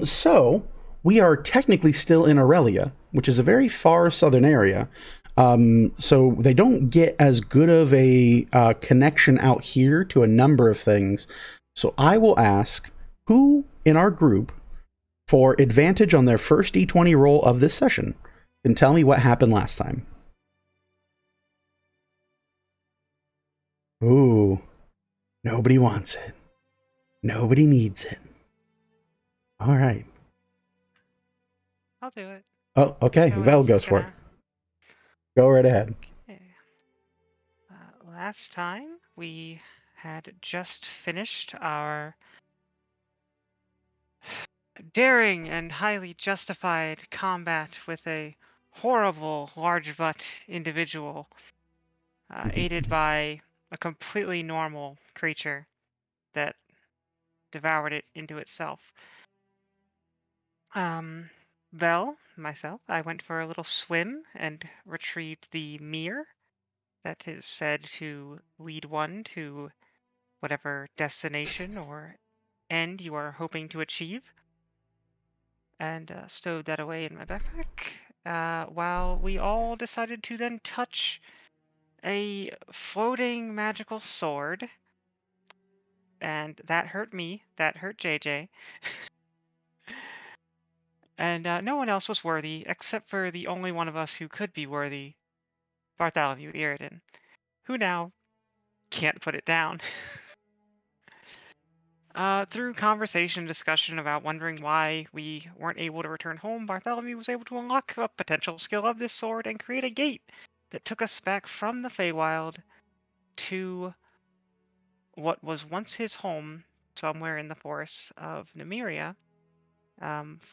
So we are technically still in Aurelia, which is a very far southern area. So they don't get as good of a connection out here to a number of things. So I will ask who in our group, for advantage on their first D20 roll of this session, can tell me what happened last time. Ooh, nobody wants it. Nobody needs it. All right. I'll do it. Oh, okay. No one Vel else is goes for it. gonna. Go right ahead. Okay. Last time we had just finished our daring and highly justified combat with a horrible large butt individual, aided by a completely normal creature that devoured it into itself. Myself, I went for a little swim and retrieved the mirror that is said to lead one to whatever destination or end you are hoping to achieve, and stowed that away in my backpack, while we all decided to then touch a floating magical sword, and that hurt me, that hurt JJ, and no one else was worthy except for the only one of us who could be worthy, Bartholomew Iridan, who now can't put it down. Through conversation and discussion about wondering why we weren't able to return home, Bartholomew was able to unlock a potential skill of this sword and create a gate that took us back from the Feywild to what was once his home somewhere in the forests of Nymeria.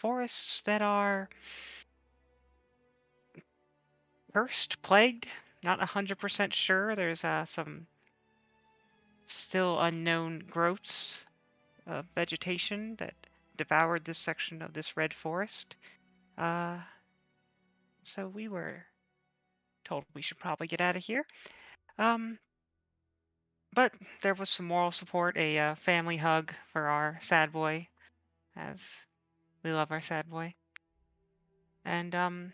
Forests that are cursed, plagued, not 100% sure. There's some still unknown growths of vegetation that devoured this section of this red forest. So we were told we should probably get out of here. But there was some moral support, a family hug for our sad boy, as we love our sad boy. And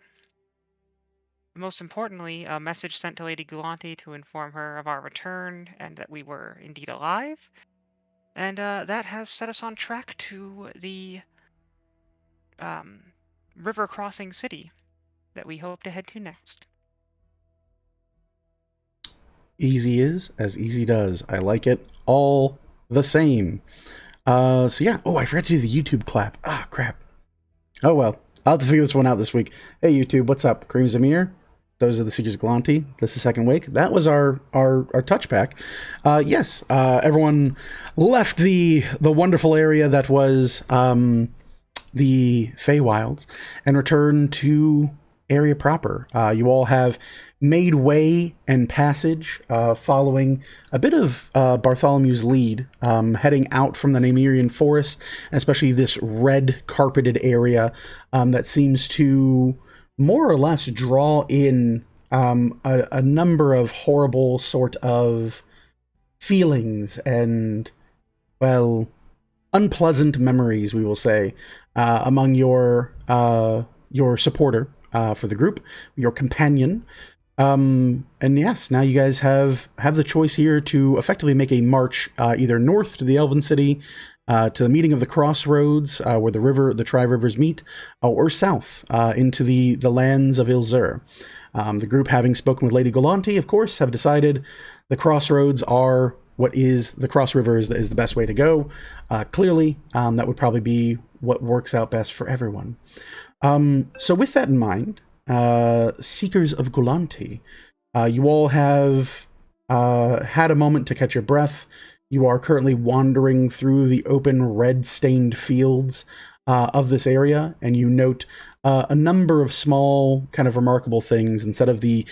most importantly, a message sent to Lady Gulanti to inform her of our return and that we were indeed alive. And that has set us on track to the river crossing city that we hope to head to next. Easy is as easy does. I like it all the same. So yeah. Oh, I forgot to do the YouTube clap. Ah, crap. Oh well. I'll have to figure this one out this week. Hey YouTube, what's up? Kareem Zamir. Those are the Seekers of Galanti. This is Second Wake. That was our touch pack. Yes, everyone left the wonderful area that was the Feywilds and returned to area proper. You all have made way and passage, following a bit of Bartholomew's lead, heading out from the Namirian forest, and especially this red carpeted area that seems to more or less draw in a number of horrible sort of feelings and, well, unpleasant memories, we will say, among your supporter for the group, your companion. And yes, now you guys have the choice here to effectively make a march either north to the Elven City, to the meeting of the crossroads where the tri-rivers meet, or south into the lands of Ilzur. The group, having spoken with Lady Galanti, of course, have decided the crossroads are what is the cross river is the best way to go. Clearly, that would probably be what works out best for everyone. So with that in mind, Seekers of Galanti, you all have had a moment to catch your breath. You are currently wandering through the open red-stained fields of this area, and you note a number of small, kind of remarkable things. Instead of the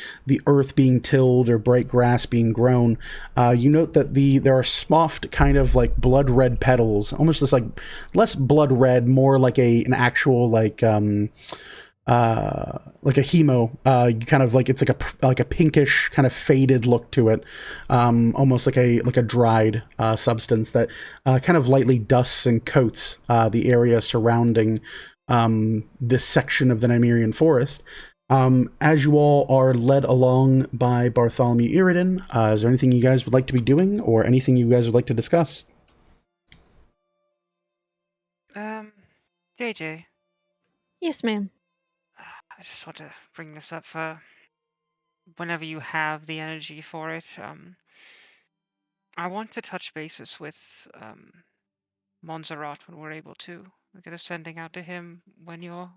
earth being tilled or bright grass being grown, you note that there are soft, kind of like blood red petals, almost just like less blood red, more like an actual like like a hemo. You kind of like it's like a pinkish kind of faded look to it, almost like a dried substance that kind of lightly dusts and coats the area surrounding this section of the Nymerian forest. As you all are led along by Bartholomew Iridan, is there anything you guys would like to be doing, or anything you guys would like to discuss? Um, JJ, Yes, ma'am. I just want to bring this up for whenever you have the energy for it. I want to touch bases with Montserrat when we're able to. We're gonna sending out to him when you're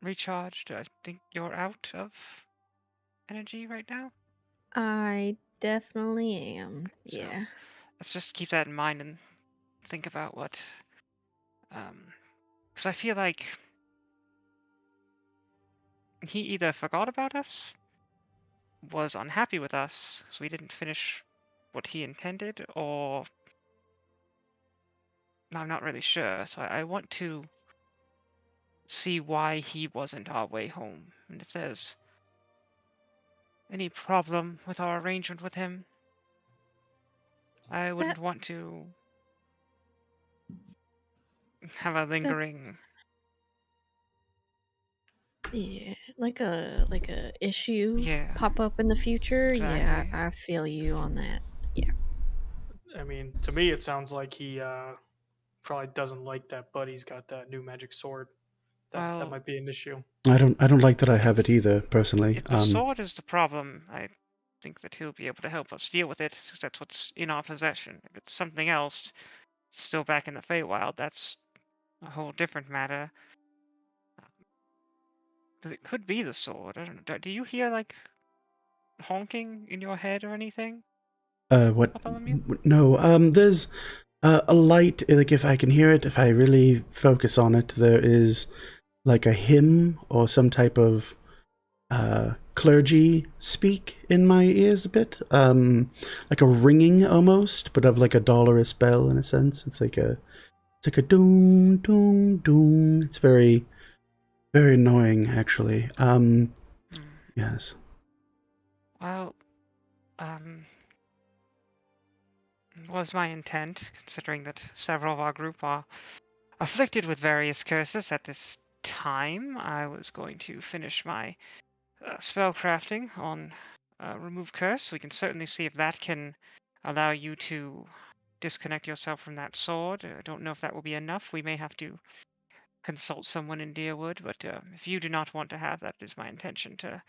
recharged. I think you're out of energy right now. I definitely am. So Yeah. let's just keep that in mind and think about what, because I feel like he either forgot about us, was unhappy with us because we didn't finish what he intended, or I'm not really sure. So I want to see why he wasn't our way home, and if there's any problem with our arrangement with him. I That wouldn't want to have a that lingering. yeah, like a issue Yeah, pop up in the future. Yeah, exactly. I feel you on that. Yeah. I mean, to me, it sounds like he probably doesn't like that Buddy's got that new magic sword. That Well, might be an issue. I don't like that I have it if either personally. if the sword is the problem, I think that he'll be able to help us deal with it, 'cause that's what's in our possession. If it's something else, still back in the Feywild, that's a whole different matter. 'Cause it could be the sword. I don't know. Do you hear like honking in your head or anything, What? Bartholomew? No. There's a light. Like if I can hear it, if I really focus on it, there is like a hymn or some type of clergy speak in my ears a bit. Like a ringing almost, but of like a dolorous bell in a sense. It's like a doom doom doom. It's very annoying actually. Hmm. Yes. Well, was my intent, considering that several of our group are afflicted with various curses at this time. I was going to finish my spell crafting on remove curse. We can certainly see if that can allow you to disconnect yourself from that sword. I don't know if that will be enough. We may have to consult someone in Deerwood, but if you do not want to have that, it is my intention to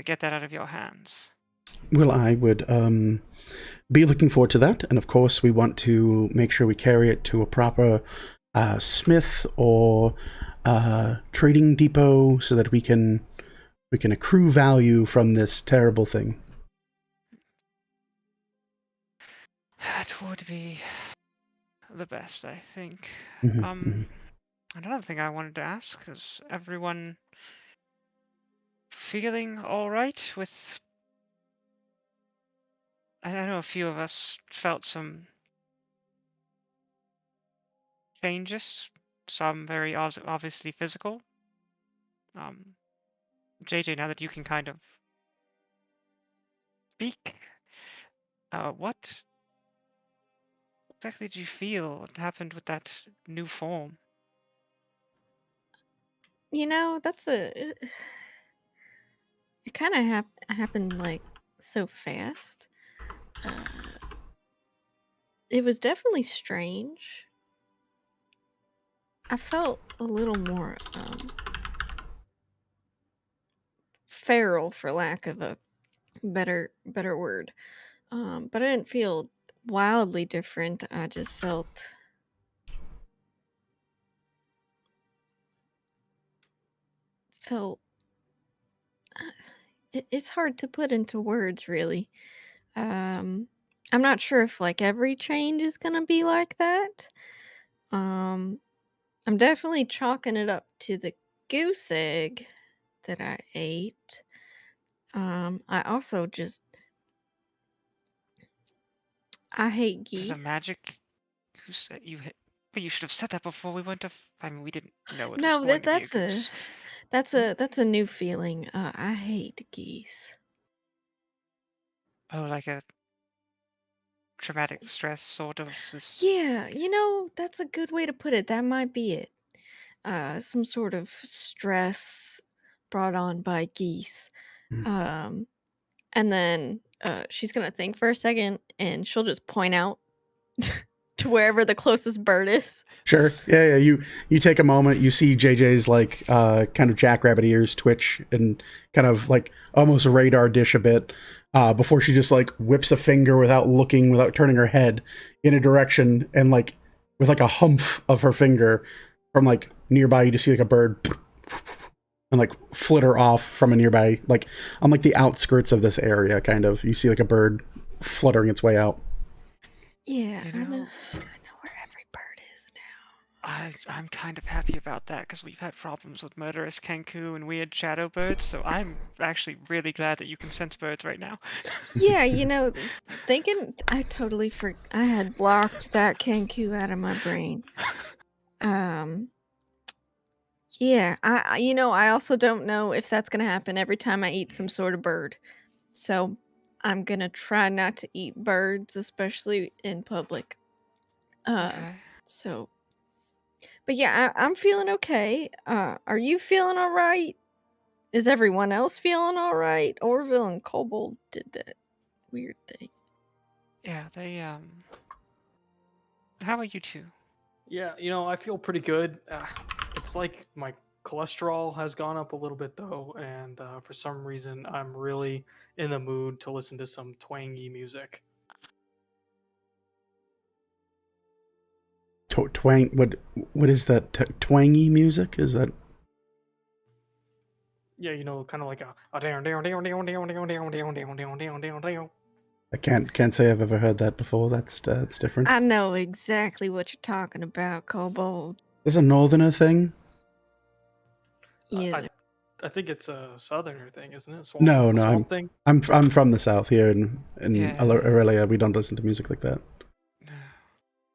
get that out of your hands. Well, I would be looking forward to that, and of course, we want to make sure we carry it to a proper smith or trading depot so that we can accrue value from this terrible thing. That would be the best, I think. Mm-hmm, mm-hmm. Um, Another thing I wanted to ask is everyone feeling all right with? I know a few of us felt some changes, some very obviously physical. Um, JJ, now that you can kind of speak, what exactly did you feel? What happened with that new form? That's it kind of happened like so fast. Uh, it was definitely strange. I felt a little more feral, for lack of a better word. But I didn't feel wildly different. I just felt it's hard to put into words, really. Um, I'm not sure if like every change is gonna be like that. Um, I'm definitely chalking it up to the goose egg that I ate. I also just I hate Is it a geese. magic? Who said you hit? But you should have said that before we went to I mean, we didn't know it was No, going to be a that's goose. that's a new feeling. I hate geese. Oh, like a traumatic stress sort of this. Yeah, that's a good way to put it. That might be it. Some sort of stress brought on by geese. Mm. Um, and then she's gonna think for a second, and she'll just point out to wherever the closest bird is. Sure. Yeah. You take a moment. You see JJ's like kind of jackrabbit ears twitch and kind of like almost radar dish a bit before she just like whips a finger without looking, without turning her head in a direction, and like with like a humph of her finger from like nearby, you just see like a bird and like flitter off from a nearby, like on like the outskirts of this area. Kind of, you see like a bird fluttering its way out. Yeah, You I know. know, I know where every bird is now. I'm kind of happy about that because we've had problems with murderous kenku and weird shadow birds. So I'm actually really glad that you can sense birds right now. Yeah, thinking I totally I had blocked that Kenku out of my brain. Um, yeah, I also don't know if that's gonna happen every time I eat some sort of bird. So I'm gonna try not to eat birds, especially in public. Uh, Okay. so, but yeah, I'm feeling okay. Are you feeling all right? Is everyone else feeling all right? Orville and Kobold did that weird thing. Yeah, they How are you two? Yeah, I feel pretty good. It's like my cholesterol has gone up a little bit though, and for some reason I'm really in the mood to listen to some twangy music. Twang. What is that? Twangy music? Is that? Yeah, kind of like a down down down down down down down down down down down down down. I can't say I've ever heard that before. That's different. I know exactly what you're talking about, Kobold. Is a northerner thing? Is I I think it's a southerner thing, isn't it? No, no. Swamp thing. I'm from the south here in Yeah. Aurelia. We don't listen to music like that. No.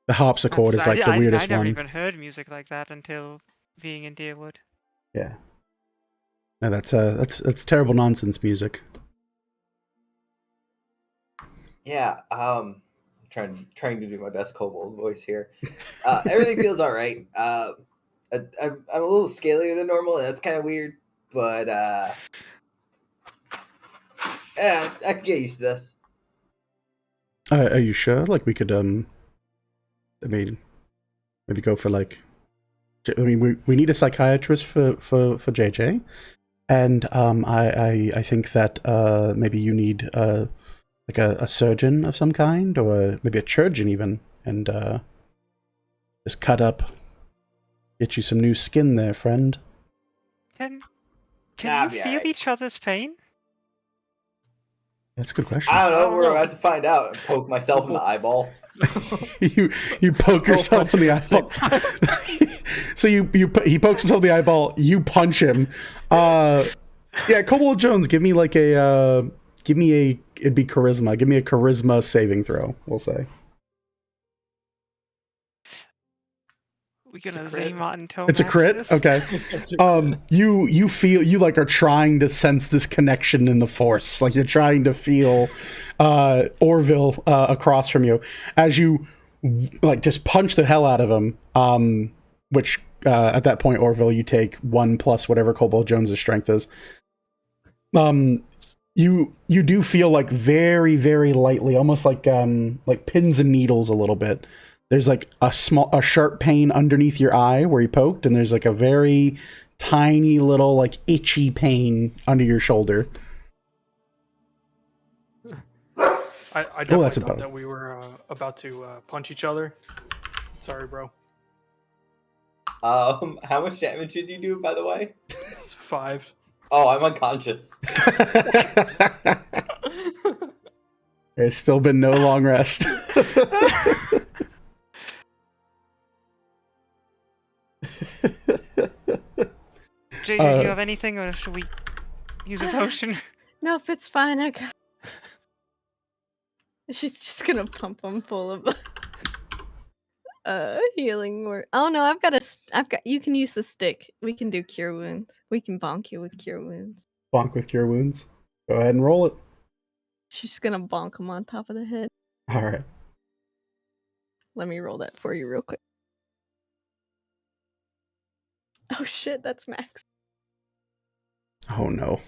The harpsichord is like the I weirdest never one. even heard music like that until being in Deerwood. Yeah. No, that's terrible nonsense music. Yeah, trying to do my best kobold voice here. Everything feels all right. I'm a little scalier than normal, and that's kind of weird. But yeah, I can get used to this. Are you sure? Like we could I mean, maybe go for like. I mean, we need a psychiatrist for JJ, and I think that maybe you need like a surgeon of some kind, or maybe a chirurgeon even, and just cut up, get you some new skin there, friend. Can Nah, you be feel alright. each other's pain? That's a good question. I don't know. I don't We're know. about to find out. And poke myself in the eyeball. you poke yourself in the punch him eyeball. at the same So he pokes himself in the eyeball. You punch him. Yeah, Kobold Jones, give me it'd be charisma. Give me a charisma saving throw. We'll say. We're It's a gonna crit. Zaymot and Tomax It's a crit. this? Okay. It's a You feel you like are trying to sense this connection in the force. Like you're trying to feel Orville across from you as you like just punch the hell out of him. Which at that point, Orville, you take 1 plus whatever Kobold Jones's strength is. You do feel like very, very lightly, almost like pins and needles a little bit. There's like a sharp pain underneath your eye where you poked, and there's like a very tiny little like itchy pain under your shoulder. I definitely that's thought about it. that we were about to punch each other. Sorry, bro. How much damage did you do, by the way? It's 5. Oh, I'm unconscious. There's still been no long rest. JJ, do you have anything, or should we use a potion? Nope, it's fine. I got. She's just gonna pump him full of Healing word. Oh no, I've got. You can use the stick. We can do cure wounds. We can bonk you with cure wounds. Bonk with cure wounds. Go ahead and roll it. She's gonna bonk him on top of the head. All right. Let me roll that for you real quick. Oh shit, that's max. Oh no.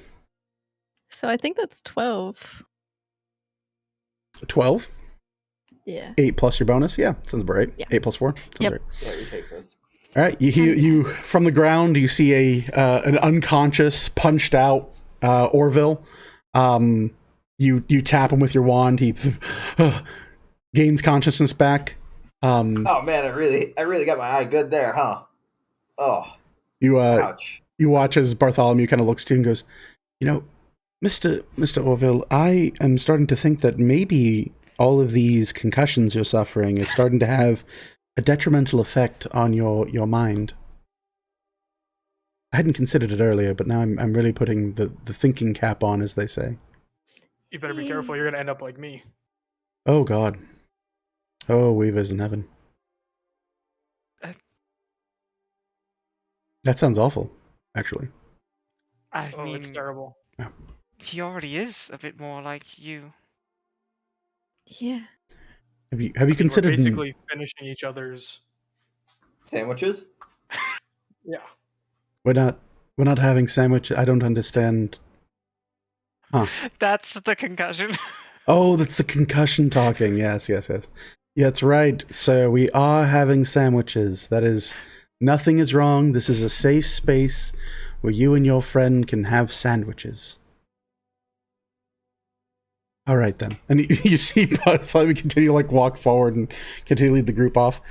So I think that's 12. 12? Yeah. 8 plus your bonus? Yeah, sounds about right. Yeah. 8 plus 4? Sounds Yep. right. Yeah, we take those. All right, you from the ground, you see an unconscious, punched out Orville. You tap him with your wand. He gains consciousness back. Oh man, I really got my eye good there, huh? Oh, ouch. You watch as Bartholomew kind of looks to you and goes, you know, Mr. Orville, I am starting to think that maybe all of these concussions you're suffering is starting to have a detrimental effect on your mind. I hadn't considered it earlier, but now I'm really putting the thinking cap on, as they say. You better be careful. You're gonna end up like me. Oh God. Oh, Weaver's in heaven. That sounds awful, actually. I Oh, mean, it's terrible. he already is a bit more like you. Yeah. Have you I mean, considered we're basically finishing each other's? Sandwiches? Yeah. we're not having sandwich? I don't understand. Huh. That's the concussion. Oh, that's the concussion talking. Yes. Yeah, that's right. So we are having sandwiches. That is, nothing is wrong. This is a safe space where you and your friend can have sandwiches. All right, then. And you see Bartholomew continue to walk forward and continue to lead the group off.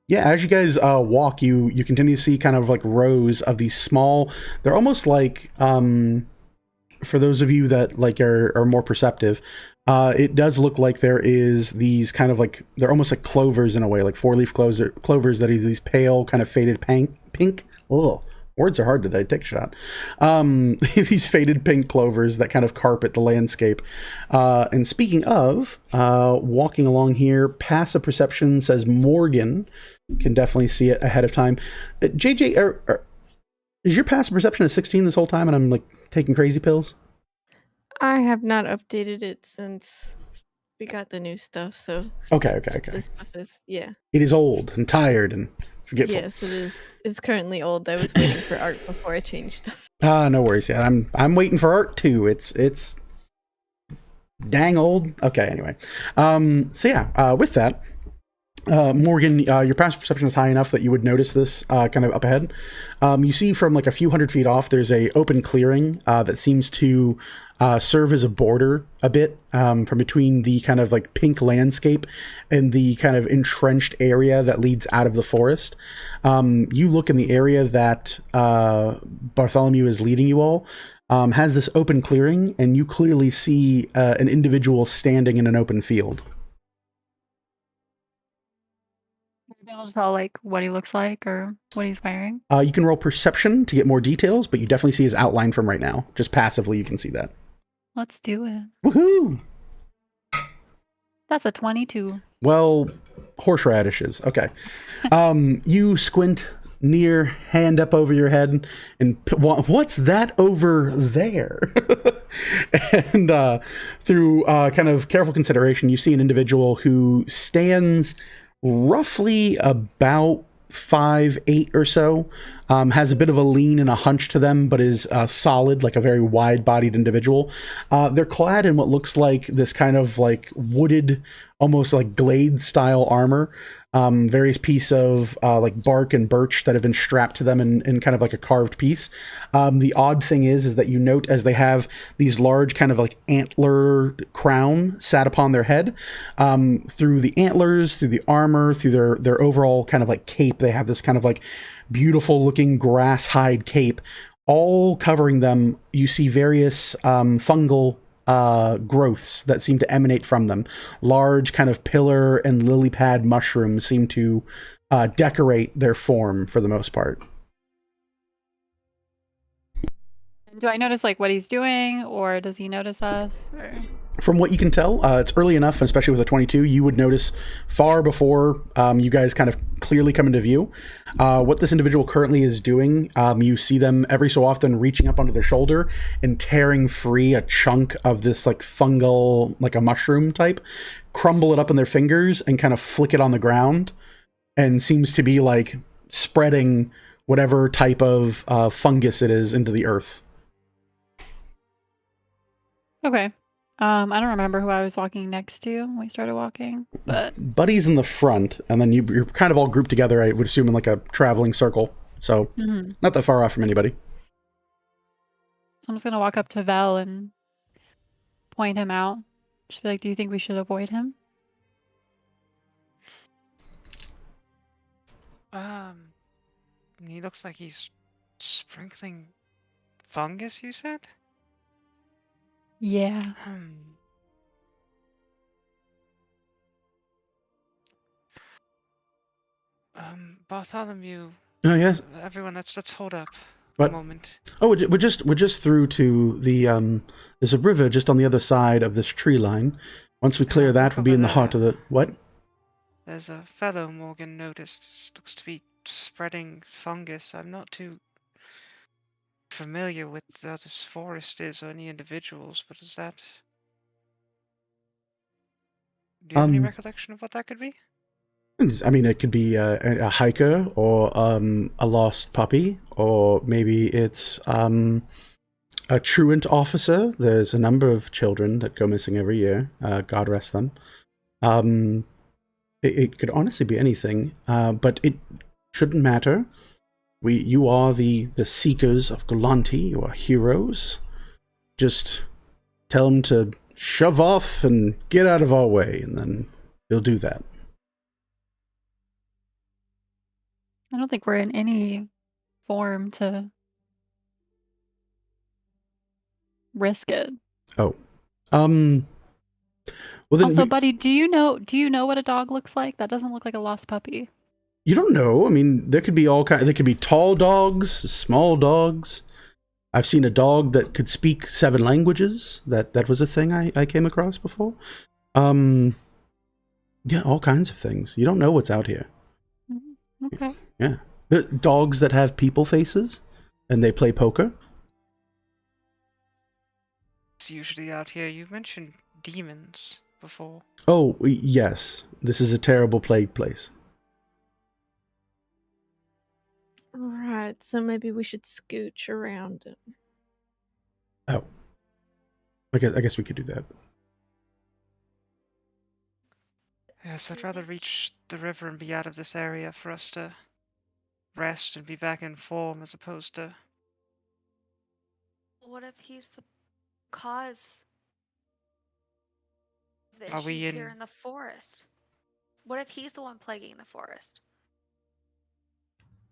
Yeah, as you guys walk, you continue to see kind of rows of these small, they're almost like, for those of you that are more perceptive, it does look like there is these kind of they're almost like clovers in a way, like 4-leaf clovers that is these pale kind of faded pink. Ugh, words are hard today. Take a shot. These faded pink clovers that kind of carpet the landscape. And speaking of walking along here, passive perception says Morgan can definitely see it ahead of time. JJ, is your passive perception at 16 this whole time and I'm taking crazy pills? I have not updated it since we got the new stuff, so Okay. this stuff is, yeah. It is old and tired and forgetful. Yes, it is. It's currently old. I was waiting for art before I changed stuff. No worries. Yeah, I'm waiting for art too. It's dang old. Okay, anyway. So yeah, with that, Morgan, your passive perception is high enough that you would notice this kind of up ahead. You see from a few hundred feet off, there's a open clearing that seems to serve as a border a bit from between the kind of pink landscape and the kind of entrenched area that leads out of the forest. You look in the area that Bartholomew is leading you all. Has this open clearing, and you clearly see an individual standing in an open field. I'll tell what he looks like or what he's wearing. You can roll perception to get more details, but you definitely see his outline from right now. Just passively, you can see that. Let's do it. Woohoo! That's a 22. Well, horseradishes. Okay. You squint near, hand up over your head, and what's that over there? And through kind of careful consideration, you see an individual who stands roughly about 5'8" or so, has a bit of a lean and a hunch to them, but is solid, like a very wide-bodied individual. They're clad in what looks like this kind of wooded, almost glade style armor. Various piece of bark and birch that have been strapped to them in kind of a carved piece. The odd thing is that you note as they have these large kind of antler crown sat upon their head, through the antlers, through the armor, through their overall kind of cape, they have this kind of beautiful looking grass hide cape, all covering them. You see various fungal growths that seem to emanate from them. Large kind of pillar and lily pad mushrooms seem to decorate their form for the most part. Do I notice like what he's doing, or does he notice us? Or... From what you can tell, it's early enough, especially with a 22, you would notice far before you guys kind of clearly come into view. What this individual currently is doing, you see them every so often reaching up onto their shoulder and tearing free a chunk of this like fungal, like a mushroom type, crumble it up in their fingers and kind of flick it on the ground, and seems to be like spreading whatever type of fungus it is into the earth. Okay. I don't remember who I was walking next to when we started walking, but Buddy's in the front, and then you're kind of all grouped together, I would assume, in like a traveling circle. So not that far off from anybody. So I'm just gonna walk up to Vel and point him out. Just be like, do you think we should avoid him? He looks like he's sprinkling fungus, you said? Yeah. Bartholomew. Oh yes. Everyone, let's hold up What? a moment. Oh, we're just through to the There's a river just on the other side of this tree line. Once we clear that, we'll be in the heart of the what? There's a fellow Morgan noticed. Looks to be spreading fungus. I'm not too familiar with how this forest is or any individuals, but is that... Do you have any recollection of what that could be? I mean, it could be a hiker or a lost puppy, or maybe it's a truant officer. There's a number of children that go missing every year. God rest them. It could honestly be anything, but it shouldn't matter. You are the seekers of Galanti. You are heroes. Just tell them to shove off and get out of our way, and then they'll do that. I don't think we're in any form to risk it. Oh. Well, then also, buddy, do you know what a dog looks like? That doesn't look like a lost puppy. You don't know. I mean, there could be all kind. There could be tall dogs, small dogs. I've seen a dog that could speak 7 languages. That was a thing I came across before. Yeah, all kinds of things. You don't know what's out here. Okay. Yeah. The dogs that have people faces and they play poker. It's usually out here. You mentioned demons before. Oh, yes. This is a terrible plague place. Right, so maybe we should scooch around it. Oh. I guess we could do that. Yes, I'd rather reach the river and be out of this area for us to rest and be back in form as opposed to... What if he's the cause of the Are we issues in- here in the forest? What if he's the one plaguing the forest?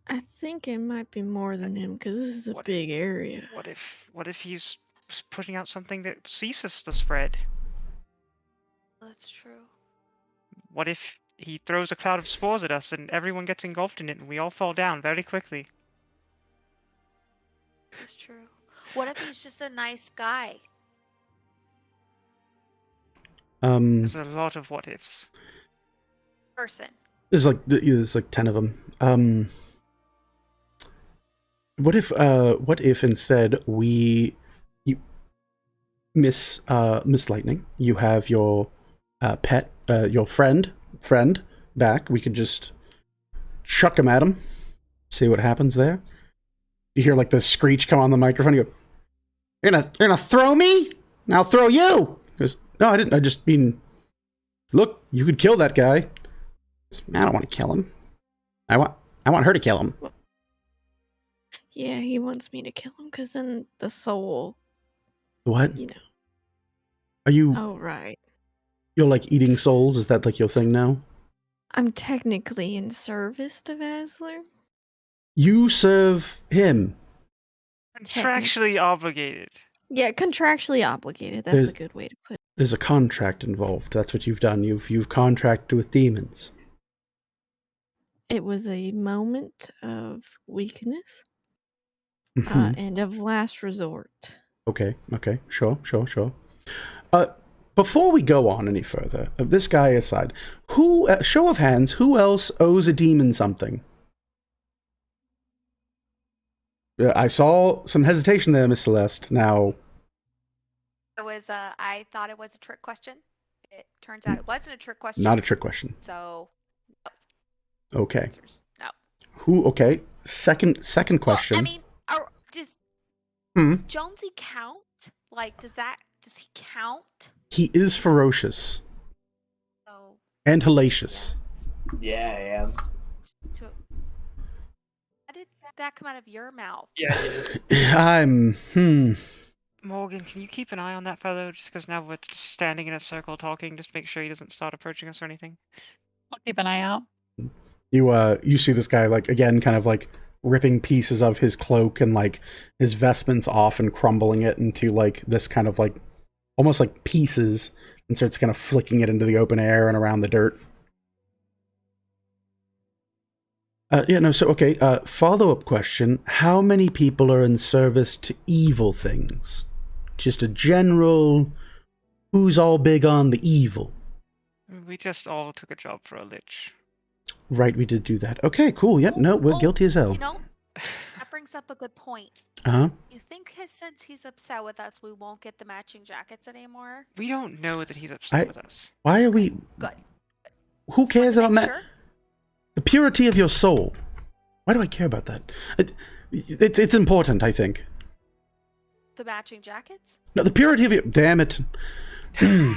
I think it might be more than him, because this is a big area. What if he's putting out something that ceases the spread? That's true. What if he throws a cloud of spores at us and everyone gets engulfed in it and we all fall down very quickly? That's true. What if he's just a nice guy? There's a lot of what ifs. Person. There's like 10 of them. What if instead Miss Lightning, you have your pet, your friend back. We could just chuck him at him, see what happens there. You hear like the screech come on the microphone. You go, you're gonna throw me? And I'll throw you. He goes, no, I didn't. I just mean, look, you could kill that guy. Goes, I don't want to kill him. I want her to kill him. Yeah, he wants me to kill him, because then the soul, What? you know. Are you? Oh, right. You're like eating souls? Is that like your thing now? I'm technically in service to Vasler. You serve him. Contractually obligated. Yeah, contractually obligated. That's a good way to put it. There's a contract involved. That's what you've done. You've contracted with demons. It was a moment of weakness. Mhm. and of last resort. Okay, sure. Before we go on any further, this guy aside, who, show of hands, who else owes a demon something? I saw some hesitation there, Miss Celeste. Now, It was I thought it was a trick question. It turns out it wasn't a trick question. not a trick question. So Okay. answers no. Who? Okay. Second Well, question. I mean, does Hmm. Jonesy count? Like, does he count? He is ferocious Oh, and hellacious. Yeah, I am. how did that come out of your mouth? Yeah, he is. Morgan, can you keep an eye on that fellow? Just because now we're just standing in a circle talking, just make sure he doesn't start approaching us or anything. I'll keep an eye out. You see this guy, like, again, kind of like ripping pieces of his cloak and like his vestments off and crumbling it into like this kind of like almost like pieces, and starts kind of flicking it into the open air and around the dirt. Okay, follow-up question. How many people are in service to evil things? Just a general, who's all big on the evil? We just all took a job for a lich. Right, we did do that. Okay, cool. Yep, no, we're guilty as hell. You know, that brings up a good point. Uh-huh. You think since he's upset with us, we won't get the matching jackets anymore? We don't know that he's upset with us. Why are we... Good. Who cares about Sure. the purity of your soul? Why do I care about that? It's important, I think. The matching jackets? No, the purity of your... Damn it. We'll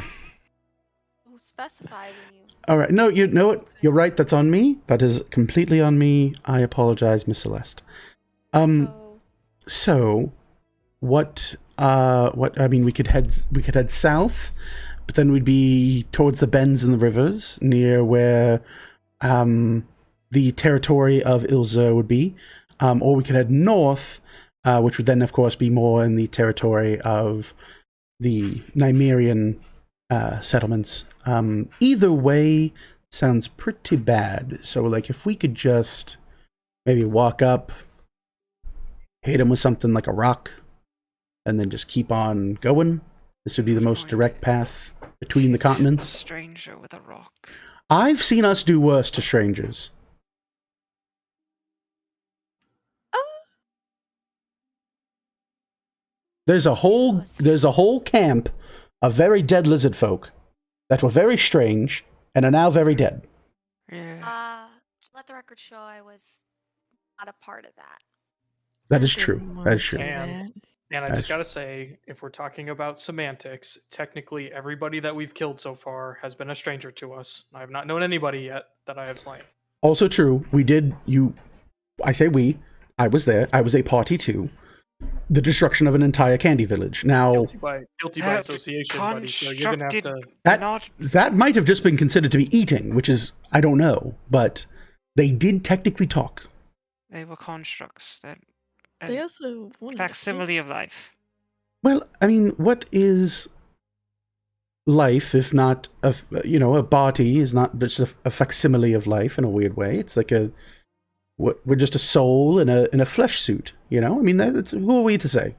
specify when you... All right. No, you know what? You're right. That's on me. That is completely on me. I apologize, Miss Celeste. So what I mean, we could head south, but then we'd be towards the bends in the rivers near where the territory of Ilza would be, or we could head north, which would then of course be more in the territory of the Nymerian settlements. Either way sounds pretty bad. So like if we could just maybe walk up, hit him with something like a rock, and then just keep on going, this would be the most direct path between the continents. A stranger with a rock. I've seen us do worse to strangers. There's a whole camp of very dead lizard folk that were very strange and are now very dead. Yeah. Let the record show I was not a part of that. That is true. That is true. And I just gotta say, if we're talking about semantics, technically everybody that we've killed so far has been a stranger to us. I have not known anybody yet that I have slain. Also true. I say we. I was there. I was a party to the destruction of an entire candy village. Now, guilty by association, buddy. So you're gonna have to. That might have just been considered to be eating, which is, I don't know, but they did technically talk. They were constructs that. They also wanted facsimile of life. Well, I mean, what is life if not a body is not just a facsimile of life in a weird way? It's like we're just a soul in a flesh suit, you know? I mean, that's, who are we to say?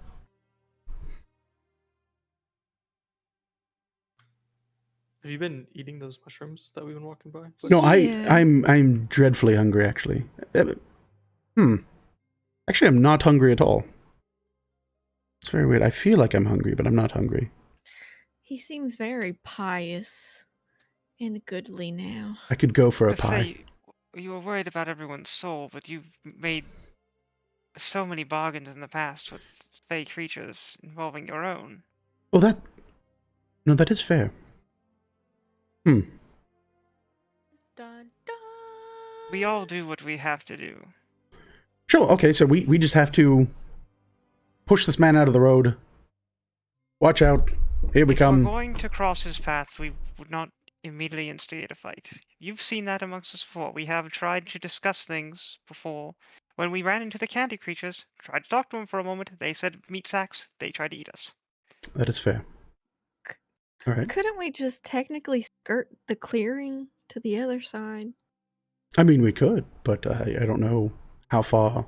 Have you been eating those mushrooms that we've been walking by? No, I'm dreadfully hungry, actually. Actually, I'm not hungry at all. It's very weird. I feel like I'm hungry, but I'm not hungry. He seems very pious and goodly now. I could go for a pie. You were worried about everyone's soul, but you've made so many bargains in the past with fey creatures involving your own. Oh, that is fair. Dun, dun. We all do what we have to do. Sure, okay, so we just have to push this man out of the road. Watch out. Here we come. If we're going to cross his paths, we would not immediately instigate a fight. You've seen that amongst us before. We have tried to discuss things before. When we ran into the candy creatures, tried to talk to them for a moment, they said meat sacks, they tried to eat us. That is fair. All right. Couldn't we just technically skirt the clearing to the other side? I mean, we could, but I don't know how far.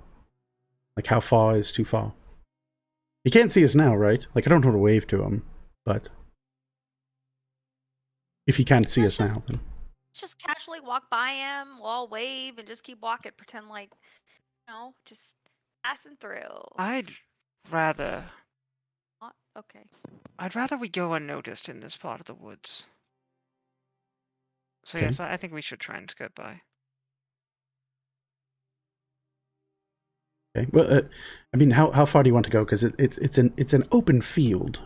Like, how far is too far? He can't see us now, right? Like, I don't want to wave to him, but if he can't see us now, then Just casually walk by him, we'll all wave and just keep walking, pretend like, just passing through. I'd rather Okay. we go unnoticed in this part of the woods. So Okay. yes, I think we should try and skirt by. okay. Well, I mean, how far do you want to go? Because it's an open field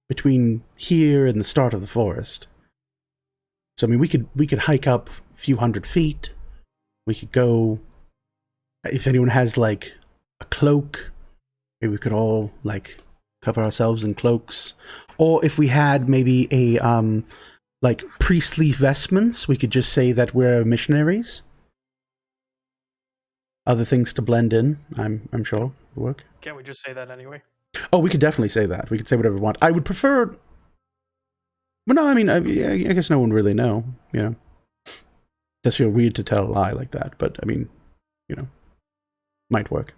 between here and the start of the forest. So I mean, we could hike up a few hundred feet. We could go. If anyone has like a cloak, maybe we could all like cover ourselves in cloaks. Or if we had maybe a like priestly vestments, we could just say that we're missionaries. Other things to blend in, I'm sure would work. Can't we just say that anyway? Oh, we could definitely say that. We could say whatever we want. I would prefer. Well, no, I mean, I guess no one really know. You know, it does feel weird to tell a lie like that, but I mean, you know, might work.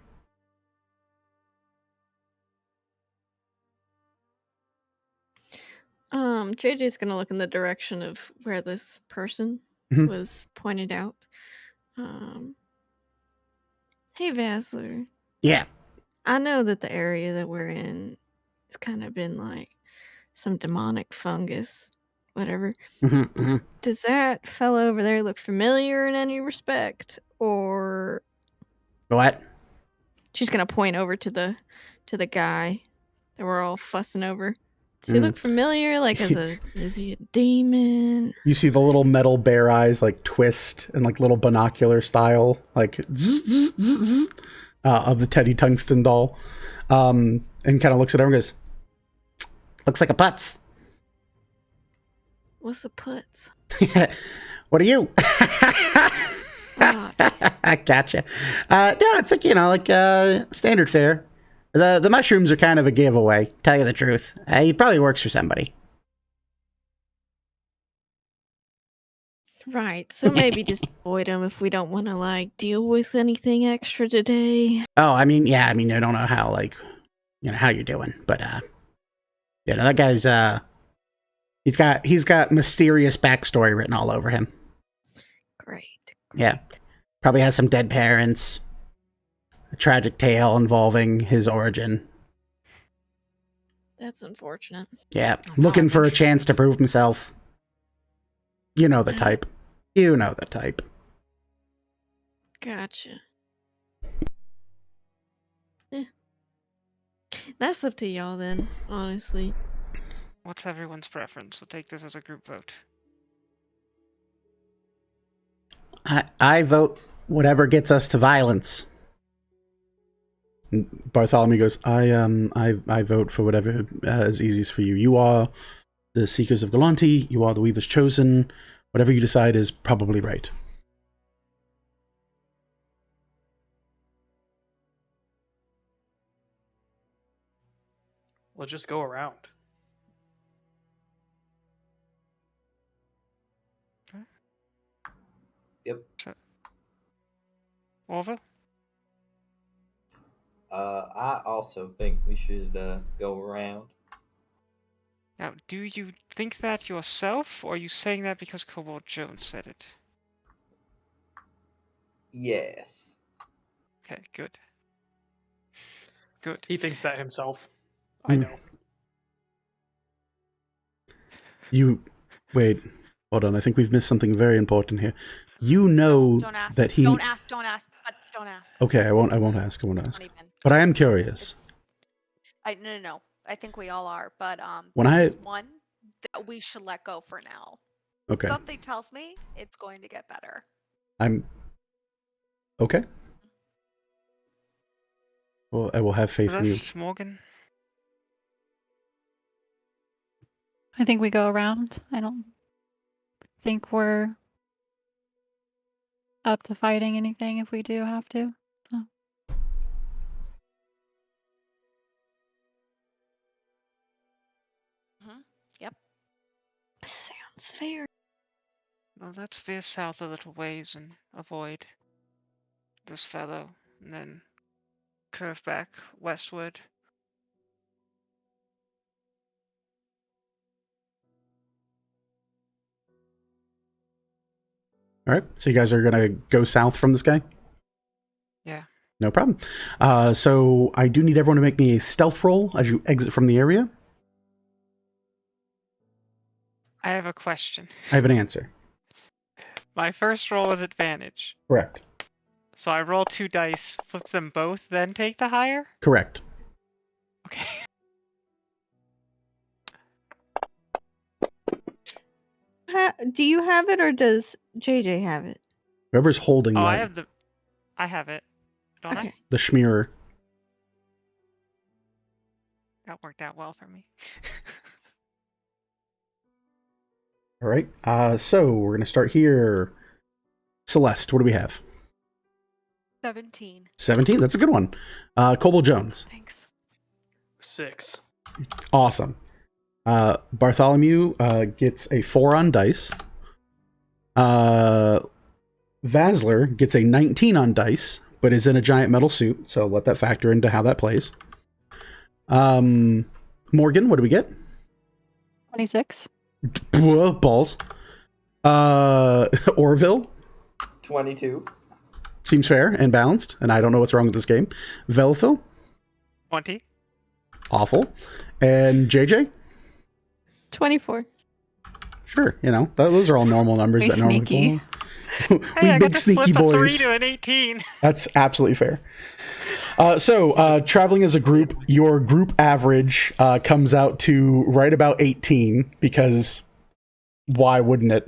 JJ's gonna look in the direction of where this person Mhm. was pointed out. Hey Vassler, Yeah. I know that the area that we're in has kind of been like some demonic fungus, whatever. Does that fellow over there look familiar in any respect, or What? she's gonna point over to the guy that we're all fussing over? Does he look familiar? Like, is he a demon? You see the little metal bear eyes like twist and like little binocular style, like of the Teddy Tungsten doll, and kind of looks at her and goes, "Looks like a putz." What's a putz? What are you? Ah, Gotcha. No, it's like, you know, like standard fare. The mushrooms are kind of a giveaway, tell you the truth. He probably works for somebody. right. So maybe just avoid him if we don't want to like deal with anything extra today. Oh, I mean, yeah, I mean, I don't know how, like, you know, how you're doing, but you know, that guy's he's got mysterious backstory written all over him. Great. Yeah. Probably has some dead parents. A tragic tale involving his origin. That's unfortunate. Yeah. Looking for a chance to prove himself. You know the type. You know the type. Gotcha. That's up to y'all then, honestly. What's everyone's preference? We'll take this as a group vote. I vote whatever gets us to violence. And Bartholomew goes, I vote for whatever is easiest for you. You are the Seekers of Galanti. You are the Weavers Chosen. Whatever you decide is probably right. Let's just go around. Yep. Orville? I also think we should go around. Now, do you think that yourself, or are you saying that because Cobalt Jones said it? Yes. Okay, good. Good. He thinks that himself. I know. You wait. Hold on. I think we've missed something very important here. You know Don't ask. that he. Don't ask. Don't ask. But don't ask. Okay, I won't ask. I won't ask. Don't even. But I am curious. No. I think we all are. But When this is one that we should let go for now. Okay. Something tells me it's going to get better. I'm okay. Well, I will have faith in you. Morgan? I think we go around. I don't think we're up to fighting anything if we do have to. So. Yep. Sounds fair. Well, let's veer south a little ways and avoid this fellow, and then curve back westward. All right, so you guys are gonna go south from this guy? Yeah. No problem. So I do need everyone to make me a stealth roll as you exit from the area. I have a question. I have an answer. My first roll is advantage. Correct. So I roll 2 dice, flip them both, then take the higher? Correct. Okay. Do you have it or does JJ have it? Whoever's holding Oh, that, I have it. Don't Okay. the schmearer. That worked out well for me. All right. So we're gonna start here. Celeste, what do we have? 17. 17. That's a good one. Coble Jones. Thanks. 6. Awesome. Bartholomew gets a 4 on dice. Vasler gets a 19 on dice, but is in a giant metal suit, so let that factor into how that plays. Morgan, what do we get? 26. Whoa, balls. Orville 22. seems fair and balanced, and I don't know what's wrong with this game. Velithil, 20. awful. And JJ? 24. Sure, you know, those are all normal numbers Very that normally sneaky. we Hey, I got big to sneaky flip a 3 boys. to an 18. That's absolutely fair. So traveling as a group, your group average comes out to right about 18, because why wouldn't it?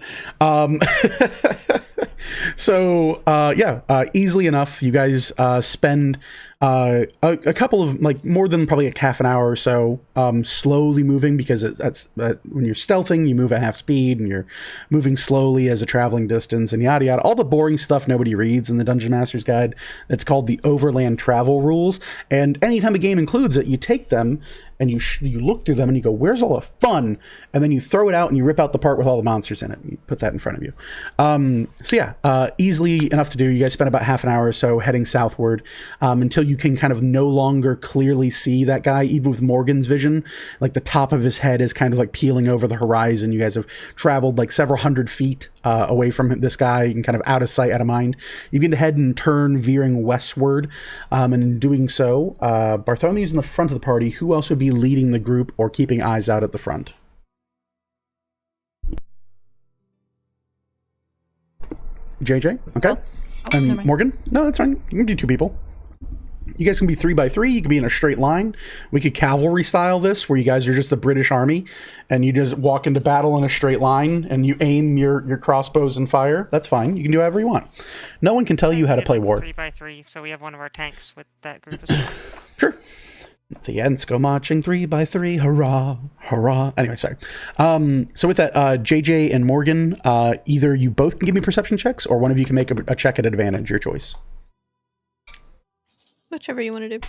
Easily enough, you guys spend a couple of, like, more than probably a half an hour or so slowly moving, because that's when you're stealthing, you move at half speed, and you're moving slowly as a traveling distance, and yada yada, all the boring stuff nobody reads in the Dungeon Master's Guide. It's called the Overland Travel Rules, and anytime a game includes it, you take them and you look through them and you go, where's all the fun? And then you throw it out and you rip out the part with all the monsters in it. You put that in front of you. Easily enough to do. You guys spend about half an hour or so heading southward until you can kind of no longer clearly see that guy, even with Morgan's vision. Like, the top of his head is kind of like peeling over the horizon. You guys have traveled like several hundred feet away from this guy, and kind of out of sight, out of mind. You begin to head and turn, veering westward. And in doing so, Bartholomew's in the front of the party. Who else would be leading the group or keeping eyes out at the front? JJ? Okay. Oh, And never mind. Morgan? No, that's fine. You can do 2 people. You guys can be 3 by 3. You can be in a straight line. We could cavalry style this, where you guys are just the British Army, and you just walk into battle in a straight line, and you aim your crossbows and fire. That's fine. You can do whatever you want. No one can tell you how to play war. 3 by 3, so we have one of our tanks with that group as well. Sure. The ants go marching 3 by 3. Hurrah, hurrah. Anyway, sorry. So with that, JJ and Morgan, either you both can give me perception checks, or one of you can make a check at advantage. Your choice. Whichever you want to do.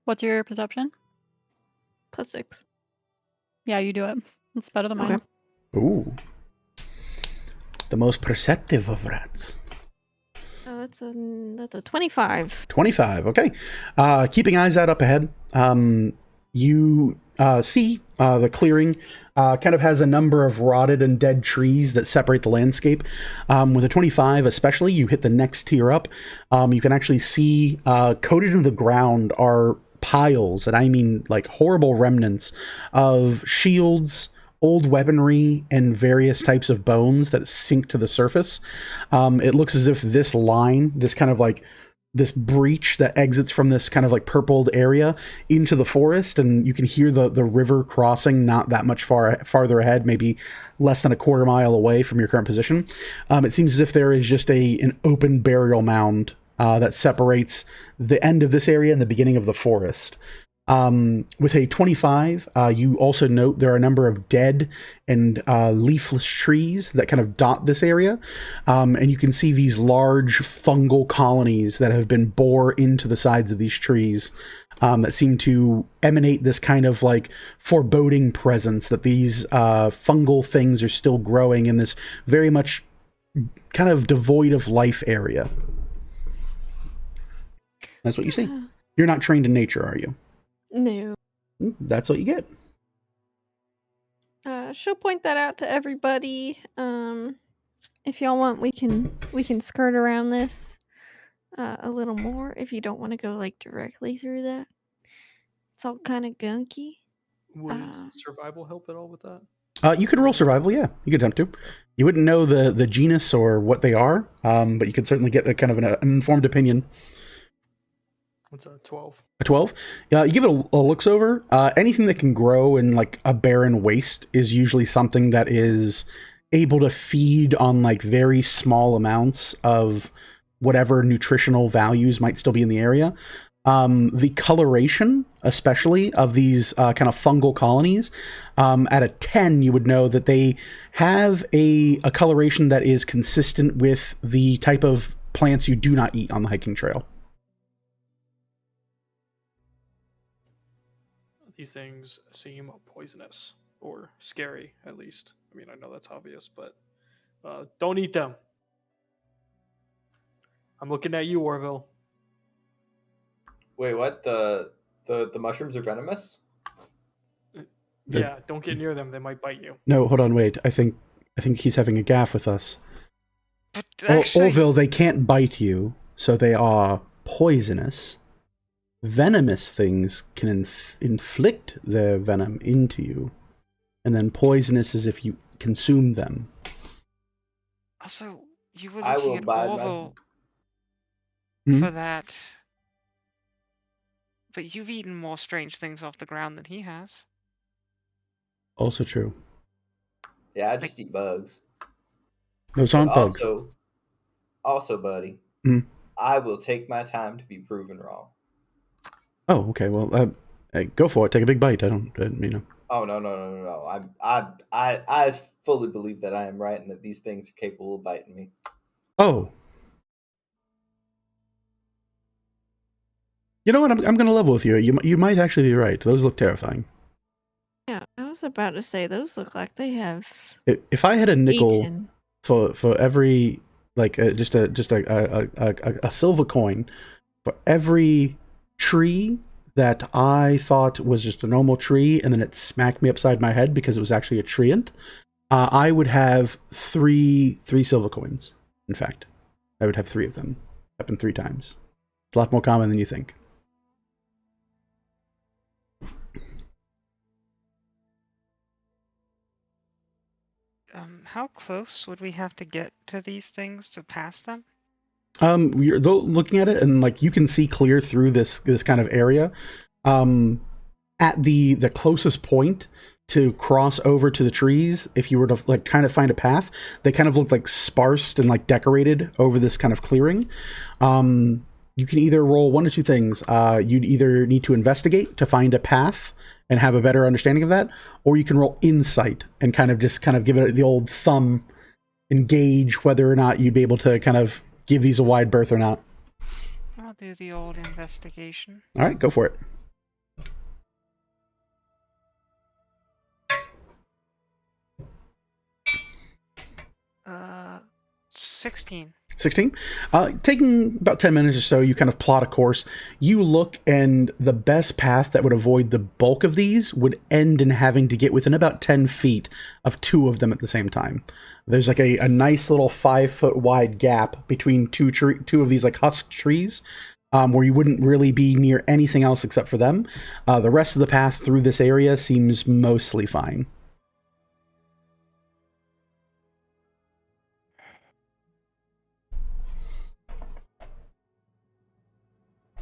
What's your perception? +6. Yeah, you do it. It's better than mine. Okay. Ooh. The most perceptive of rats. Oh, that's a 25. 25. Okay. Keeping eyes out up ahead. You see the clearing kind of has a number of rotted and dead trees that separate the landscape. With a 25 especially, you hit the next tier up. You can actually see coated into the ground are piles, and I mean like horrible remnants of shields, old weaponry, and various types of bones that sink to the surface. It looks as if this line, this kind of like this breach that exits from this kind of like purpled area into the forest, and you can hear the river crossing not that much farther ahead, maybe less than a quarter mile away from your current position. It seems as if there is just an open burial mound that separates the end of this area and the beginning of the forest. With a 25, you also note there are a number of dead and leafless trees that kind of dot this area. And you can see these large fungal colonies that have been bore into the sides of these trees that seem to emanate this kind of like foreboding presence that these fungal things are still growing in this very much kind of devoid of life area. That's what you see. You're not trained in nature, are you? No. That's what you get. She'll point that out to everybody. If y'all want, we can skirt around this a little more. If you don't want to go like directly through that, it's all kind of gunky. Would survival help at all with that? You could roll survival, yeah. You could attempt to. You wouldn't know the genus or what they are, but you could certainly get a kind of an informed opinion. What's a 12? A 12? You give it a looks over. Anything that can grow in like a barren waste is usually something that is able to feed on like very small amounts of whatever nutritional values might still be in the area. The coloration, especially of these kind of fungal colonies, at a 10, you would know that they have a coloration that is consistent with the type of plants you do not eat on the hiking trail. These things seem poisonous or scary, at least. I mean, I know that's obvious, but don't eat them. I'm looking at you, Orville. Wait, what? The mushrooms are venomous? Yeah, don't get near them. They might bite you. No, hold on, wait. I think he's having a gaffe with us. But actually, Orville, they can't bite you, so they are poisonous. Venomous things can inflict their venom into you, and then poisonous is if you consume them. also, you were I will looking at bide my Orville Hmm? for that, but you've eaten more strange things off the ground than he has. Also true. Yeah, I just eat bugs. Those But aren't bugs. also, buddy, I will take my time to be proven wrong. Oh, okay. Well, hey, go for it. Take a big bite. Oh no! I fully believe that I am right and that these things are capable of biting me. Oh. You know what? I'm going to level with you. You might actually be right. Those look terrifying. Yeah, I was about to say those look like they have If I had a nickel eaten. for every like just a silver coin for every tree that I thought was just a normal tree, and then it smacked me upside my head because it was actually a treant, I would have three silver coins. In fact, I would have 3 of them. Happened 3 times. It's a lot more common than you think. How close would we have to get to these things to pass them? You're looking at it, and like you can see clear through this kind of area. At the closest point to cross over to the trees, if you were to like kind of find a path, they kind of look like sparsed and like decorated over this kind of clearing. You can either roll 1 or 2 things. You'd either need to investigate to find a path and have a better understanding of that, or you can roll insight and kind of give it the old thumb and gauge whether or not you'd be able to kind of give these a wide berth or not. I'll do the old investigation. All right, go for it. 16. 16. Taking about 10 minutes or so, you kind of plot a course. You look, and the best path that would avoid the bulk of these would end in having to get within about 10 feet of 2 of them at the same time. There's like a nice little 5-foot wide gap between two of these like husk trees, where you wouldn't really be near anything else except for them. The rest of the path through this area seems mostly fine.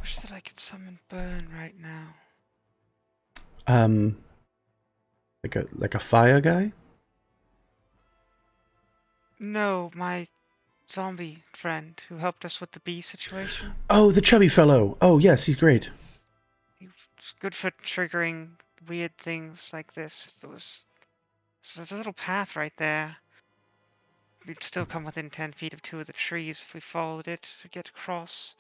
Wish that I could summon Burn right now. Like a fire guy? No, my zombie friend who helped us with the bee situation. Oh, the chubby fellow. Oh, yes, he's great. He's good for triggering weird things like this. So there's a little path right there. We'd still come within 10 feet of 2 of the trees if we followed it to get across.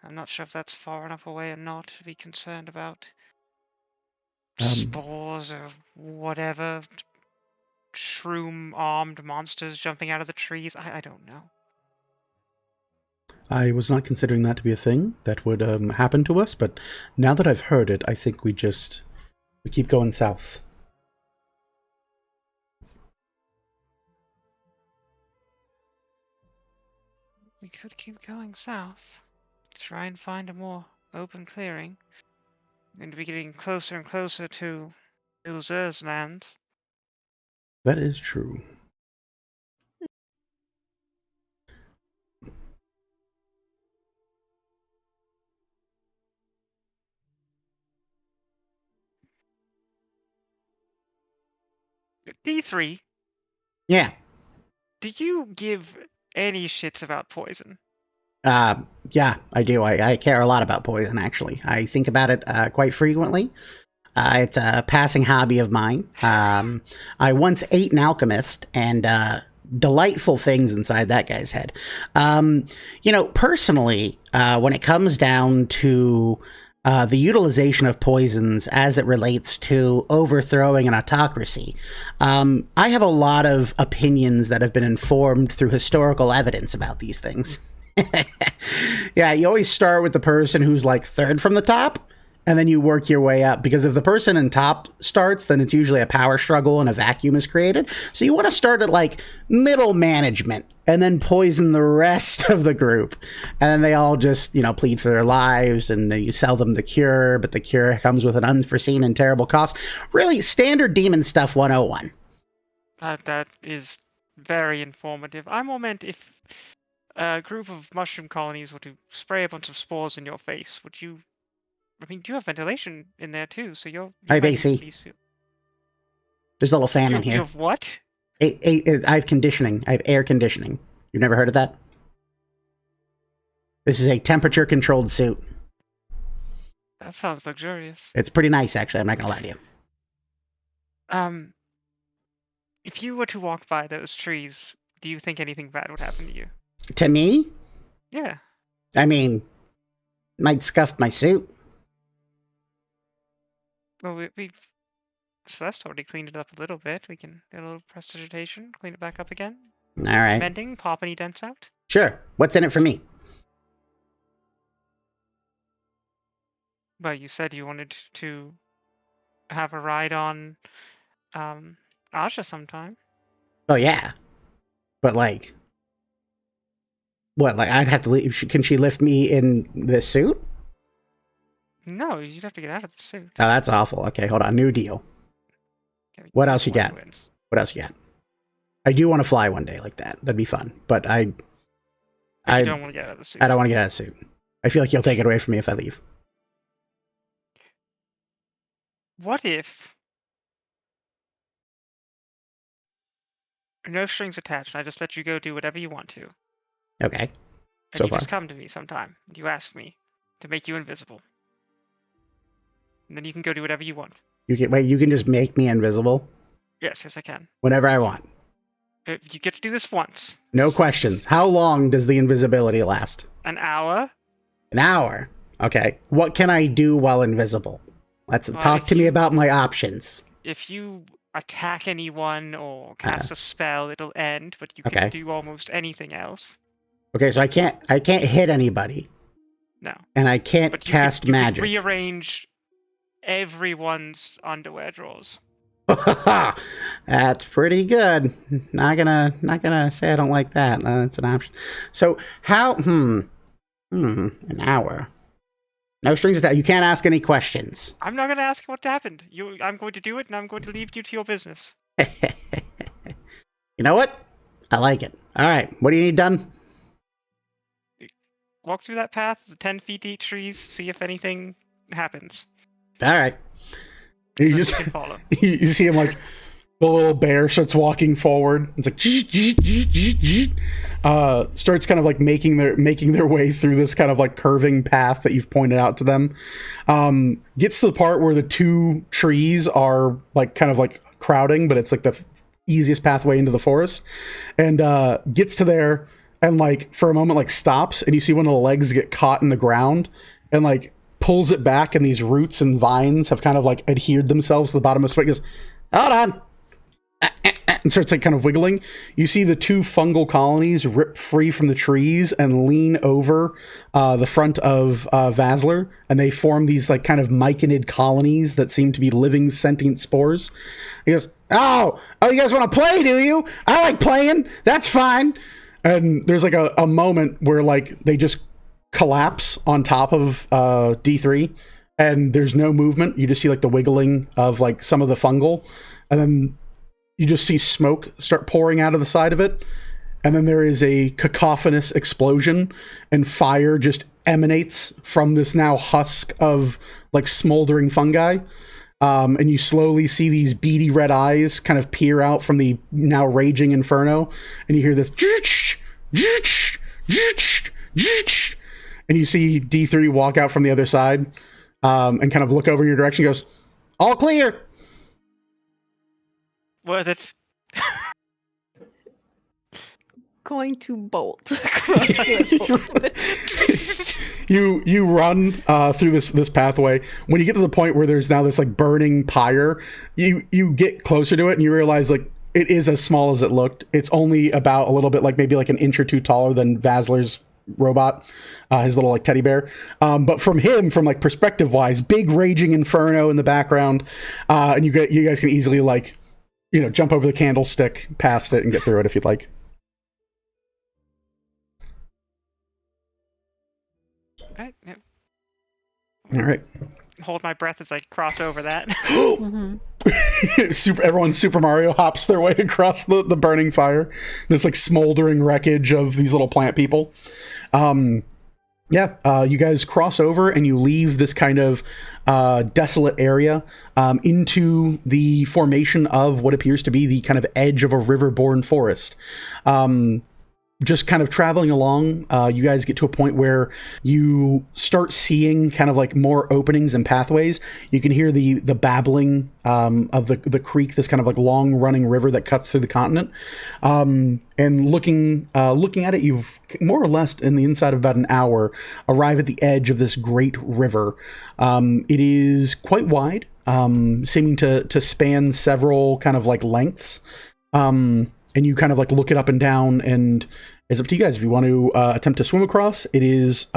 I'm not sure if that's far enough away or not to be concerned about spores or whatever shroom-armed monsters jumping out of the trees. I don't know. I was not considering that to be a thing that would happen to us, but now that I've heard it, I think we keep going south. We could keep going south. Try and find a more open clearing. We're going to be getting closer and closer to Ilzer's land. That is true. D3, Yeah. do you give any shits about poison? Yeah, I do. I care a lot about poison, actually. I think about it quite frequently. It's a passing hobby of mine. I once ate an alchemist, and delightful things inside that guy's head. Personally, when it comes down to the utilization of poisons as it relates to overthrowing an autocracy, I have a lot of opinions that have been informed through historical evidence about these things. Yeah, you always start with the person who's like third from the top, and then you work your way up, because if the person in top starts, then it's usually a power struggle and a vacuum is created. So you want to start at like middle management and then poison the rest of the group. And then they all just, plead for their lives, and then you sell them the cure, but the cure comes with an unforeseen and terrible cost. Really standard demon stuff 101. That is very informative. I more meant if a group of mushroom colonies were to spray a bunch of spores in your face, would you... I mean, you have ventilation in there too, so you're... I have AC. There's a little fan in here. You have what? I have conditioning. I have air conditioning. You've never heard of that? This is a temperature-controlled suit. That sounds luxurious. It's pretty nice, actually. I'm not gonna lie to you. If you were to walk by those trees, do you think anything bad would happen to you? To me? Yeah. I mean, might scuff my suit. Well, Celeste already cleaned it up a little bit. We can do a little prestidigitation, clean it back up again. All right. Mending, pop any dents out. Sure. What's in it for me? Well, you said you wanted to have a ride on Aja sometime. Oh, yeah. But, like... What, like, I'd have to leave... Can she lift me in this suit? No, you'd have to get out of the suit. Oh, that's awful. Okay, hold on. New deal. Okay, What else you one got? wins. What else you got? I do want to fly one day like that. That'd be fun. But But you don't want to get out of the suit. I don't want to get out of the suit. I feel like you'll take it away from me if I leave. What if... No strings attached, and I just let you go do whatever you want to. Okay. And So you far. just come to me sometime. And you ask me to make you invisible. And then you can go do whatever you want. You can just make me invisible Yes, I can. whenever I want. You get to do this once. No questions. How long does the invisibility last? An hour. An hour. Okay. What can I do while invisible? Let's Well, talk if to me you- about my options. If you attack anyone or cast a spell, it'll end, but you Okay. can do almost anything else. Okay, so I can't hit anybody, No. and I can't But cast you magic. could rearrange everyone's underwear drawers. That's pretty good. Not gonna say I don't like that. That's an option. So how? An hour. No strings attached. You can't ask any questions. I'm not going to ask what happened. I'm going to do it, and I'm going to leave you to your business. You know what? I like it. All right. What do you need done? Walk through that path, the 10 feet deep trees, see if anything happens. All right. You Then just you can follow. you see him like the little bear starts walking forward. It's like starts kind of like making their way through this kind of like curving path that you've pointed out to them. Gets to the part where the two trees are like kind of like crowding, but it's like the easiest pathway into the forest, and gets to there and like for a moment like stops, and you see one of the legs get caught in the ground and like pulls it back, and these roots and vines have kind of like adhered themselves to the bottom of his foot. He goes, hold on. and starts like kind of wiggling. You see the 2 fungal colonies rip free from the trees and lean over the front of Vasler, and they form these like kind of myconid colonies that seem to be living sentient spores. He goes, oh, you guys want to play, do you? I like playing. That's fine. And there's like a moment where like they just collapse on top of D3, and there's no movement. You just see like the wiggling of like some of the fungal, and then you just see smoke start pouring out of the side of it. And then there is a cacophonous explosion, and fire just emanates from this now husk of like smoldering fungi. And you slowly see these beady red eyes kind of peer out from the now raging inferno, and you hear this, and you see D3 walk out from the other side, and kind of look over your direction. He goes, all clear. What? That's Going to bolt across the you run through this pathway. When you get to the point where there's now this like burning pyre, you get closer to it and you realize like it is as small as it looked. It's only about a little bit like maybe like an inch or two taller than Vasler's robot, his little like teddy bear. But from him, from like perspective wise, big raging inferno in the background, and you guys can easily like, you know, jump over the candlestick past it and get through it if you'd like. right. Yep. All right. Hold my breath as I cross over that. Everyone Super Mario hops their way across the burning fire. This like smoldering wreckage of these little plant people. You guys cross over and you leave this kind of desolate area into the formation of what appears to be the kind of edge of a river-born forest. Just kind of traveling along, you guys get to a point where you start seeing kind of like more openings and pathways. You can hear the babbling of the creek, this kind of like long running river that cuts through the continent. And looking at it, you've more or less in the inside of about an hour arrive at the edge of this great river. It is quite wide, seeming to span several kind of like lengths. And you kind of like look it up and down, and it's up to you guys if you want to attempt to swim across. It is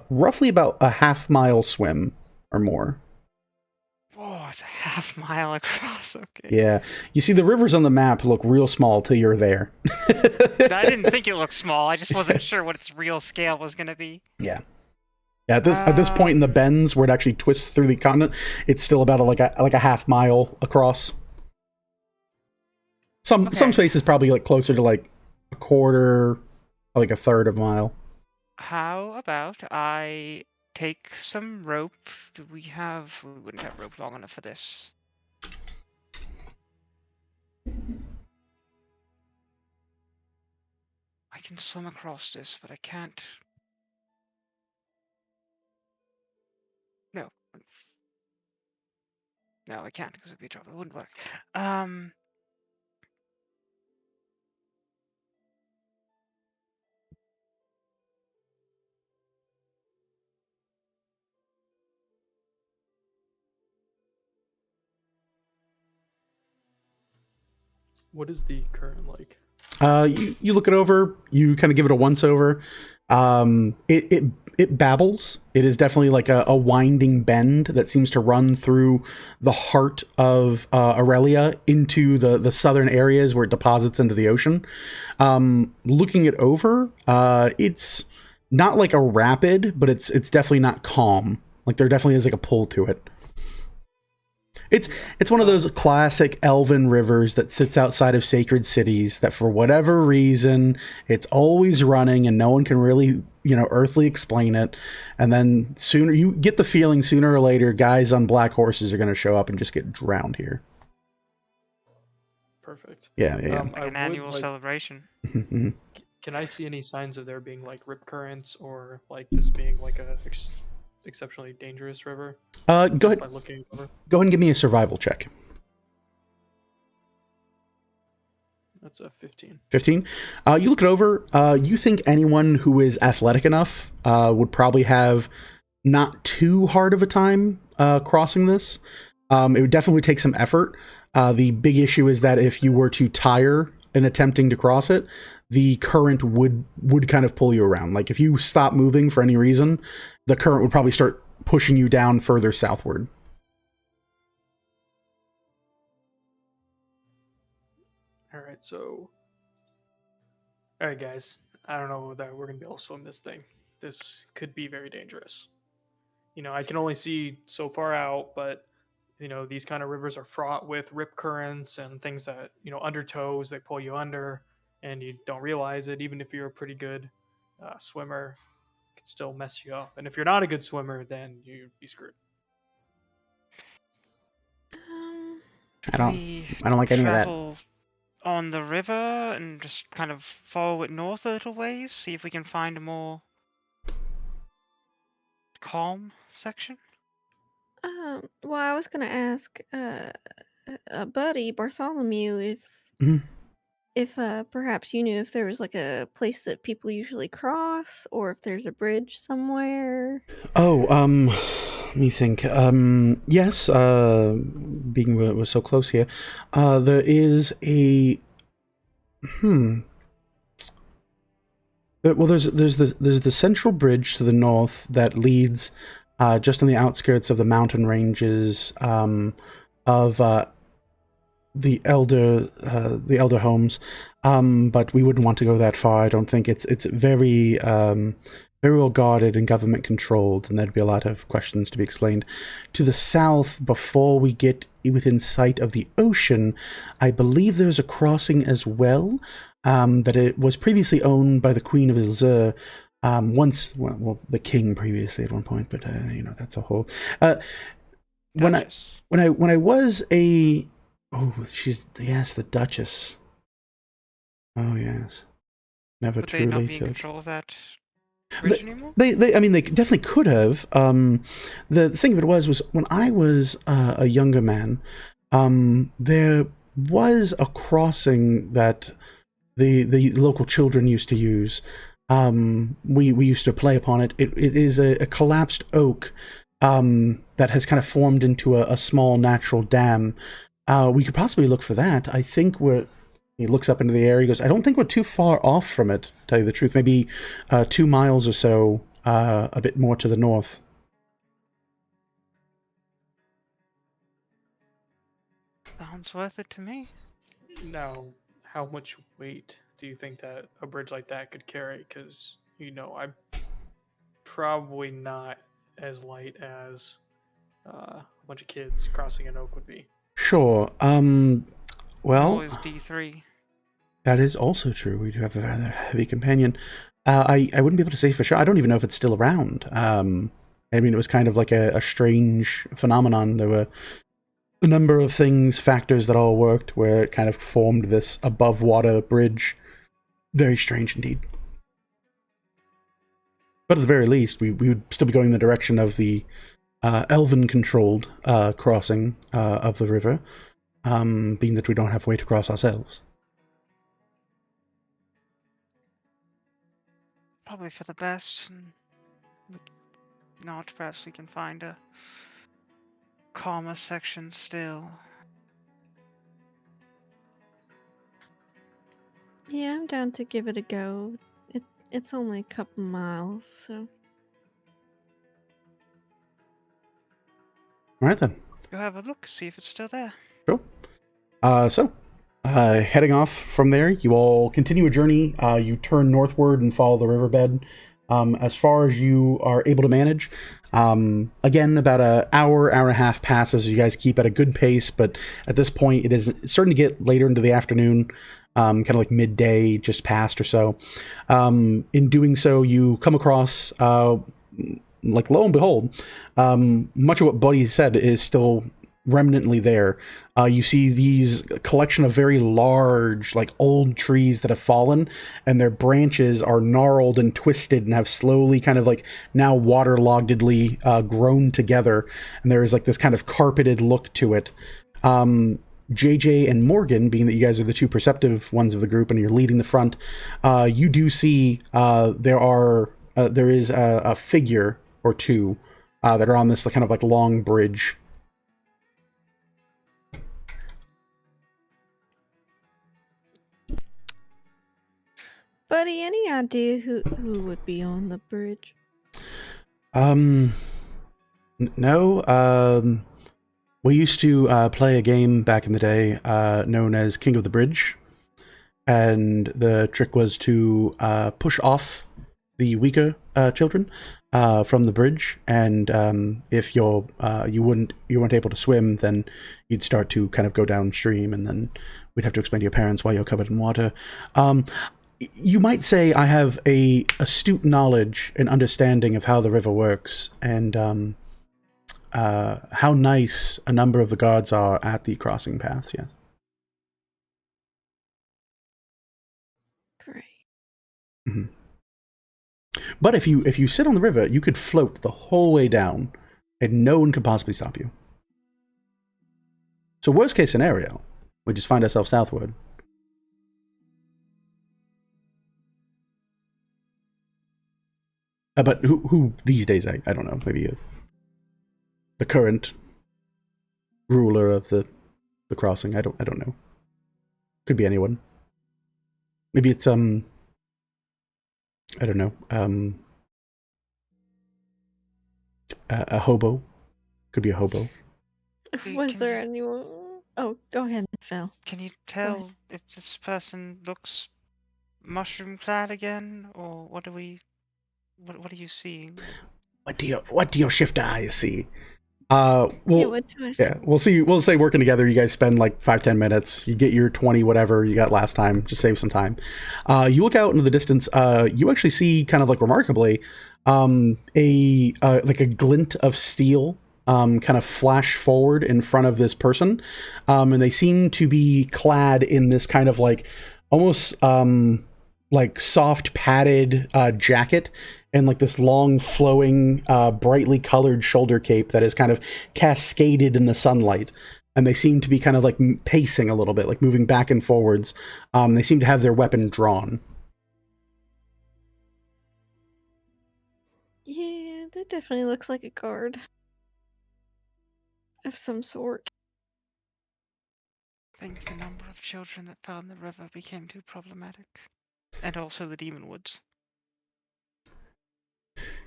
roughly about a half-mile swim or more. Oh, it's a half-mile across. Okay. Yeah. You see, the rivers on the map look real small till you're there. I didn't think it looked small. I just wasn't sure what its real scale was going to be. Yeah. Yeah, at this point in the bends where it actually twists through the continent, it's still about a half-mile across. Some spaces probably like closer to like a quarter, like a third of a mile. How about I take some rope? We wouldn't have rope long enough for this. I can swim across this, but I can't. No. No, I can't because it'd be trouble. It wouldn't work. What is the current like? You look it over. You kind of give it a once over. It babbles. It is definitely like a winding bend that seems to run through the heart of Aurelia into the southern areas where it deposits into the ocean. Looking it over, it's not like a rapid, but it's definitely not calm. Like there definitely is like a pull to it. It's one of those classic elven rivers that sits outside of sacred cities that for whatever reason it's always running and no one can really, earthly explain it. And then you get the feeling sooner or later guys on black horses are going to show up and just get drowned here. Perfect. Yeah. Like an annual celebration. Can I see any signs of there being like rip currents or like this being like a exceptionally dangerous river? Go ahead. By looking over. Go ahead and give me a survival check. That's a 15. 15. You look it over. You think anyone who is athletic enough would probably have not too hard of a time crossing this. It would definitely take some effort. The big issue is that if you were to tire in attempting to cross it, the current would kind of pull you around. Like if you stop moving for any reason, the current would probably start pushing you down further southward. All right, so, all right, guys. I don't know that we're gonna be able to swim this thing. This could be very dangerous. I can only see so far out, but these kind of rivers are fraught with rip currents and things that undertows, they pull you under, and you don't realize it. Even if you're a pretty good swimmer, it can still mess you up. And if you're not a good swimmer, then you'd be screwed. I don't like any of that. Travel on the river and just kind of follow it north a little ways, see if we can find a more calm section. Well, I was gonna ask a buddy Bartholomew Mhm. if perhaps you knew if there was like a place that people usually cross, or if there's a bridge somewhere. Oh, let me think. Yes, being we're so close here, there is a well, there's the central bridge to the north that leads just on the outskirts of the mountain ranges of the elder homes, but we wouldn't want to go that far. I don't think it's very very well guarded and government controlled, and there'd be a lot of questions to be explained. To the south, before we get within sight of the ocean, I believe there's a crossing as well, that it was previously owned by the Queen of Ilzur. Once, well, the king previously at one point, but that's a whole. When I was a the Duchess. Oh yes, never Would truly. they not be in control of that bridge anymore? They definitely could have. The thing of it was when I was a younger man, there was a crossing that the local children used to use. We used to play upon it. It is a collapsed oak that has kind of formed into a small natural dam. We could possibly look for that. I think he looks up into the air. He goes, I don't think we're too far off from it, to tell you the truth. Maybe 2 miles or so, a bit more to the north. Sounds worth it to me. Now, how much weight do you think that a bridge like that could carry? Because, I'm probably not as light as a bunch of kids crossing an oak would be. Sure. Well, is D3. That is also true. We do have a rather heavy companion. I wouldn't be able to say for sure. I don't even know if it's still around. I mean, it was kind of like a strange phenomenon. There were a number of factors that all worked, where it kind of formed this above water bridge. Very strange indeed. But at the very least, we would still be going in the direction of the elven-controlled crossing of the river, being that we don't have a way to cross ourselves. Probably for the best. Not, perhaps we can find a calmer section still. Yeah, I'm down to give it a go. It's only a couple miles, so. All right then. Go have a look, see if it's still there. Sure. Heading off from there, you all continue a journey. You turn northward and follow the riverbed as far as you are able to manage. Again, about an hour and a half passes. You guys keep at a good pace, but at this point, it is starting to get later into the afternoon, kind of like midday, just past or so. In doing so, you come across, like lo and behold, much of what Buddy said is still remnantly there. You see these collection of very large, like old trees that have fallen, and their branches are gnarled and twisted and have slowly kind of like now waterloggedly grown together. And there is like this kind of carpeted look to it. JJ and Morgan, being that you guys are the two perceptive ones of the group and you're leading the front, you do see there is a figure or two that are on this kind of like long bridge. Buddy, any idea who would be on the bridge? No. We used to play a game back in the day known as King of the Bridge, and the trick was to push off the weaker children from the bridge, and if you weren't able to swim, then you'd start to kind of go downstream, and then we'd have to explain to your parents why you're covered in water. You might say I have a astute knowledge and understanding of how the river works, and how nice a number of the guards are at the crossing paths. Yes. Great. Mm-hmm. But if you sit on the river, you could float the whole way down, and no one could possibly stop you. So worst case scenario, we just find ourselves southward. But who these days? I don't know. Maybe the current ruler of the crossing. I don't know. Could be anyone. Maybe it's I don't know. A hobo. Could be a hobo. Was there anyone? Oh, go ahead, Miss Val. Can you tell if this person looks mushroom clad again, or what are we? What are you seeing? What do your shift eyes see? What do I see? Yeah, we'll see. We'll say working together. You guys spend like 5-10 minutes. You get your 20 whatever you got last time. Just save some time. You look out into the distance. You actually see, kind of like remarkably, like a glint of steel kind of flash forward in front of this person, and they seem to be clad in this kind of like almost like soft padded jacket, and like this long flowing brightly colored shoulder cape that is kind of cascaded in the sunlight, and they seem to be kind of like pacing a little bit, like moving back and forwards. They seem to have their weapon drawn. Yeah, that definitely looks like a guard of some sort. I think the number of children that fell in the river became too problematic, and also the demon woods.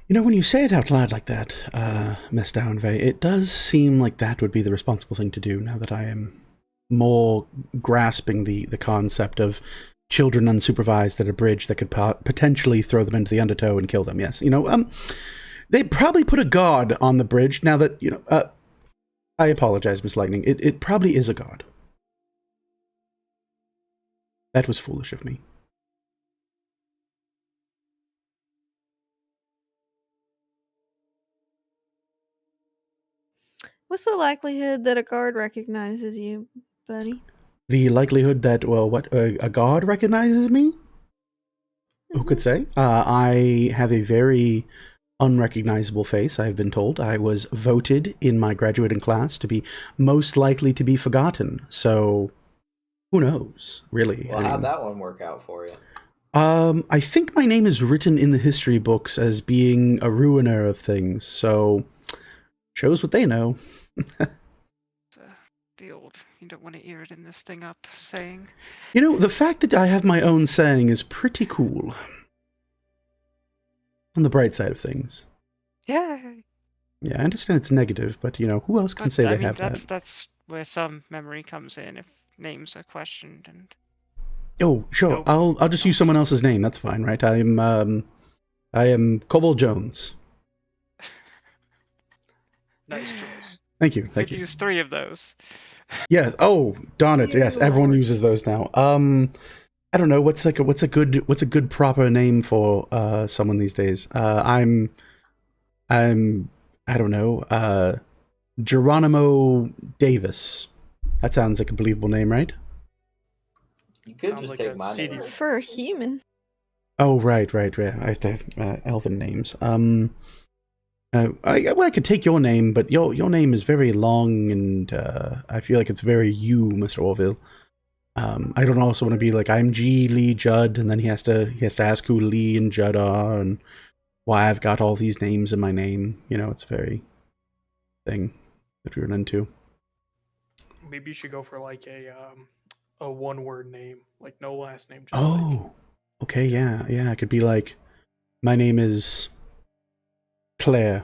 You know, when you say it out loud like that, Miss Downvey, it does seem like that would be the responsible thing to do now that I am more grasping the concept of children unsupervised at a bridge that could potentially throw them into the undertow and kill them. Yes, you know, they probably put a god on the bridge now that, you know, I apologize, Miss Lightning. It probably is a god. That was foolish of me. What's the likelihood that a guard recognizes you, buddy? The likelihood that, well, what, a god recognizes me? Who could say? I have a very unrecognizable face, I've been told. I was voted in my graduating class to be most likely to be forgotten. So, who knows, really? Well, how'd that one work out for you? I think my name is written in the history books as being a ruiner of things, so shows what they know. The old, you don't want to ear it in this thing up saying. You know, the fact that I have my own saying is pretty cool. On the bright side of things. Yeah. Yeah, I understand it's negative, but, you know, who else can say they have that? That's where some memory comes in if names are questioned and. Oh, sure. I'll just use someone else's name. That's fine, right? I am Cobalt Jones. Nice choice. Thank you. Thank you. Use 3 of those. Yeah. Oh, darn it. Yes, everyone uses those now. I don't know what's a good proper name for someone these days. I'm I don't know. Geronimo Davis. That sounds like a believable name, right? You could just take my name. For a human. Oh, right. I have to have elven names. I could take your name, but your name is very long, and I feel like it's very you, Mr. Orville. I don't also want to be like, I'm G. Lee Judd, and then he has to ask who Lee and Judd are, and why I've got all these names in my name. You know, it's very thing that we run into. Maybe you should go for like a one-word name, like no last name. Just oh, Okay, yeah. I could be like, my name is Claire.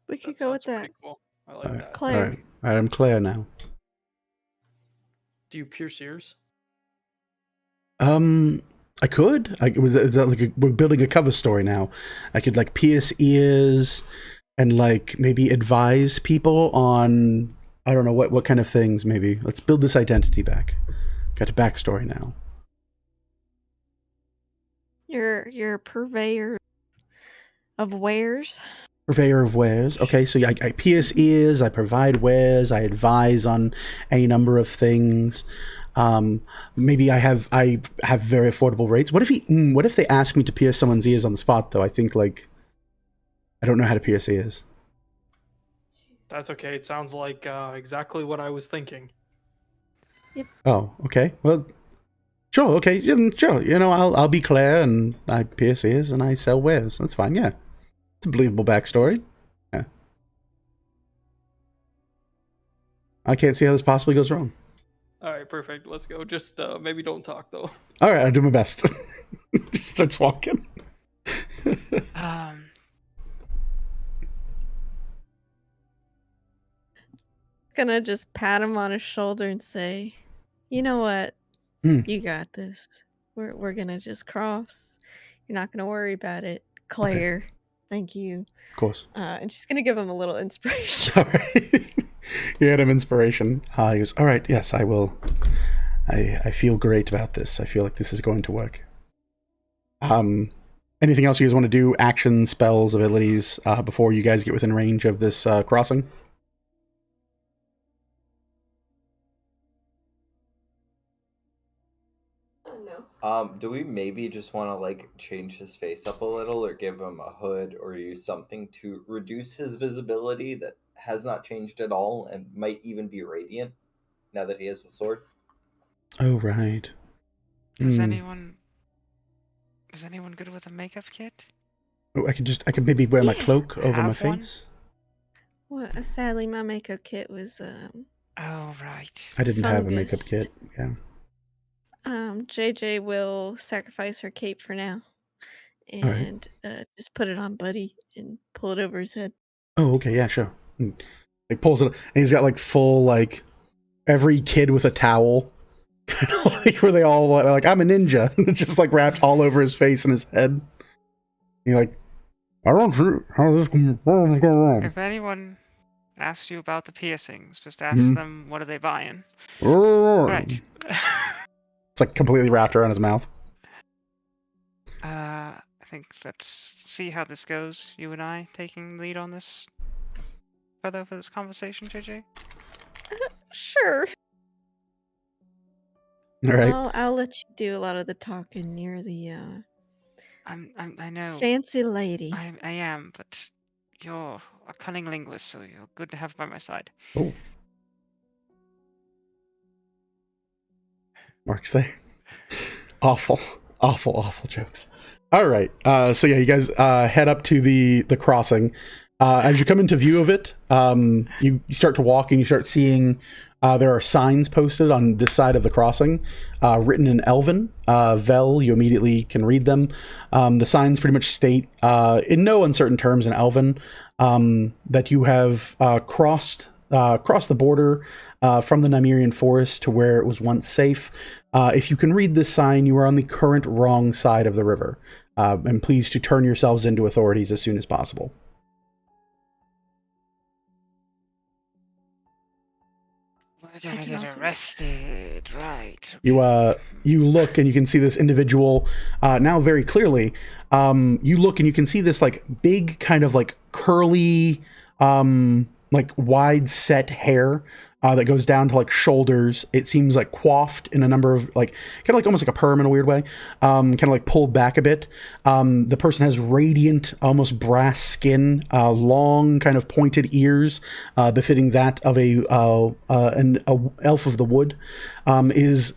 We could That go with sounds that. pretty cool. I like Alright, that. Claire. alright. I'm Claire now. Do you pierce ears? I could. Is that like we're building a cover story now. I could like pierce ears and like maybe advise people on, I don't know, what kind of things maybe. Let's build this identity back. Got a backstory now. You're a purveyor of wares. Purveyor of wares. Okay, so I pierce ears, I provide wares, I advise on any number of things. Maybe I have very affordable rates. What if they ask me to pierce someone's ears on the spot though? I think like I don't know how to pierce ears. That's okay. It sounds like exactly what I was thinking. Oh, okay. Well, sure. Okay, sure. You know, I'll be Claire and I pierce ears and I sell wares. That's fine. Yeah, it's a believable backstory. Yeah, I can't see how this possibly goes wrong. All right, perfect. Let's go. Just maybe don't talk though. All right, I'll do my best. Just starts walking. Gonna just pat him on his shoulder and say, "You know what? Hmm. You got this. We're gonna just cross. You're not gonna worry about it, Claire. Thank you." Of course. And she's gonna give him a little inspiration. All right. You had him inspiration. He goes, all right, yes, I will. I feel great about this. I feel like this is going to work. Anything else you guys want to do? Action, spells, abilities, before you guys get within range of this crossing? No. Do we maybe just want to like change his face up a little, or give him a hood, or use something to reduce his visibility that has not changed at all and might even be radiant now that he has the sword? Oh, right. Is anyone good with a makeup kit? Oh, I could maybe wear my Yeah. cloak over my Have one? face. Well, sadly, my makeup kit was Oh, right. I didn't have a makeup fungused. kit. Yeah. JJ will sacrifice her cape for now, All right. and just put it on Buddy and pull it over his head. Oh, okay, yeah, sure. And he pulls it, and he's got like full like every kid with a towel, kind of like where they all like I'm a ninja. It's just like wrapped all over his face and his head. You're like, I don't see how this can go wrong. If anyone asks you about the piercings, just ask Mhm. them what are they buying. Right. Right. It's like completely wrapped around his mouth. I think let's see how this goes. You and I taking lead on this further for this conversation, JJ. Sure. All right. I'll let you do a lot of the talking. You're the I know. fancy lady. I am, but you're a cunning linguist, so you're good to have by my side. Oh. Mark's there. Awful jokes. All right. So yeah, you guys head up to the crossing. As you come into view of it, you start to walk and you start seeing there are signs posted on this side of the crossing, written in Elven. Vel, you immediately can read them. The signs pretty much state, in no uncertain terms in Elven, that you have crossed the border from the Nymerian forest to where it was once safe. If you can read this sign, you are on the current wrong side of the river. And please to turn yourselves into authorities as soon as possible. We're gonna get arrested, right? You look and you can see this individual now very clearly. You look and you can see this like big kind of like curly like wide set hair that goes down to like shoulders. It seems like coiffed in a number of like kind of like almost like a perm in a weird way, kind of like pulled back a bit. The person has radiant, almost brass skin, long kind of pointed ears, befitting that of an elf of the wood. Is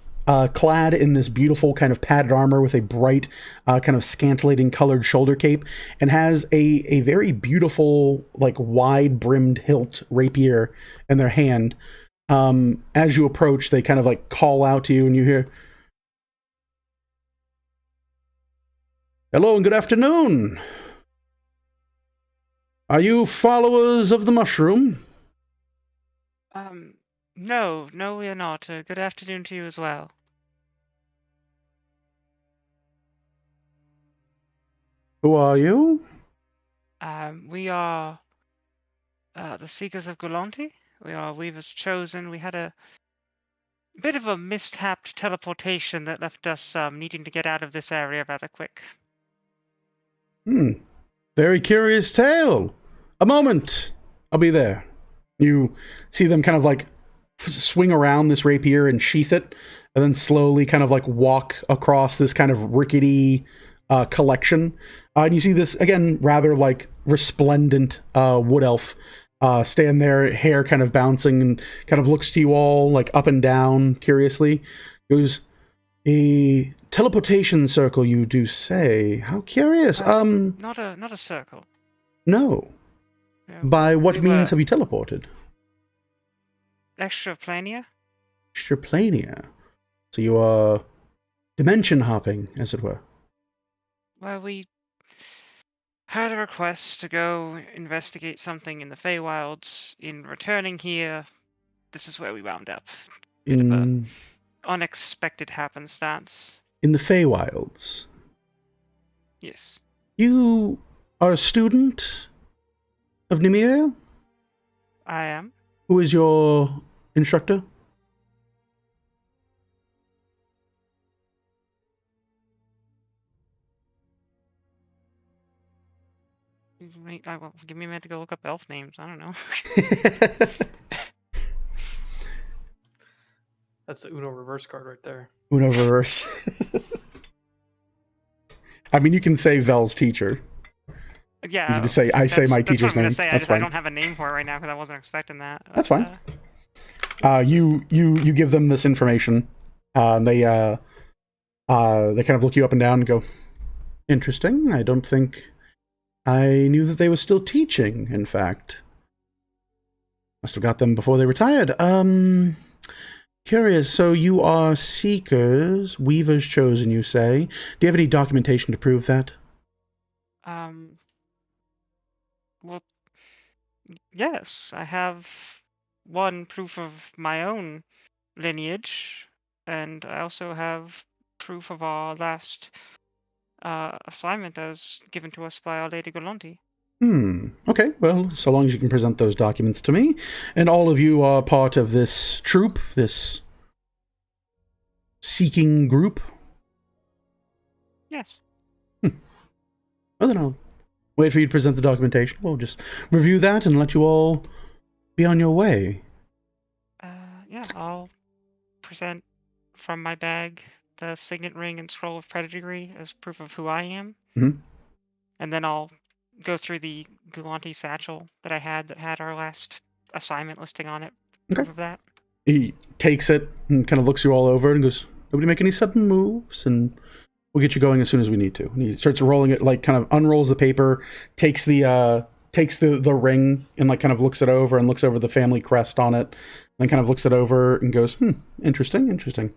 clad in this beautiful kind of padded armor with a bright kind of scintillating colored shoulder cape, and has a very beautiful like wide brimmed hilt rapier in their hand. As you approach, they kind of like call out to you, and you hear, Hello and good afternoon. Are you followers of the mushroom? No, we are not. Good afternoon to you as well. Who are you? We are the Seekers of Gulanti. We are Weaver's Chosen. We had a bit of a mishapped teleportation that left us needing to get out of this area rather quick. Very curious tale. A moment. I'll be there. You see them kind of like swing around this rapier and sheath it, and then slowly kind of like walk across this kind of rickety collection. And you see this, again, rather like resplendent wood elf stand there, hair kind of bouncing, and kind of looks to you all like up and down curiously. Goes, a teleportation circle, you do say? How curious. Not a circle. No. By what means have you teleported? Extraplania. Extraplania. So you are dimension hopping, as it were. Well, we had a request to go investigate something in the Feywilds. In returning here, this is where we wound up. Bit of a unexpected happenstance. In the Feywilds? Yes. You are a student of Nymeria? I am. Who is your instructor? Wait, give me a minute to go look up elf names. I don't know. That's the Uno reverse card right there. Uno reverse. I mean, you can say Vel's teacher. Yeah. You can just say, I say my teacher's name. That's fine. I don't have a name for it right now because I wasn't expecting that. That's fine. You give them this information. And they kind of look you up and down and go, interesting. I don't think I knew that they were still teaching, in fact. Must have got them before they retired. Curious, so you are Seekers, Weaver's Chosen, you say. Do you have any documentation to prove that? Well, yes. I have one proof of my own lineage, and I also have proof of our last assignment as given to us by Our Lady Galanti. Okay, well, so long as you can present those documents to me, and all of you are part of this troop, this seeking group. Yes. Well, then I'll wait for you to present the documentation. We'll just review that and let you all be on your way. Yeah, I'll present from my bag the signet ring and scroll of pedigree as proof of who I am. Mm-hmm. And then I'll go through the Gulanti satchel that I had that had our last assignment listing on it. Proof of that. He takes it and kind of looks you all over and goes, nobody make any sudden moves, and we'll get you going as soon as we need to. And he starts rolling it, like kind of unrolls the paper, takes the ring and like kind of looks it over and looks over the family crest on it, then kind of looks it over and goes, interesting.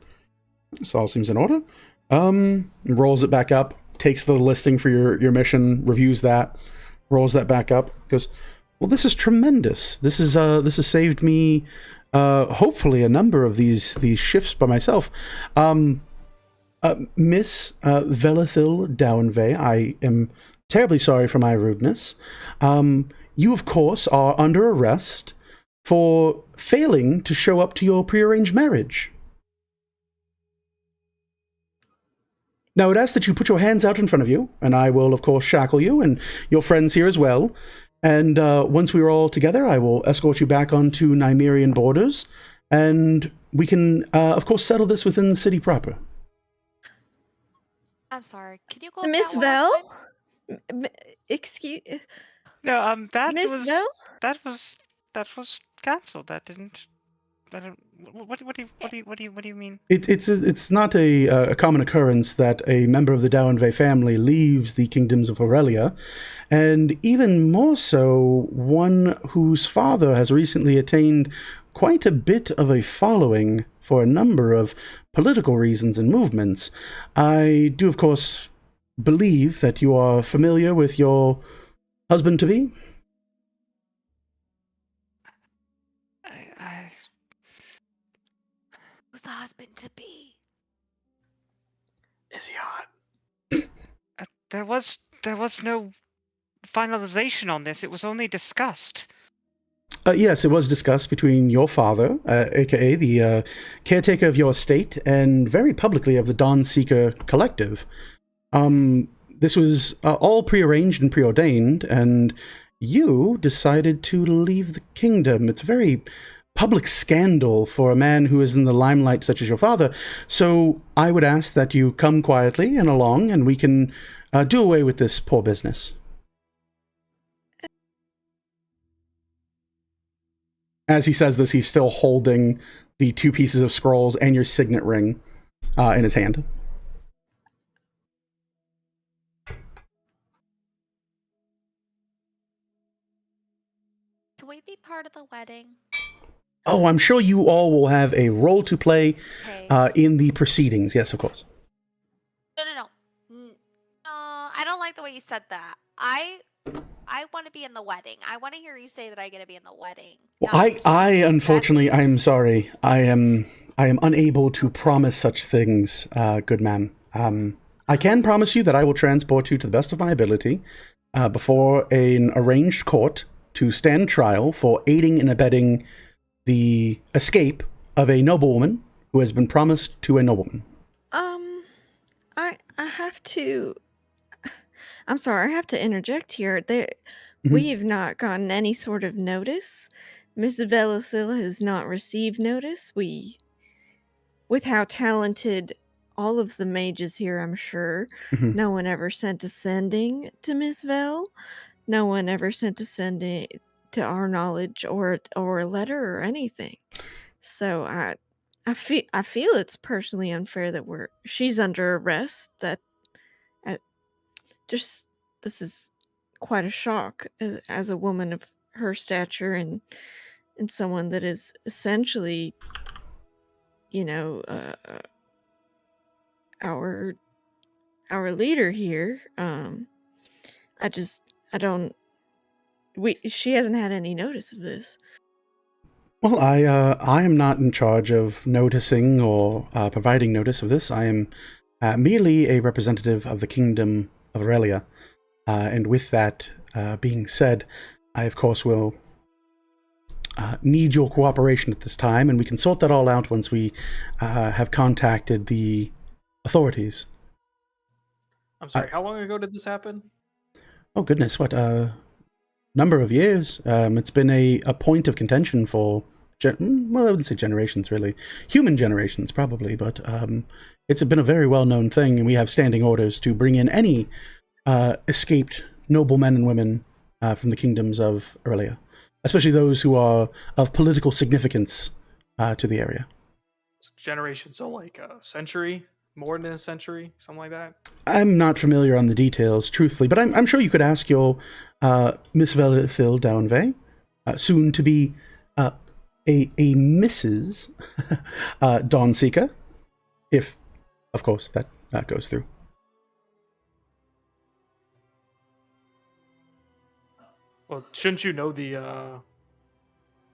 This all seems in order. Rolls it back up, takes the listing for your mission, reviews that, rolls that back up, goes, well, this is tremendous. This has saved me hopefully a number of these shifts by myself. Miss Velithil Dowenvey, I am terribly sorry for my rudeness. You, of course, are under arrest for failing to show up to your prearranged marriage. Now, I'd ask that you put your hands out in front of you, and I will, of course, shackle you and your friends here as well. And once we are all together, I will escort you back onto Nymerian borders, and we can, of course, settle this within the city proper. I'm sorry. Can you go Miss Bell? Excuse. No, Miss Bell? that was cancelled. That didn't. What do you mean? It's not a common occurrence that a member of the Dowenvey family leaves the kingdoms of Aurelia, and even more so, one whose father has recently attained quite a bit of a following for a number of political reasons and movements. I do, of course, believe that you are familiar with your husband-to-be? I Who's the husband to be? Is he hot? there was no finalization on this. It was only discussed. Yes, it was discussed between your father, aka the caretaker of your estate, and very publicly of the Dawn Seeker Collective. This was all prearranged and preordained, and you decided to leave the kingdom. It's a very public scandal for a man who is in the limelight such as your father, so I would ask that you come quietly and along, and we can do away with this poor business. As he says this, he's still holding the 2 pieces of scrolls and your signet ring in his hand. Can we be part of the wedding? Oh, I'm sure you all will have a role to play Okay. in the proceedings. Yes, of course. No. I don't like the way you said that. I want to be in the wedding. I want to hear you say that I get to be in the wedding. Well, not I proceedings. unfortunately, That I'm means- sorry. I am unable to promise such things, good ma'am. I can promise you that I will transport you to the best of my ability before an arranged court to stand trial for aiding and abetting the escape of a noblewoman who has been promised to a nobleman. I have to. I'm sorry, I have to interject here. Mhm. We've not gotten any sort of notice. Miss Velithil has not received notice. With how talented all of the mages here, I'm sure, Mhm. no one ever sent a sending to Miss Vel. No one ever sent a sending to our knowledge or a letter or anything. So I feel it's personally unfair that she's under arrest. That just this is quite a shock as a woman of her stature and someone that is essentially, you know, our leader here. I just I don't. She hasn't had any notice of this. Well, I am not in charge of noticing or providing notice of this. I am merely a representative of the Kingdom of Aurelia. And with that being said, I, of course, will need your cooperation at this time, and we can sort that all out once we have contacted the authorities. I'm sorry, how long ago did this happen? Oh, goodness, what, number of years. It's been a point of contention for, well, I wouldn't say generations, really. Human generations, probably, but it's been a very well-known thing, and we have standing orders to bring in any escaped noble men and women from the kingdoms of Aurelia, especially those who are of political significance to the area. Generation, so like a century, more than a century, something like that. I'm not familiar on the details, truthfully, but I'm sure you could ask your Miss Velithil Downvey, soon to be a Mrs. Dawnseeker, if, of course, that goes through. Well, shouldn't you know the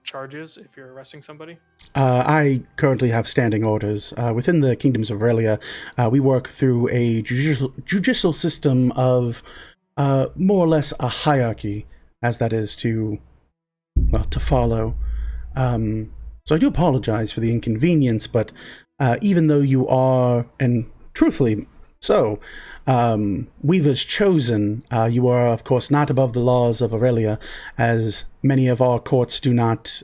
charges if you're arresting somebody? I currently have standing orders. Within the Kingdoms of Aurelia, we work through a judicial system of more or less a hierarchy, as that is to follow. So I do apologize for the inconvenience, but even though you are, and truthfully so, Weaver's chosen, you are, of course, not above the laws of Aurelia, as many of our courts do not,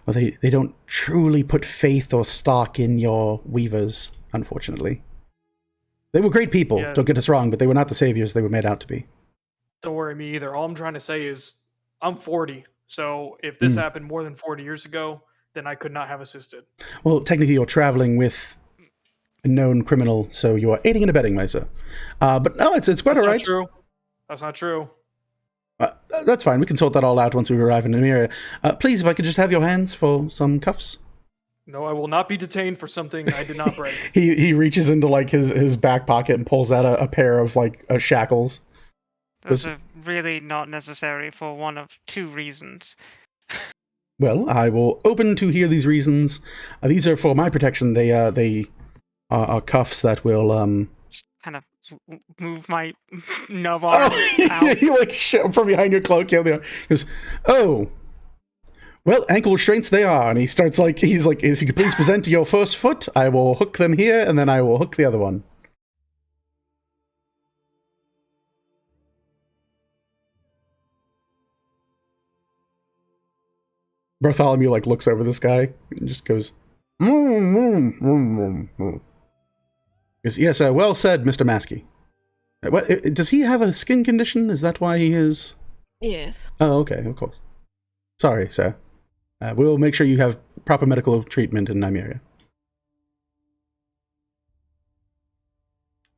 they don't truly put faith or stock in your Weavers, unfortunately. They were great people, Yeah. don't get us wrong, but they were not the saviors they were made out to be. Don't worry, me either. All I'm trying to say is I'm 40, so if this happened more than 40 years ago, then I could not have assisted. Well, technically you're traveling with a known criminal, so you are aiding and abetting, my sir. But no, it's quite That's all not right. true. That's not true. That's fine. We can sort that all out once we arrive in the area. Please, if I could just have your hands for some cuffs. No, I will not be detained for something I did not break. He reaches into like his back pocket and pulls out a pair of like shackles. Those are really not necessary for one of two reasons. Well, I will open to hear these reasons. These are for my protection. They are cuffs that will Kind of move my nub arm out. you like show from behind your cloak. Yeah, they are. He goes, oh. Well, ankle restraints they are, and he starts like he's like, if you could please present your first foot, I will hook them here, and then I will hook the other one. Bartholomew like looks over this guy and just goes, yes, well said, Mr. Maskey. What does he have a skin condition? Is that why he is? Yes. Oh, okay, of course. Sorry, sir. We'll make sure you have proper medical treatment in Nymeria.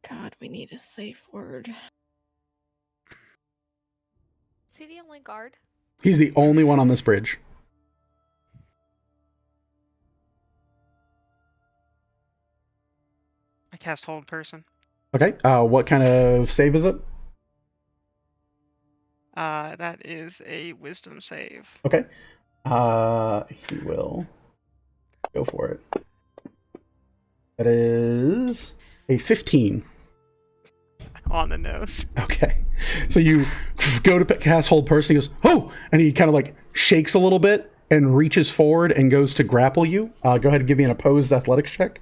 God, we need a safe word. Is he the only guard? He's the only one on this bridge. I cast Hold Person. Okay, what kind of save is it? That is a Wisdom save. Okay. He will go for it. That is a 15. On the nose. Okay. So you go to cast Hold Person, he goes, oh! And he kind of like shakes a little bit and reaches forward and goes to grapple you. Go ahead and give me an opposed athletics check.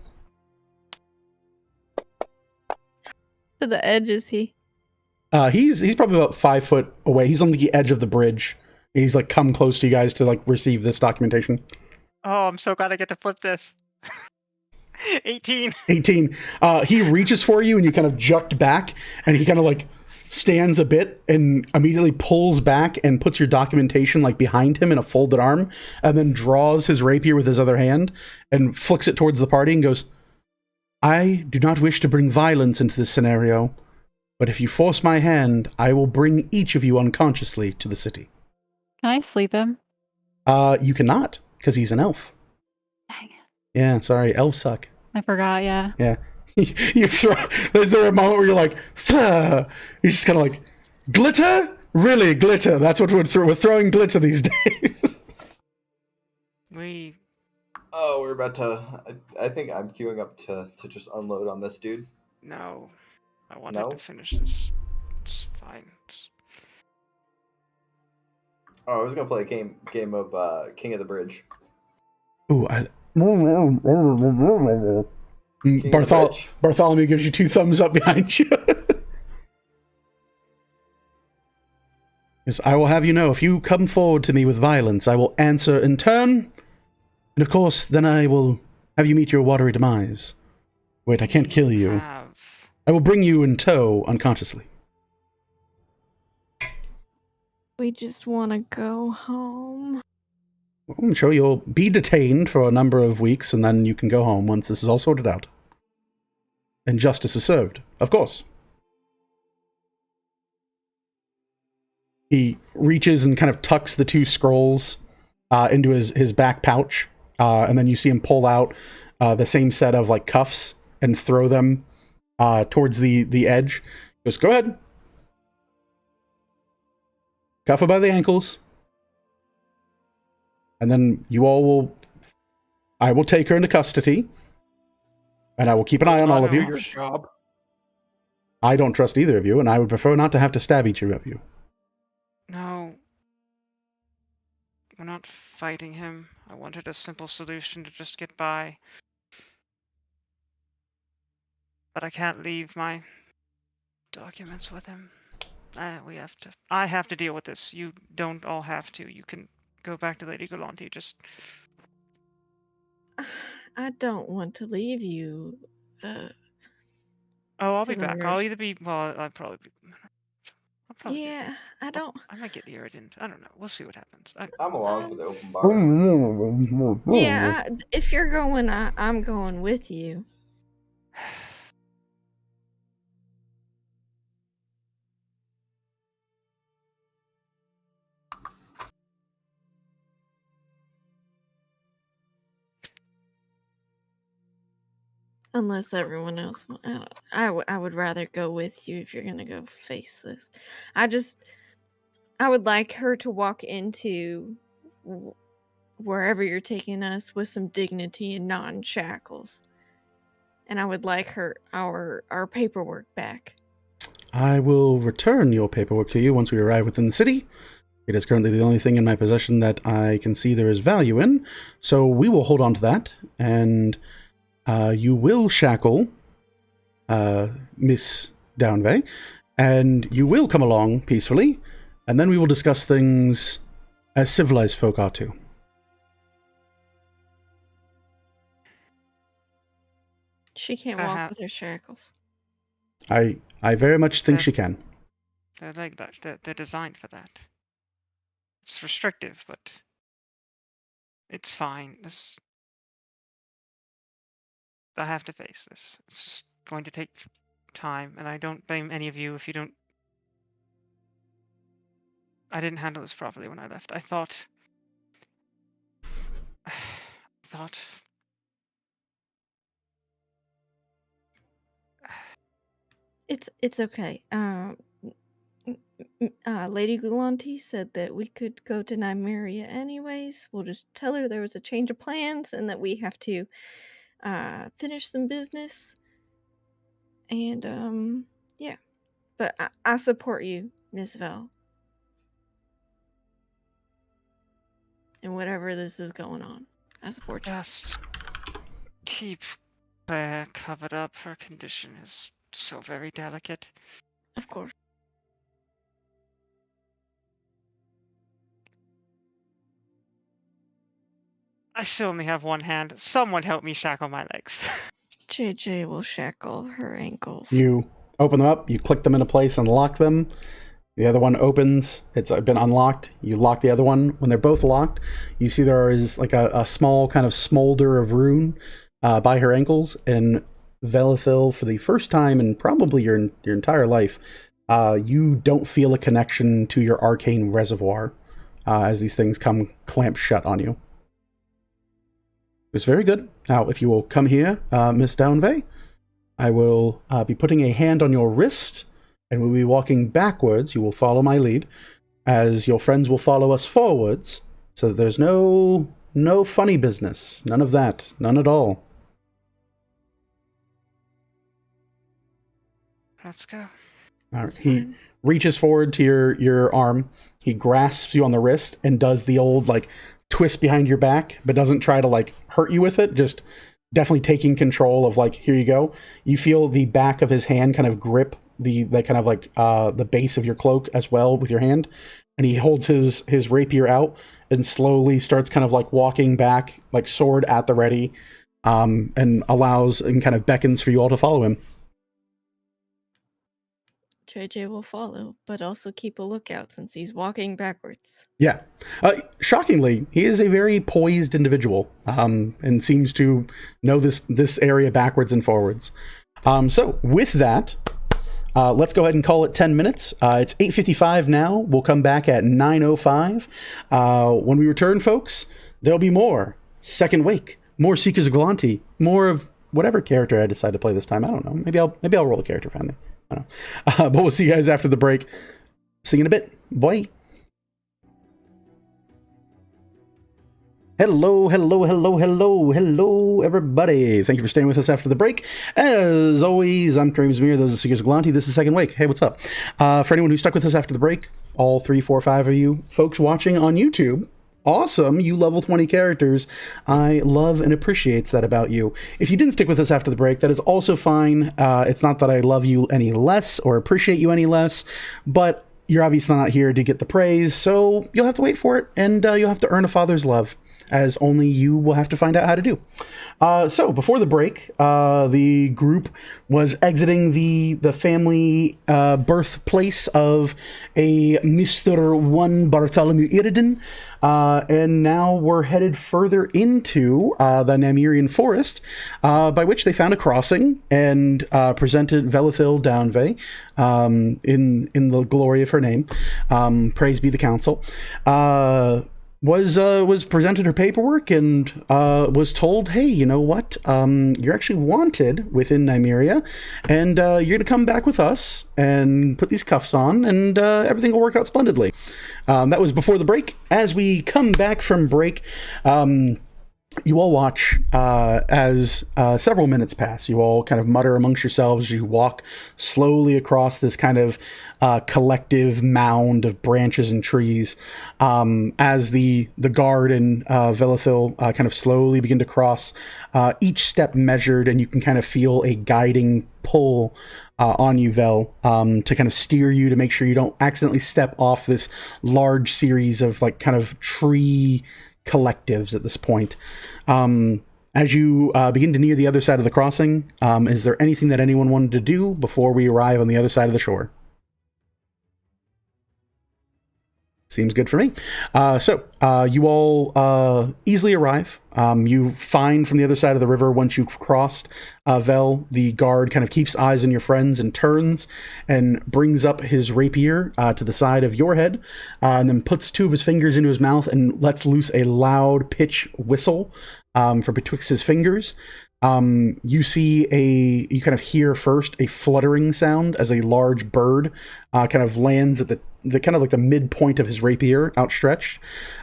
To the edge is he? He's probably about 5 foot away. He's on the edge of the bridge. He's like come close to you guys to like receive this documentation. Oh, I'm so glad I get to flip this. 18. 18. He reaches for you and you kind of jucked back and he kind of like stands a bit and immediately pulls back and puts your documentation like behind him in a folded arm and then draws his rapier with his other hand and flicks it towards the party and goes, I do not wish to bring violence into this scenario, but if you force my hand, I will bring each of you unconsciously to the city. Can I sleep him? You cannot, because he's an elf. Dang it. Yeah, sorry, elves suck. I forgot, yeah. Yeah. You throw, is there a moment where you're like, Fuh! You're just kind of like, glitter? Really, glitter. That's what we're throwing glitter these days. Oh, we're about to, I think I'm queuing up to just unload on this dude. No. I wanted to finish this. It's fine. Oh, I was gonna play a game of King of the Bridge. Ooh, Bartholomew gives you 2 thumbs up behind you. Yes, I will have you know, if you come forward to me with violence, I will answer in turn. And of course, then I will have you meet your watery demise. Wait, I can't kill you. I will bring you in tow unconsciously. We just want to go home. Well, I'm sure you'll be detained for a number of weeks, and then you can go home once this is all sorted out. And justice is served, of course. He reaches and kind of tucks the 2 scrolls into his back pouch, and then you see him pull out the same set of like cuffs and throw them towards the edge. He goes, go ahead. Cuff her by the ankles. And then you all will... I will take her into custody. And I will keep an eye on all of you. Your job. I don't trust either of you, and I would prefer not to have to stab each of you. No. We're not fighting him. I wanted a simple solution to just get by. But I can't leave my documents with him. I have to deal with this. You don't all have to. You can go back to Lady Galanti. Just... I don't want to leave you. I'll to be the back. I'll nurse. either be... Well, I'll probably be... Yeah, I don't... I might get irritated. I don't know. We'll see what happens. I'm along for the open bar. Yeah, if you're going, I'm going with you. Unless everyone else, I would rather go with you if you're gonna go face this. I would like her to walk into wherever you're taking us with some dignity and non-shackles. And I would like our paperwork back. I will return your paperwork to you once we arrive within the city. It is currently the only thing in my possession that I can see there is value in, so we will hold on to that, and you will shackle Miss Downvey, and you will come along peacefully, and then we will discuss things as civilized folk are to. She can't walk with her shackles. I very much think she can. They're like that. They're designed for that. It's restrictive, but it's fine. I have to face this. It's just going to take time, and I don't blame any of you if you don't. I didn't handle this properly when I left. I thought. It's okay. Lady Gulanti said that we could go to Nymeria anyways. We'll just tell her there was a change of plans and that we have to finish some business. And yeah. But I support you, Miss Vel. And whatever this is going on, I support you. Just keep Claire covered up. Her condition is so very delicate. Of course. I still only have one hand. Someone help me shackle my legs. JJ will shackle her ankles. You open them up, you click them into place and lock them. The other one opens. It's been unlocked. You lock the other one. When they're both locked, you see there is like a small kind of smolder of rune by her ankles. And Velithil, for the first time in probably your entire life, you don't feel a connection to your arcane reservoir as these things come clamped shut on you. It's very good. Now, if you will come here, Miss Downvey, I will be putting a hand on your wrist, and we'll be walking backwards. You will follow my lead, as your friends will follow us forwards, so that there's no funny business. None of that. None at all. Let's go. All right. He reaches forward to your arm. He grasps you on the wrist and does the old, like, twist behind your back, but doesn't try to, like, hurt you with it. Just definitely taking control of, like, here you go. You feel the back of his hand kind of grip the kind of like the base of your cloak as well with your hand, and he holds his rapier out and slowly starts kind of like walking back, like sword at the ready, and allows and kind of beckons for you all to follow him. JJ will follow, but also keep a lookout since he's walking backwards. Yeah. Shockingly, he is a very poised individual, and seems to know this area backwards and forwards. So with that, let's go ahead and call it 10 minutes. It's 8:55 now. We'll come back at 9:05. When we return, folks, there'll be more Second Wake, more Seekers of Galanti, more of whatever character I decide to play this time. I don't know. Maybe I'll roll a character family. I don't know. But we'll see you guys after the break. See you in a bit. Bye. Hello, everybody. Thank you for staying with us after the break. As always, I'm Kareem Zamir. Those are Seekers of Galanti. This is Second Wake. Hey, what's up? For anyone who stuck with us after the break, all 3, 4, 5 of you folks watching on YouTube, awesome. You level 20 characters. I love and appreciate that about you. If you didn't stick with us after the break, that is also fine. It's not that I love you any less or appreciate you any less, but you're obviously not here to get the praise, so you'll have to wait for it, and you'll have to earn a father's love, as only you will have to find out how to do. So before the break, the group was exiting the family birthplace of a Mr. 1 Bartholomew Iridin, and now we're headed further into the Namirian forest, by which they found a crossing and presented Velithil Downvey in the glory of her name. Praise be the council. was presented her paperwork and was told, hey, you know what? You're actually wanted within Nymeria, and you're gonna come back with us and put these cuffs on, and everything will work out splendidly. That was before the break. As we come back from break, you all watch as several minutes pass. You all kind of mutter amongst yourselves. You walk slowly across this kind of collective mound of branches and trees as the guard and Velithil kind of slowly begin to cross, each step measured, and you can kind of feel a guiding pull on you, Vel, to kind of steer you to make sure you don't accidentally step off this large series of like kind of tree collectives at this point. As you begin to near the other side of the crossing, is there anything that anyone wanted to do before we arrive on the other side of the shore? Seems good for me. So you all easily arrive. You find from the other side of the river, once you've crossed, Vel, the guard kind of keeps eyes on your friends and turns and brings up his rapier to the side of your head, and then puts two of his fingers into his mouth and lets loose a loud pitch whistle from betwixt his fingers. You kind of hear first a fluttering sound as a large bird kind of lands at the kind of like the midpoint of his rapier outstretched,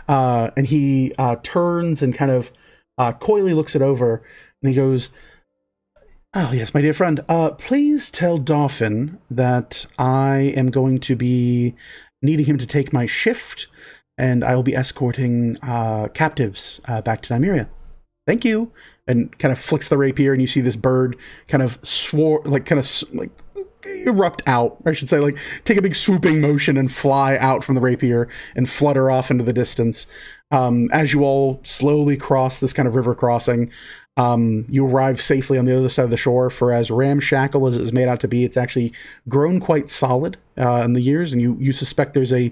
and he turns and kind of coyly looks it over, and he goes, "Oh yes, my dear friend, please tell Dauphin that I am going to be needing him to take my shift, and I will be escorting captives back to Nymeria. Thank you." And kind of flicks the rapier, and you see this bird kind of erupt out, or I should say, like, take a big swooping motion and fly out from the rapier and flutter off into the distance. As you all slowly cross this kind of river crossing, you arrive safely on the other side of the shore, for as ramshackle as it was made out to be, it's actually grown quite solid in the years, and you suspect there's a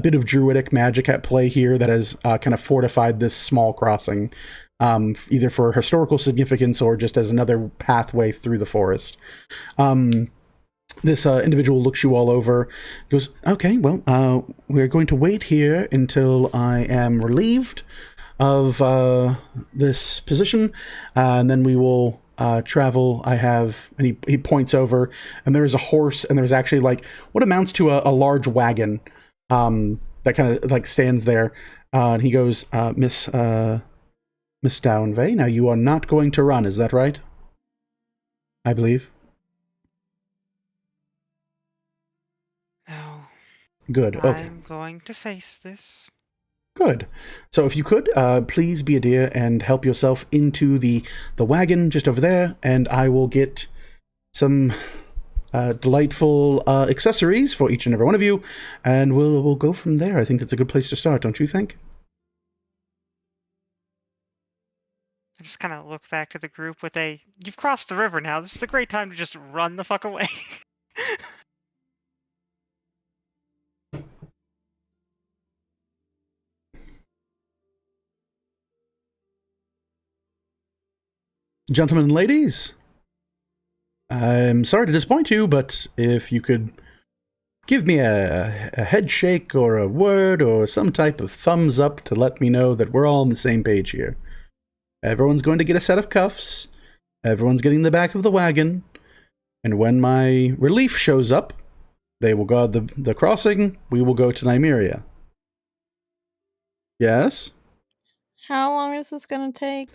bit of druidic magic at play here that has kind of fortified this small crossing, either for historical significance or just as another pathway through the forest. This individual looks you all over, goes, "Okay, well, we're going to wait here until I am relieved of this position, and then we will travel. I have," and he points over, and there is a horse, and there's actually like what amounts to a large wagon that kind of like stands there, and he goes, Miss Downvey, now you are not going to run, is that right? I believe. No. Good, okay. I'm going to face this. Good. So if you could, please be a dear and help yourself into the wagon just over there, and I will get some delightful accessories for each and every one of you, and we'll go from there. I think that's a good place to start, don't you think? I just kind of look back at the group with you've crossed the river now. This is a great time to just run the fuck away. Gentlemen and ladies, I'm sorry to disappoint you, but if you could give me a head shake or a word or some type of thumbs up to let me know that we're all on the same page here. Everyone's going to get a set of cuffs. Everyone's getting the back of the wagon. And when my relief shows up, they will guard the crossing. We will go to Nymeria. Yes? How long is this going to take?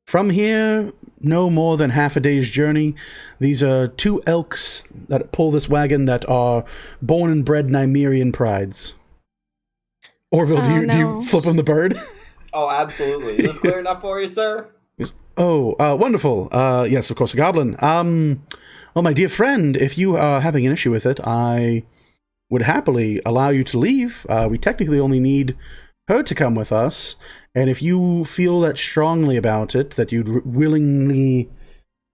From here, no more than half a day's journey. These are two elks that pull this wagon that are born and bred Nymerian prides. Orville, do you flip him the bird? Oh, absolutely. Is this clear enough for you, sir? Wonderful. Yes, of course, a goblin. Well, my dear friend, if you are having an issue with it, I would happily allow you to leave. We technically only need her to come with us, and if you feel that strongly about it, that you'd willingly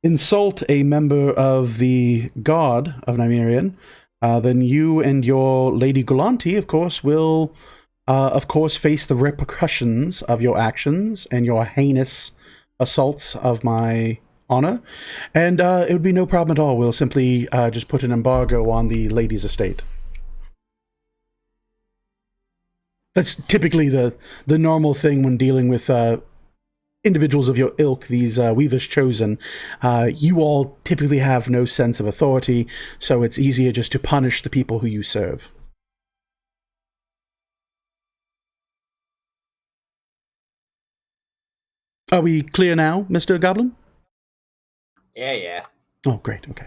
insult a member of the God of Nymerian, then you and your Lady Gulanti, of course, will face the repercussions of your actions and your heinous assaults of my honor, and it would be no problem at all. We'll simply just put an embargo on the lady's estate. That's typically the normal thing when dealing with individuals of your ilk, these Weavers Chosen. You all typically have no sense of authority, so it's easier just to punish the people who you serve. Are we clear now, Mr. Goblin? Yeah. Oh, great, okay.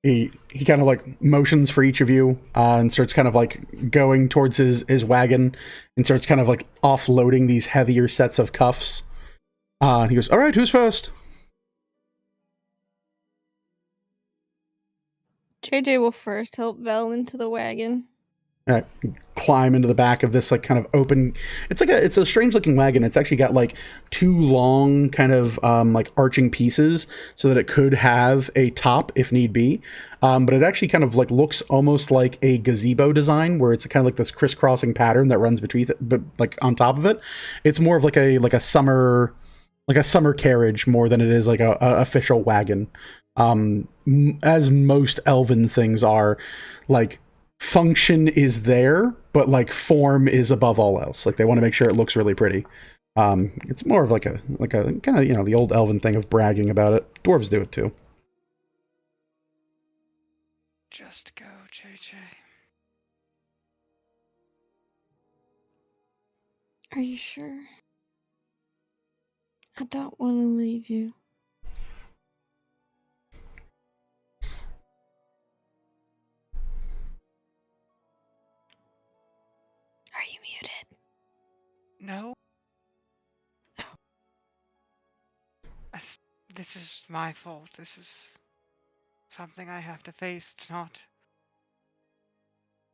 He kind of like motions for each of you and starts kind of like going towards his wagon and starts kind of like offloading these heavier sets of cuffs. And he goes, all right, who's first? JJ will first help Vel into the wagon. All right, climb into the back of this like kind of open. It's a strange looking wagon. It's actually got like two long kind of like arching pieces so that it could have a top if need be. But it actually kind of like looks almost like a gazebo design where it's kind of like this crisscrossing pattern that runs between it, but like on top of it, it's more of like a summer carriage more than it is like a official wagon. As most elven things are, like. Function is there, but like form is above all else. Like they want to make sure it looks really pretty. It's more of like a kind of, you know, the old elven thing of bragging about it. Dwarves do it too. Just go, JJ. Are you sure? I don't want to leave you. Are you muted? No. This is my fault. This is something I have to face. It's not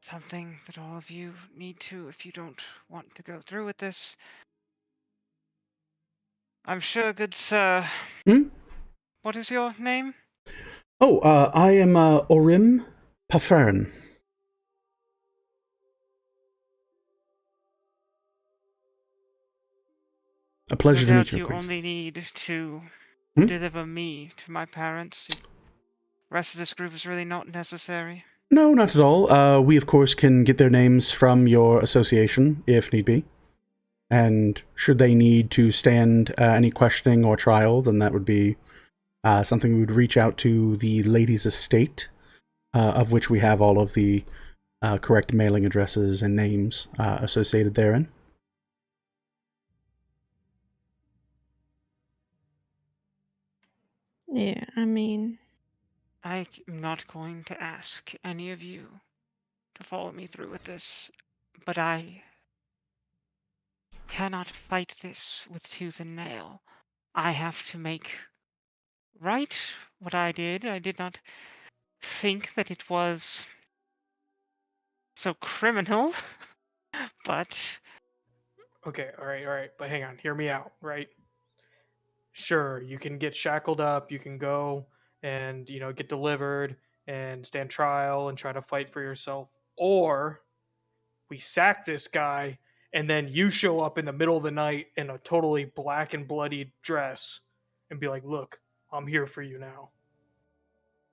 something that all of you need to if you don't want to go through with this. I'm sure, good sir. What is your name? Oh, I am Orim Pafern. A pleasure to meet you. You only need to Hmm? deliver me to my parents. The rest of this group is really not necessary. No, not at all. We, of course, can get their names from your association, if need be. And should they need to stand any questioning or trial, then that would be something we would reach out to the lady's estate, of which we have all of the correct mailing addresses and names associated therein. Yeah, I mean... I am not going to ask any of you to follow me through with this, but I cannot fight this with tooth and nail. I have to make right what I did. I did not think that it was so criminal, but... Okay, all right, but hang on, hear me out, right? Sure, you can get shackled up, you can go and, you know, get delivered and stand trial and try to fight for yourself. Or we sack this guy and then you show up in the middle of the night in a totally black and bloodied dress and be like, look, I'm here for you now.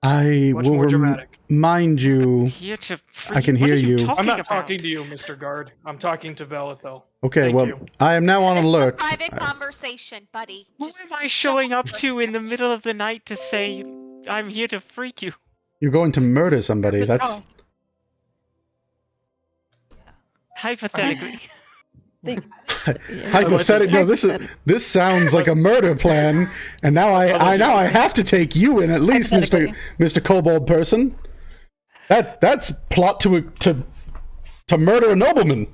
I Much will more dramatic. remind you. Here to free I can what hear are you. you. I'm not about? talking to you, Mr. Guard. I'm talking to Velethel. Okay, Thank well, you. I am now on This alert. is a private conversation, buddy. What Just am I shut showing up for a to in the second. middle of the night to say I'm here to freak you? You're going to murder somebody. That's Hypothetically. hypothetical. No, this sounds like a murder plan, and now I have to take you in at least, Mr. Kobold person. That's plot to murder a nobleman.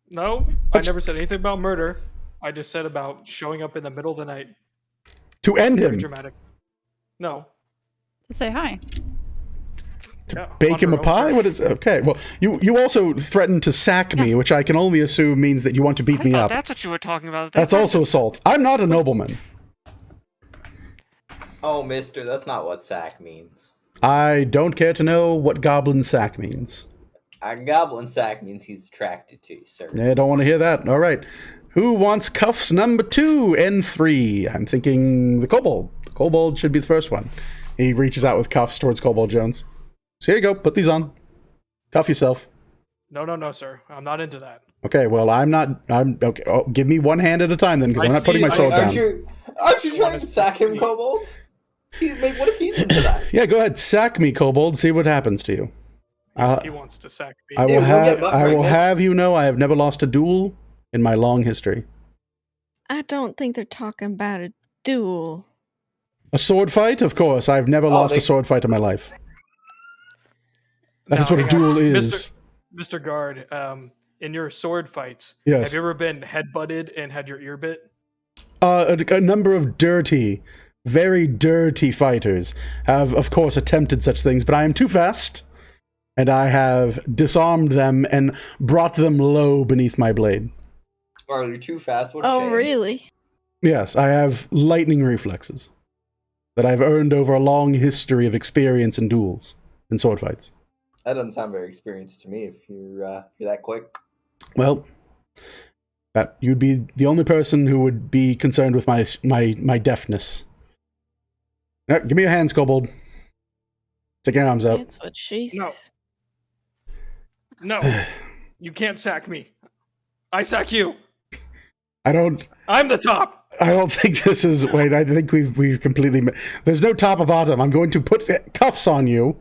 No, I never said anything about murder. I just said about showing up in the middle of the night. To end Very him. dramatic. No. To say hi. Yeah, Bake him a pie? What is okay? Well, you also threatened to sack me, which I can only assume means that you want to beat me up. That's what you were talking about. That's also assault. I'm not a nobleman. Oh, mister, that's not what sack means. I don't care to know what goblin sack means. A goblin sack means he's attracted to you, sir. I don't want to hear that. All right. Who wants cuffs number 2 and 3? I'm thinking the kobold. The kobold should be the first one. He reaches out with cuffs towards Kobold Jones. So here you go. Put these on. Cuff yourself. No, sir. I'm not into that. Okay, well, I'm okay. Oh, give me one hand at a time then, because I'm not putting my sword Aren't down. aren't you You trying wanna to sack him, me. Kobold? What if he's into that? Yeah, go ahead, sack me, Kobold. See what happens to you. He wants to sack me. I will Ew, you'll get have. butt I will pregnant. have you know, I have never lost a duel in my long history. I don't think they're talking about a duel. A sword fight, of course. I've never lost they- a sword fight in my life. That is Now, what a hang on. duel is. Mr. Guard, in your sword fights, Yes. have you ever been headbutted and had your ear bit? A number of dirty, very dirty fighters have, of course, attempted such things, but I am too fast, and I have disarmed them and brought them low beneath my blade. Are you too fast? What a Oh, shame. really? Yes, I have lightning reflexes that I've earned over a long history of experience in duels and sword fights. That doesn't sound very experienced to me if you're that quick. Well, that you'd be the only person who would be concerned with my deafness. Give me your hands, Kobold. Stick your arms out. That's what she said. No, you can't sack me. I sack you. I don't I'm the top. think this is. Wait, I think we've completely. There's no top or bottom. I'm going to put cuffs on you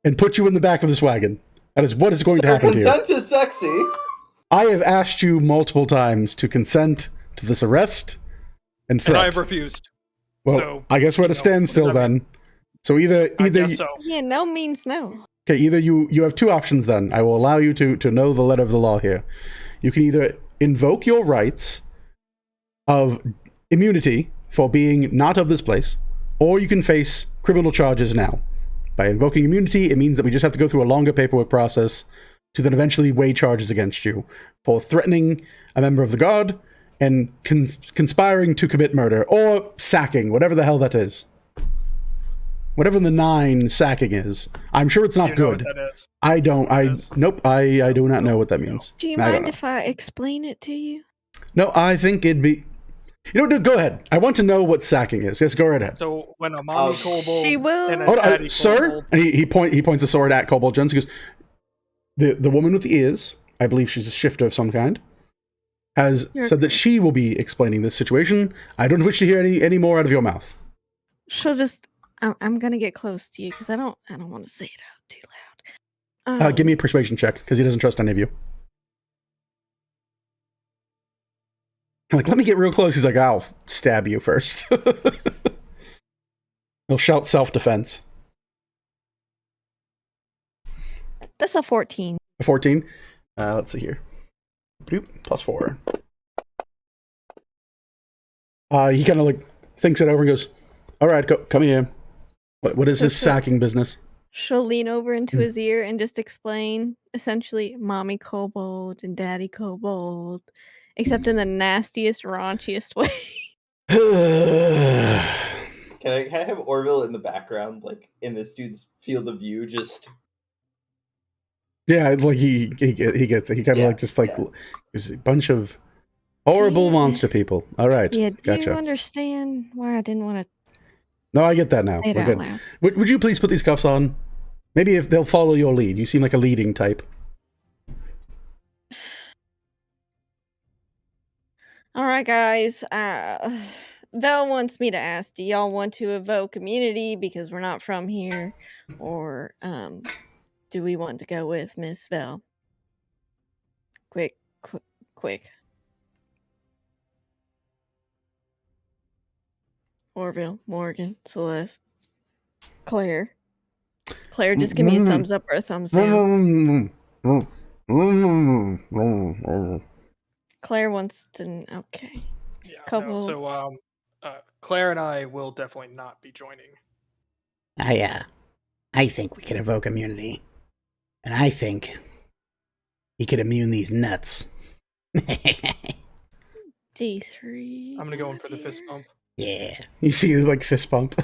and put you in the back of this wagon. That is what is going to happen here. Consent is sexy. I have asked you multiple times to consent to this arrest and threat. And I have refused. Well, so, I guess we're at a standstill then. So either I guess so. Yeah, no means no. Okay, either you have two options then. I will allow you to know the letter of the law here. You can either invoke your rights of immunity for being not of this place, or you can face criminal charges now. By invoking immunity, it means that we just have to go through a longer paperwork process to then eventually weigh charges against you for threatening a member of the guard and conspiring to commit murder, or sacking, whatever the hell that is. Whatever the 9 sacking is. I'm sure it's not You know good. what that is. I don't. Nope. I do not know what that means. Do you I don't mind know. if I explain it to you? No, I think it'd be. You know, go ahead. I want to know what sacking is. Yes, go right ahead. So when a mommy kobold She will. and a Hold on, daddy sir. kobold, And he points the sword at Kobold Jones. He goes, the woman with the ears, I believe she's a shifter of some kind, has said that she will be explaining this situation. I don't wish to hear any more out of your mouth. She'll just. I'm gonna get close to you because I don't want to say it out too loud. Give me a persuasion check because he doesn't trust any of you. I'm like, let me get real close. He's like, I'll stab you first. He'll shout self-defense. That's a 14. A 14. Let's see here. Bloop, +4. He kind of like thinks it over and goes, all right, come here. What is this sacking business? She'll lean over into his ear and just explain, essentially, Mommy Kobold and Daddy Kobold, except in the nastiest, raunchiest way. Can I have Orville in the background, like in this dude's field of view, just... Yeah, it's like he gets it. He kind of there's a bunch of horrible monster people. All right, Yeah, do gotcha. you understand why I didn't want to No, I get that now. say it We're out good. loud? Would you please put these cuffs on? Maybe if they'll follow your lead. You seem like a leading type. All right, guys. Vel wants me to ask, do y'all want to evoke immunity because we're not from here? Or do we want to go with Miss Vel? Quick. Orville, Morgan, Celeste, Claire. Claire, just give me a thumbs up or a thumbs down. Claire wants to. Okay. yeah. Couple- No, so Claire and I will definitely not be joining. I think we could evoke immunity. And I think he could immune these nuts. D3. I'm gonna go in for the fist bump. Yeah. You see, like fist bump,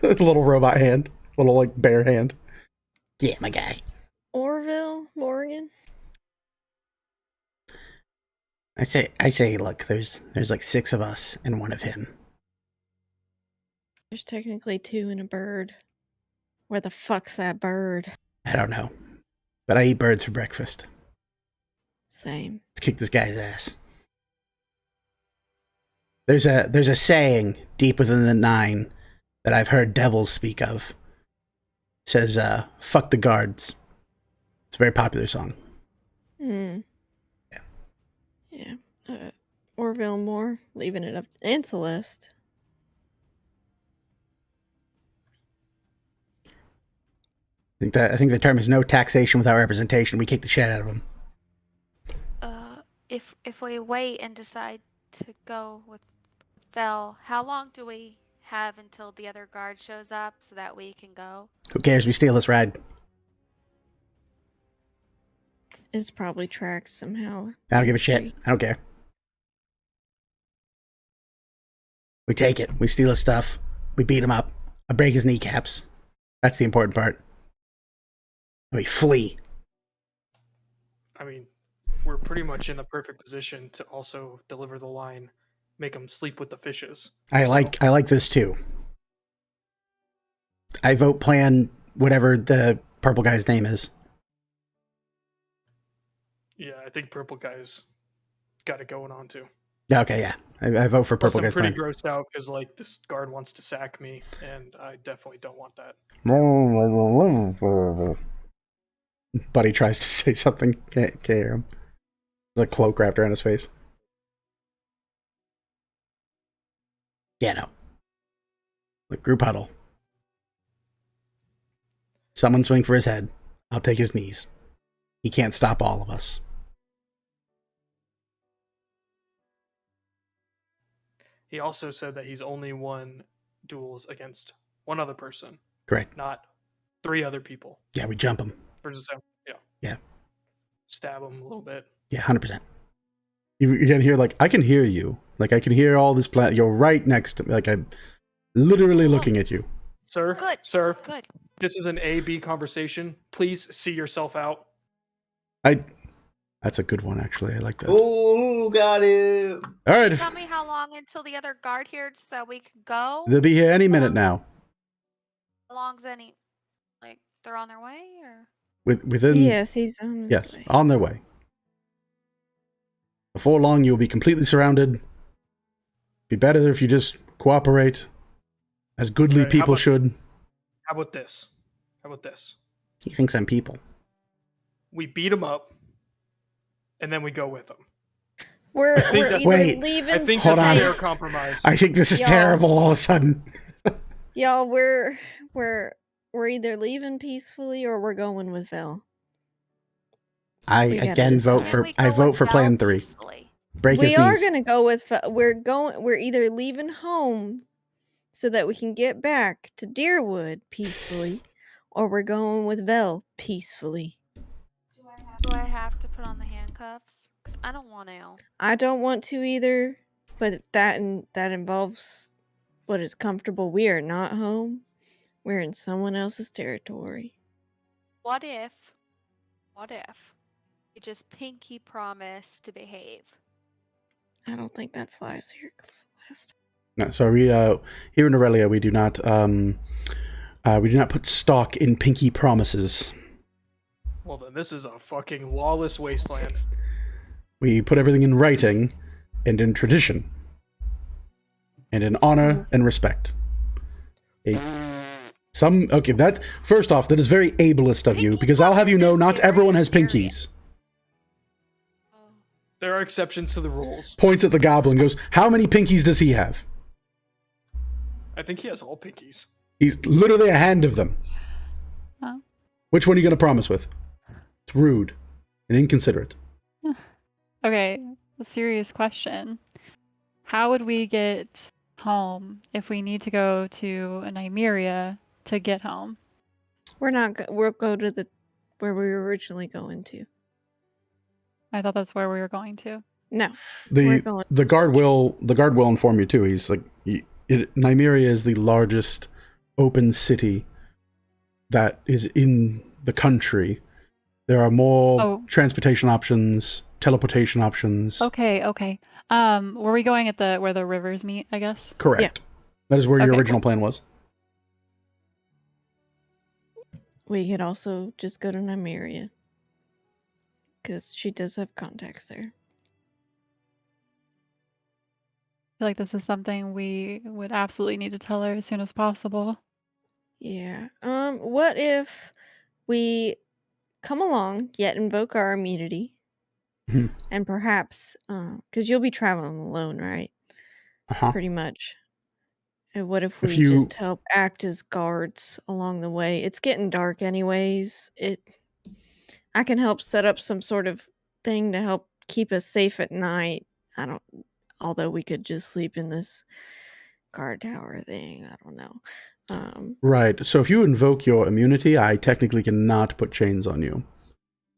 little robot hand, little like bear hand. Yeah, my guy. Orville, Morgan. I say, look, there's like 6 of us and 1 of him. There's technically 2 and a bird. Where the fuck's that bird? I don't know. but I eat birds for breakfast. Same. Let's kick this guy's ass. There's a saying deep within the Nine that I've heard devils speak of. It says, fuck the guards. It's a very popular song. Hmm. Yeah. Orville Moore, leaving it up and Celeste. I think the term is no taxation without representation. We kick the shit out of them. If we wait and decide to go with Vel, how long do we have until the other guard shows up so that we can go? Who cares? We steal this ride. It's probably tracked somehow. I don't give a shit. I don't care. We take it. We steal his stuff. We beat him up. I break his kneecaps. That's the important part. And we flee. I mean, we're pretty much in the perfect position to also deliver the line, make them sleep with the fishes. I like this too. I vote plan whatever the purple guy's name is. Yeah, I think purple guy's got it going on too. Okay, yeah. I vote for Plus, purple I'm guy's pretty plan. grossed out because like this guard wants to sack me, and I definitely don't want that. Buddy tries to say something. Can't hear him. There's a cloak wrapped around his face. Yeah, no. Like group huddle. Someone swing for his head. I'll take his knees. He can't stop all of us. He also said that he's only won duels against one other person, Correct. not 3 other people. Yeah, we jump him. Versus him. Yeah. Yeah. Stab him a little bit. Yeah, 100%. You can hear, like, I can hear you. Like, I can hear all this plan. You're right next to me. Like, I'm literally looking at you. Sir, Good. sir, Good. this is an A-B conversation. Please see yourself out. That's a good one, actually. I like that. Oh, got it. All right. Tell me how long until the other guard here so that we can go? They'll be here any minute now. How long's any? Like, they're on their way, or? Within... Yes, he's on his Yes, way. on their way. Before long, you'll be completely surrounded. Be better if you just cooperate, as goodly Right, how people about- should. How about this? How about this? He thinks I'm people. We beat him up, and then we go with him. We're think either that's- Wait, leaving. I think Hold that's on. a fair compromise. I think this is Y'all- terrible all of a sudden. Y'all, we're either leaving peacefully or we're going with Vel. I We gotta again vote decide. for We I go vote with for Vel plan 3. peacefully. Break his We are knees. gonna go with. We're either leaving home so that we can get back to Deerwood peacefully, or we're going with Vel peacefully. Do I have to put on the handcuffs? Because I don't want to. I don't want to either, but that involves what is comfortable. We are not home. We're in someone else's territory. What if we just pinky promise to behave? I don't think that flies here, Celeste. No, so we here in Aurelia we do not put stock in pinky promises. Well, then this is a fucking lawless wasteland. We put everything in writing and in tradition. And in honor and respect. That first off, that is very ableist of you, Pinky because I'll have you know promises not very everyone has serious. pinkies. There are exceptions to the rules. Points at the goblin, goes, how many pinkies does he have? I think he has all pinkies. He's literally a hand of them. Oh. Which one are you going to promise with? It's rude and inconsiderate. Okay, a serious question. How would we get home if we need to go to Nymeria to get home? We'll go to where we were originally going to. I thought that's where we were going to. No, we're The going. the guard will inform you too. He's like, Nymeria is the largest open city that is in the country. There are more transportation options, teleportation options. Okay. Were we going at where the rivers meet, I guess? Correct. Yeah. That is where your Okay, original plan was. We could also just go to Nymeria. because she does have contacts there. I feel like this is something we would absolutely need to tell her as soon as possible. Yeah. What if we come along, yet invoke our immunity, Mhm. and perhaps, because you'll be traveling alone, right? Uh-huh. Pretty much. And what if If we you just help act as guards along the way? It's getting dark anyways. I can help set up some sort of thing to help keep us safe at night. Although we could just sleep in this guard tower thing. I don't know. Right. So if you invoke your immunity, I technically cannot put chains on you.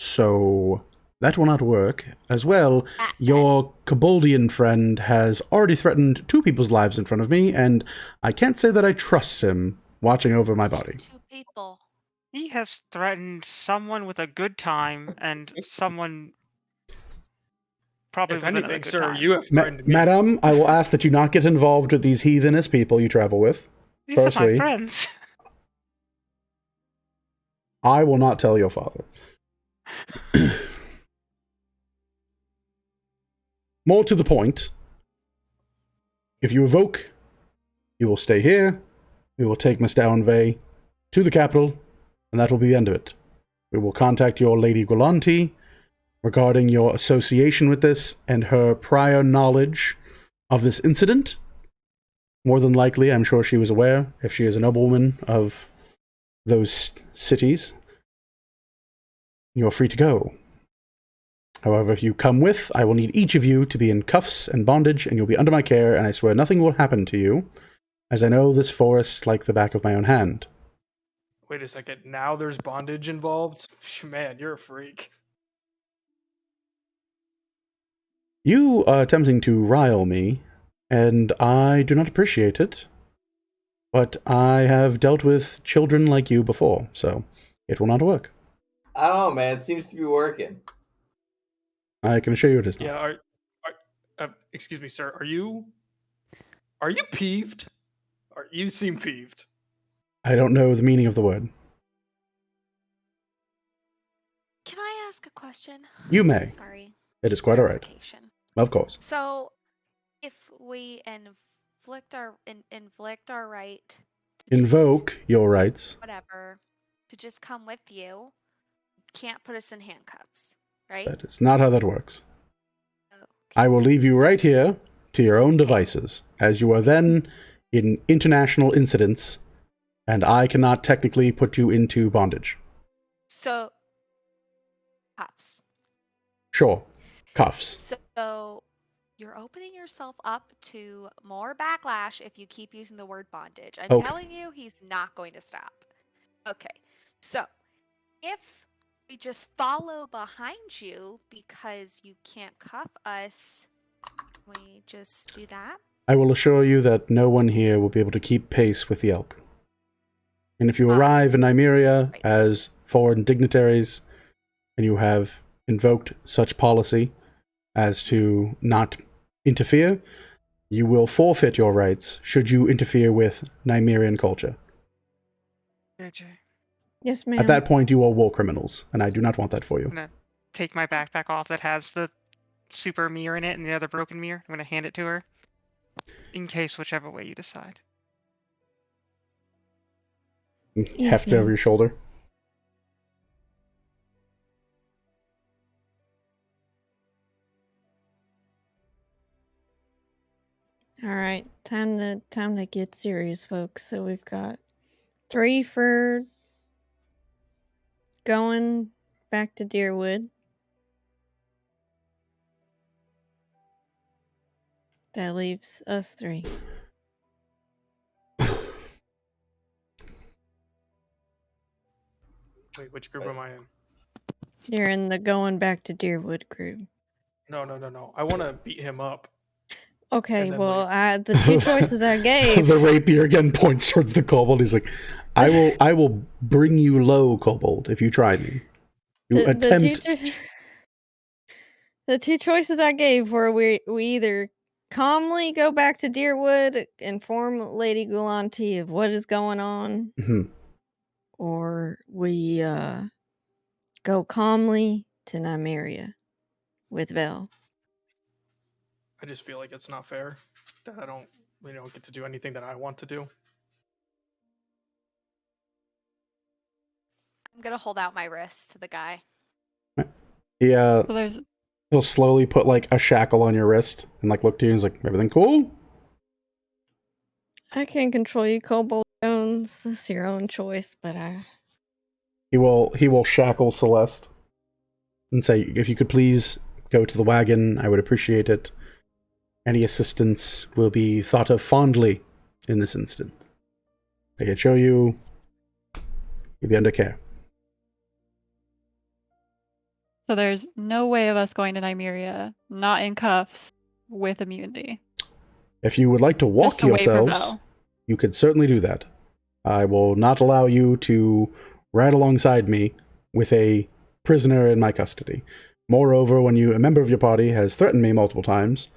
So that will not work. As well, your Koboldian friend has already threatened 2 people's lives in front of me, and I can't say that I trust him watching over my body. 2 people. He has threatened someone with a good time and someone probably If with another anything, good sir, time. you have threatened me. Madam, I will ask that you not get involved with these heathenist people you travel with. These are my Firstly, friends. I will not tell your father. More to the point, if you evoke, you will stay here, we will take Miss Downvey to the capital, and that will be the end of it. We will contact your Lady Gulanti regarding your association with this and her prior knowledge of this incident. More than likely, I'm sure she was aware, if she is a noblewoman of those cities. You're free to go. However, if you come with, I will need each of you to be in cuffs and bondage, and you'll be under my care, and I swear nothing will happen to you, as I know this forest like the back of my own hand. Wait a second. Now there's bondage involved? Man, you're a freak. You are attempting to rile me, and I do not appreciate it. But I have dealt with children like you before, so it will not work. I don't know, man. It seems to be working. I can assure you it is not. Yeah, excuse me, sir. Are you peeved? You seem peeved. I don't know the meaning of the word. Can I ask a question? You may. Sorry. It is Just quite all right. clarification. Of course. So, if we inflict our right to just Invoke your rights. whatever to just come with you, can't put us in handcuffs, right? That is not how that works. Okay. I will leave you So- right here to your own devices, as you are then in international incidents, and I cannot technically put you into bondage. So, cuffs. Sure. Cuffs. So, you're opening yourself up to more backlash if you keep using the word bondage. I'm Okay. telling you, he's not going to stop. Okay. So, if we just follow behind you because you can't cuff us, we just do that? I will assure you that no one here will be able to keep pace with the elk. And if you arrive in Nymeria Right. as foreign dignitaries, and you have invoked such policy as to not interfere, you will forfeit your rights should you interfere with Nymerian culture. JJ, Yes, ma'am. At that point, you are war criminals, and I do not want that for you. I'm gonna take my backpack off that has the super mirror in it and the other broken mirror. I'm gonna hand it to her. In case whichever way you decide. Yes, Heft it over ma'am. your shoulder. All right, time to get serious, folks. So we've got 3 for going back to Deerwood. That leaves us 3. Wait, which group am I in? You're in the going back to Deerwood group. No. I want to beat him up. Okay, And then well, leave. the 2 choices I gave. The rapier again points towards the kobold. He's like, I will bring you low, kobold, if you try me. You attempt... The 2 choices I gave were we either calmly go back to Deerwood, inform Lady Gulanti of what is going on, Mhm. or we go calmly to Nymeria with Vel. I just feel like it's not fair that I don't get to do anything that I want to do. I'm gonna hold out my wrist to the guy. So there's He'll slowly put like a shackle on your wrist and like look to you and he's like, everything cool? I can't control you, Kobold Jones. This is your own choice, but He will shackle Celeste and say, if you could please go to the wagon, I would appreciate it. Any assistance will be thought of fondly in this instant. I can show you. You'll be under care. So there's no way of us going to Nymeria, not in cuffs, with immunity. If you would like to walk Just to wait for yourselves, Vel. you could certainly do that. I will not allow you to ride alongside me with a prisoner in my custody. Moreover, when a member of your party has threatened me multiple times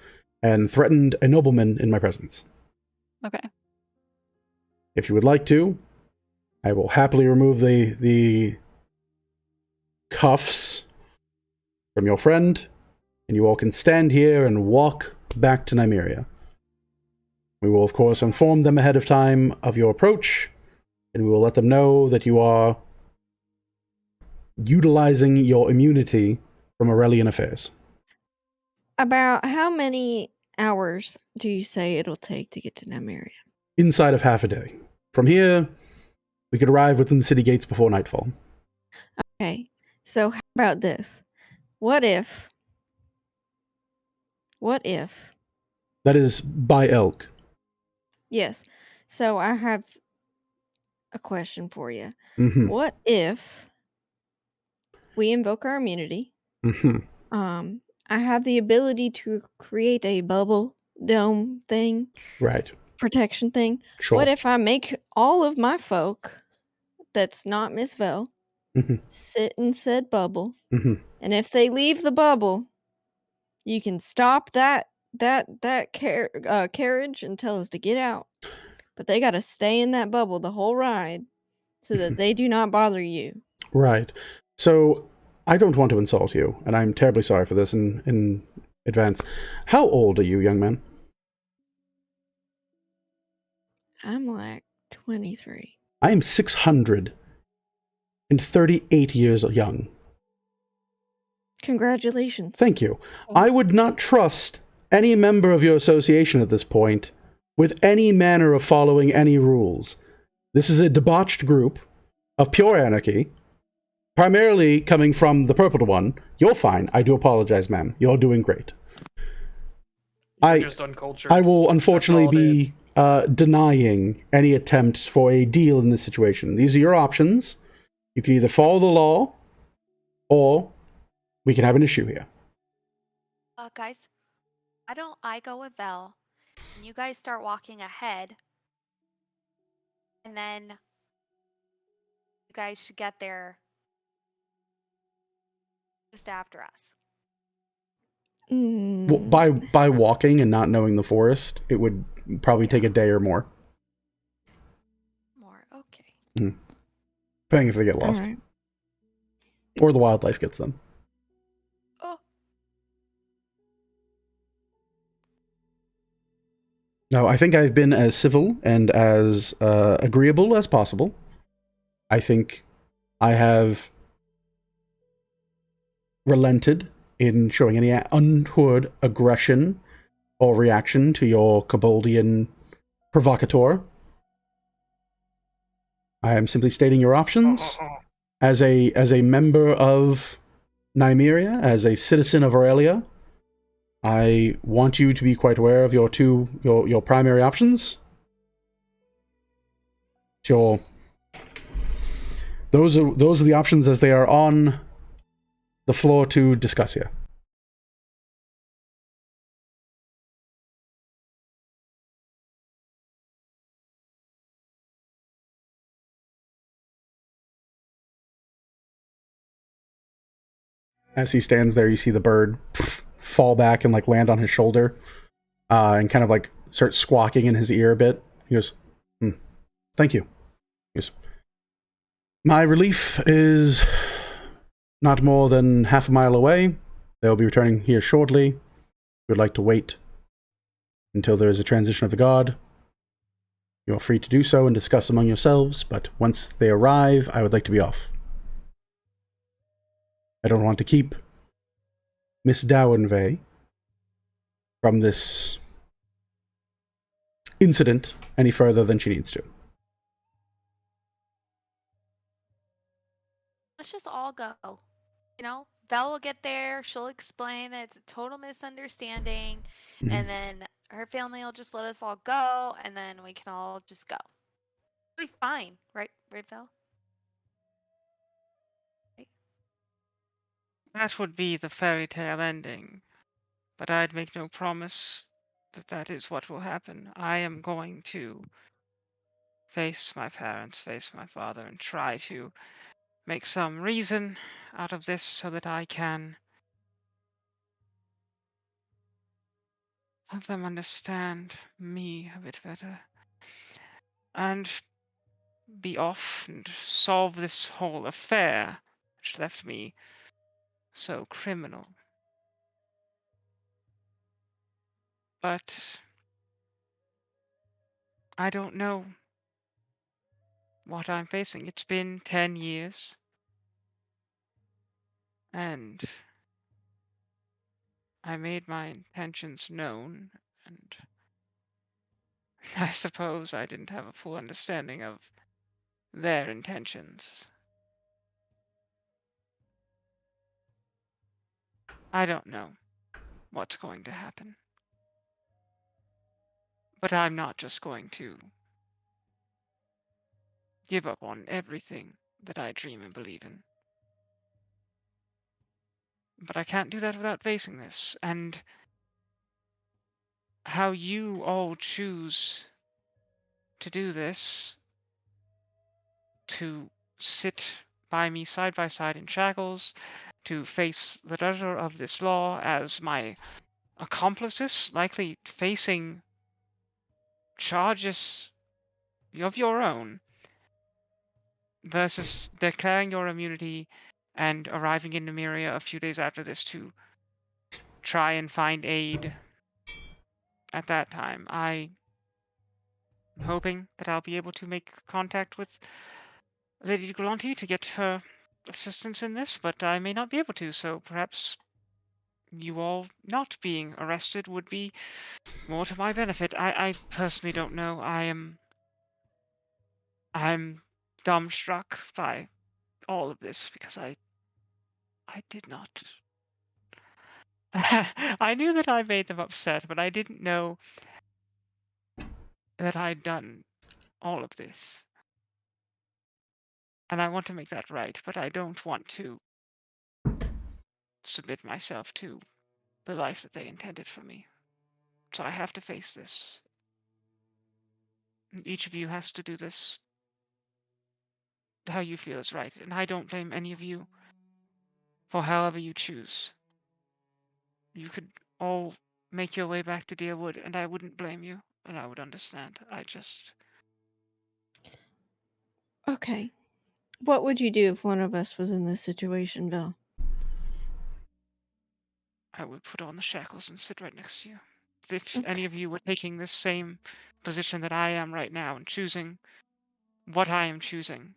and threatened a nobleman in my presence. Okay. If you would like to, I will happily remove the cuffs from your friend, and you all can stand here and walk back to Nymeria. We will, of course, inform them ahead of time of your approach, and we will let them know that you are utilizing your immunity from Aurelian affairs. about how many hours do you say it'll take to get to Nymeria? Inside of half a day. From here, we could arrive within the city gates before nightfall. Okay, so how about this? What if That is by elk. yes, so I have a question for you. Mm-hmm. What if we invoke our immunity? Mm-hmm. I have the ability to create a bubble dome thing, Right. protection thing. Sure. What if I make all of my folk that's not Miss Vel Mhm. sit in said bubble, Mhm. and if they leave the bubble, you can stop that carriage and tell us to get out. But they got to stay in that bubble the whole ride so that they do not bother you. Right. So, I don't want to insult you, and I'm terribly sorry for this in advance. How old are you, young man? I'm like 23. I am 638 years young. Congratulations. Thank you. I would not trust any member of your association at this point with any manner of following any rules. This is a debauched group of pure anarchy, primarily coming from the purple one. You're fine. I do apologize, ma'am. You're doing great. You're just uncultured. I will unfortunately That's all it be denying any attempt for a deal in this situation. These are your options. You can either follow the law, or we can have an issue here. Guys, why don't I go with Vel, and you guys start walking ahead, and then you guys should get there just after us. Well, by walking and not knowing the forest, it would probably take a day or more. Okay. Depending if they get lost. Alright. Or the wildlife gets them. Oh. No, I think I've been as civil and as agreeable as possible. I think I have relented in showing any untoward aggression or reaction to your Koboldian provocateur. I am simply stating your options. As a member of Nymeria, as a citizen of Aurelia, I want you to be quite aware of your primary options. Those are the options as they are on the floor to discuss here. As he stands there, you see the bird fall back and like land on his shoulder, and kind of like start squawking in his ear a bit. He goes, "Thank you." He goes, "My relief is not more than half a mile away. They'll be returning here shortly. We would like to wait until there is a transition of the guard. You're free to do so and discuss among yourselves, but once they arrive, I would like to be off. I don't want to keep Miss Dowenvey from this incident any further than she needs to. Let's just all go. You know, Vel will get there. She'll explain that it's a total misunderstanding. Mhm. And then her family will just let us all go. And then we can all just go. It'll be fine. Right, Vel? That would be the fairy tale ending, but I'd make no promise that that is what will happen. I am going to face my parents, face my father, and try to make some reason out of this so that I can have them understand me a bit better and be off and solve this whole affair which left me so criminal. But I don't know what I'm facing. It's been 10 years, and I made my intentions known, and I suppose I didn't have a full understanding of their intentions. I don't know what's going to happen. But I'm not just going to give up on everything that I dream and believe in. But I can't do that without facing this, and how you all choose to do this, to sit by me side by side in shackles, to face the letter of this law as my accomplices, likely facing charges of your own, versus declaring your immunity and arriving in Numeria a few days after this to try and find aid at that time. I'm hoping that I'll be able to make contact with Lady Galanti to get her assistance in this, but I may not be able to, so perhaps you all not being arrested would be more to my benefit. I personally don't know. I'm dumbstruck by all of this because I did not. I knew that I made them upset, but I didn't know that I'd done all of this. And I want to make that right, but I don't want to submit myself to the life that they intended for me. So I have to face this. And each of you has to do this how you feel is right. And I don't blame any of you for however you choose. You could all make your way back to Deerwood, and I wouldn't blame you, and I would understand. Okay. What would you do if one of us was in this situation, Bill? I would put on the shackles and sit right next to you. If Okay. any of you were taking this same position that I am right now and choosing what I am choosing,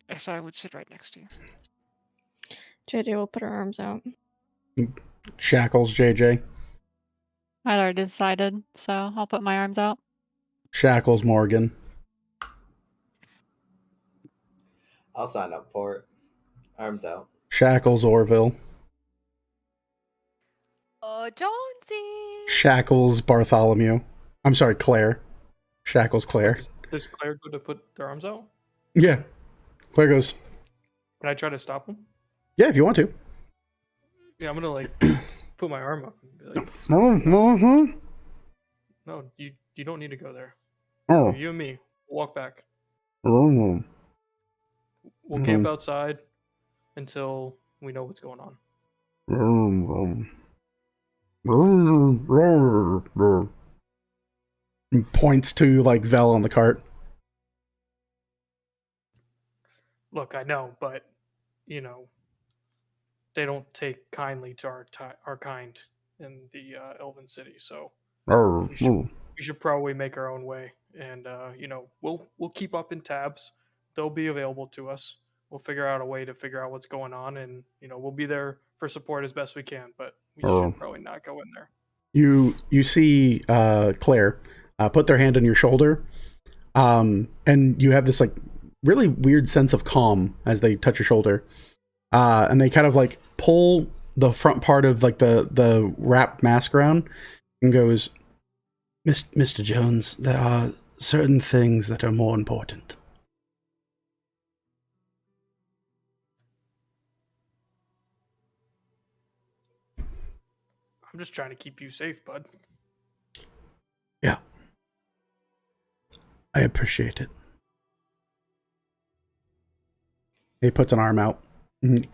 yes, I would sit right next to you. JJ will put her arms out. Shackles, JJ. I'd already decided, so I'll put my arms out. Shackles, Morgan. I'll sign up for it. Arms out. Shackles, Orville. Oh, Jonesy! Shackles, Bartholomew. I'm sorry, Claire. Shackles, Claire. Does Claire go to put their arms out? Yeah. Claire goes, Can I try to stop them? yeah, if you want to. Yeah, I'm gonna like put my arm up and be like, Oh, no, you don't need to go there. oh, You and me, we'll walk back. oh. We'll camp outside until we know what's going on. And points to like Vel on the cart. Look, I know, but they don't take kindly to our kind in the Elven City. So Arr, we should ooh. we should probably make our own way, and we'll keep up in tabs. They'll be available to us. We'll figure out a way to figure out what's going on, and we'll be there for support as best we can. But we Arr. should probably not go in there. You see Claire put their hand on your shoulder, and you have this like really weird sense of calm as they touch your shoulder, and they kind of like pull the front part of like the wrapped mask around and goes, Mr. Jones, there are certain things that are more important. I'm just trying to keep you safe, bud. Yeah, I appreciate it. He puts an arm out, and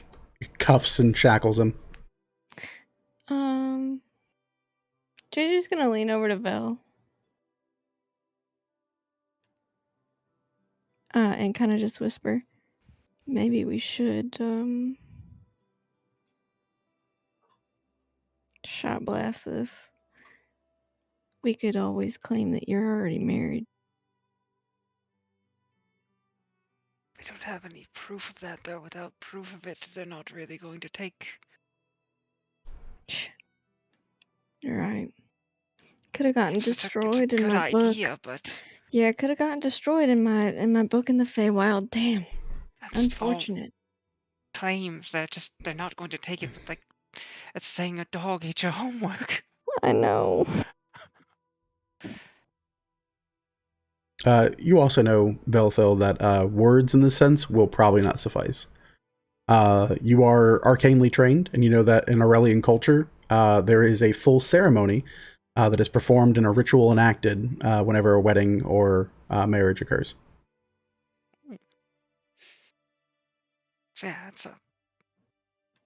cuffs and shackles him. JJ's gonna lean over to Vel. And kind of just whisper, maybe we should, shot blast this. We could always claim that you're already married. We don't have any proof of that, though. Without proof of it, they're not really going to take. You're right. Could have gotten It's a destroyed in good my book. idea, but Yeah, could have gotten destroyed in my book in the Feywild. Damn. that's all Unfortunate. claims. They're not going to take it. Like it's saying a dog ate your homework. I know. You also know, Belthil, that words in this sense will probably not suffice. You are arcanely trained, and you know that in Aurelian culture, there is a full ceremony that is performed in a ritual enacted whenever a wedding or marriage occurs. So yeah, it's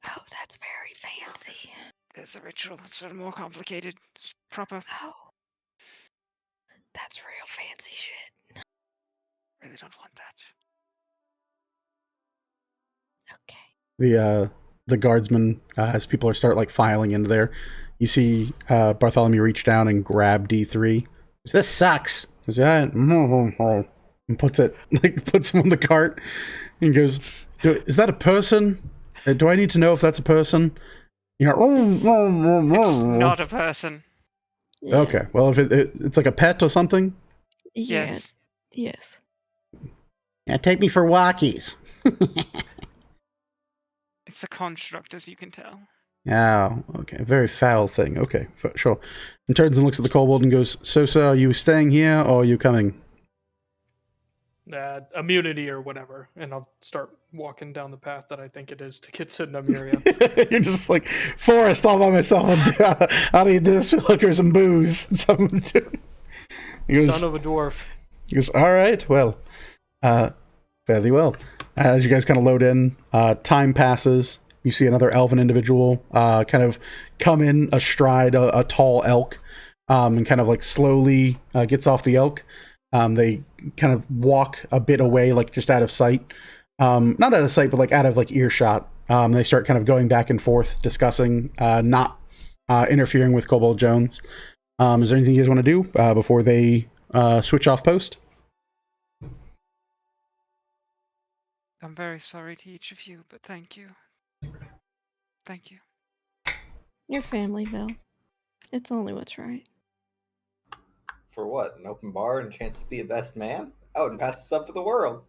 Oh, that's very fancy. a ritual. It's sort of more complicated. It's proper. Oh. That's real fancy shit. Really don't want that. Okay. The guardsmen, as people start like filing into there, you see Bartholomew reach down and grab D3. This sucks. He goes, yeah, and puts him on the cart and goes, is that a person? Do I need to know if that's a person? You know, It's not a person. Yeah. Okay, well, if it's like a pet or something. Yeah. Yes. Yes. Yeah, take me for walkies. It's a construct, as you can tell. Oh, okay. Very foul thing. Okay, sure. And turns and looks at the kobold and goes, so, sir, are you staying here or are you coming? Immunity or whatever, and I'll start walking down the path that I think it is to get to Nymeria. You're just like, forest all by myself. I'll need this, hookers and booze. Son of a dwarf. He goes, all right, well, fairly well. As you guys kind of load in, time passes. You see another elven individual kind of come in astride a tall elk and kind of like slowly gets off the elk. They kind of walk a bit away, like just out of sight. Not out of sight, but like out of like earshot. They start kind of going back and forth, discussing, not interfering with Kobold Jones. Is there anything you guys want to do before they switch off post? I'm very sorry to each of you, but thank you. Thank you. Your family, Vel. It's only what's right. For what? An open bar and a chance to be a best man? I wouldn't pass this up for the world.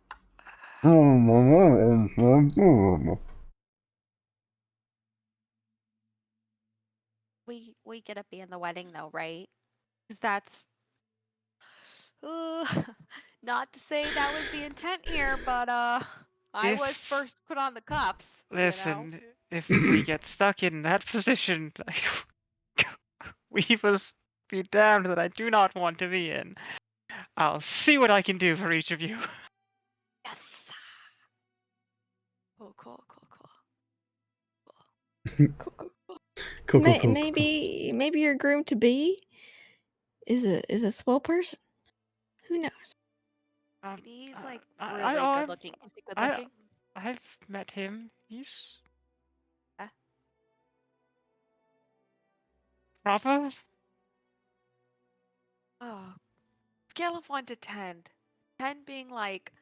We get to be in the wedding though, right? Because that's not to say that was the intent here, but I was If- first put on the cuffs. Listen, if we get stuck in that position, we must be damned that I do not want to be in. I'll see what I can do for each of you. Yes. Cool. Cool. Maybe your groom to be is a swell person. Who knows? Maybe he's like I- really I- good looking. Is he good looking? I've met him. He's proper. Oh, scale of 1 to 10. 10 being like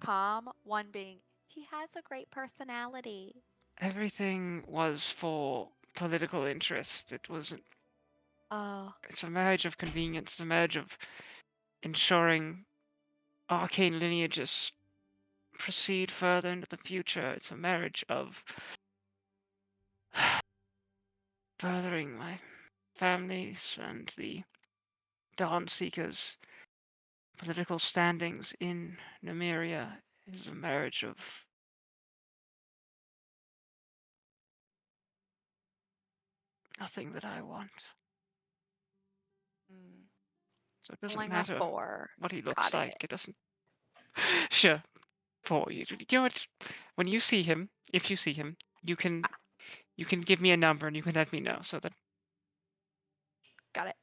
.com, 1 being he has a great personality. Everything was for political interest. It wasn't. Oh, It's a marriage of convenience, a marriage of ensuring arcane lineages proceed further into the future. It's a marriage of furthering my family's and the Dawn Seekers' political standings in Nymeria. Is a marriage of nothing that I want. mm, So it doesn't feeling a matter 4. what he looks Got like. it. It doesn't. Sure. For you. You know what? When you see him, if you see him, you can give me a number and you can let me know so that Got it.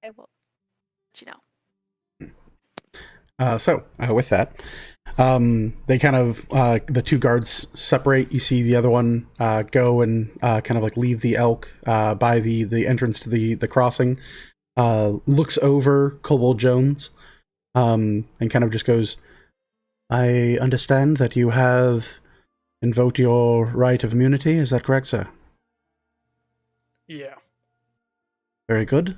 I will let you know. With that, they kind of the two guards separate. You see the other one go and kind of like leave the elk by the entrance to the crossing. Looks over Kobold Jones and kind of just goes, "I understand that you have invoked your right of immunity. Is that correct, sir?" Yeah. Very good.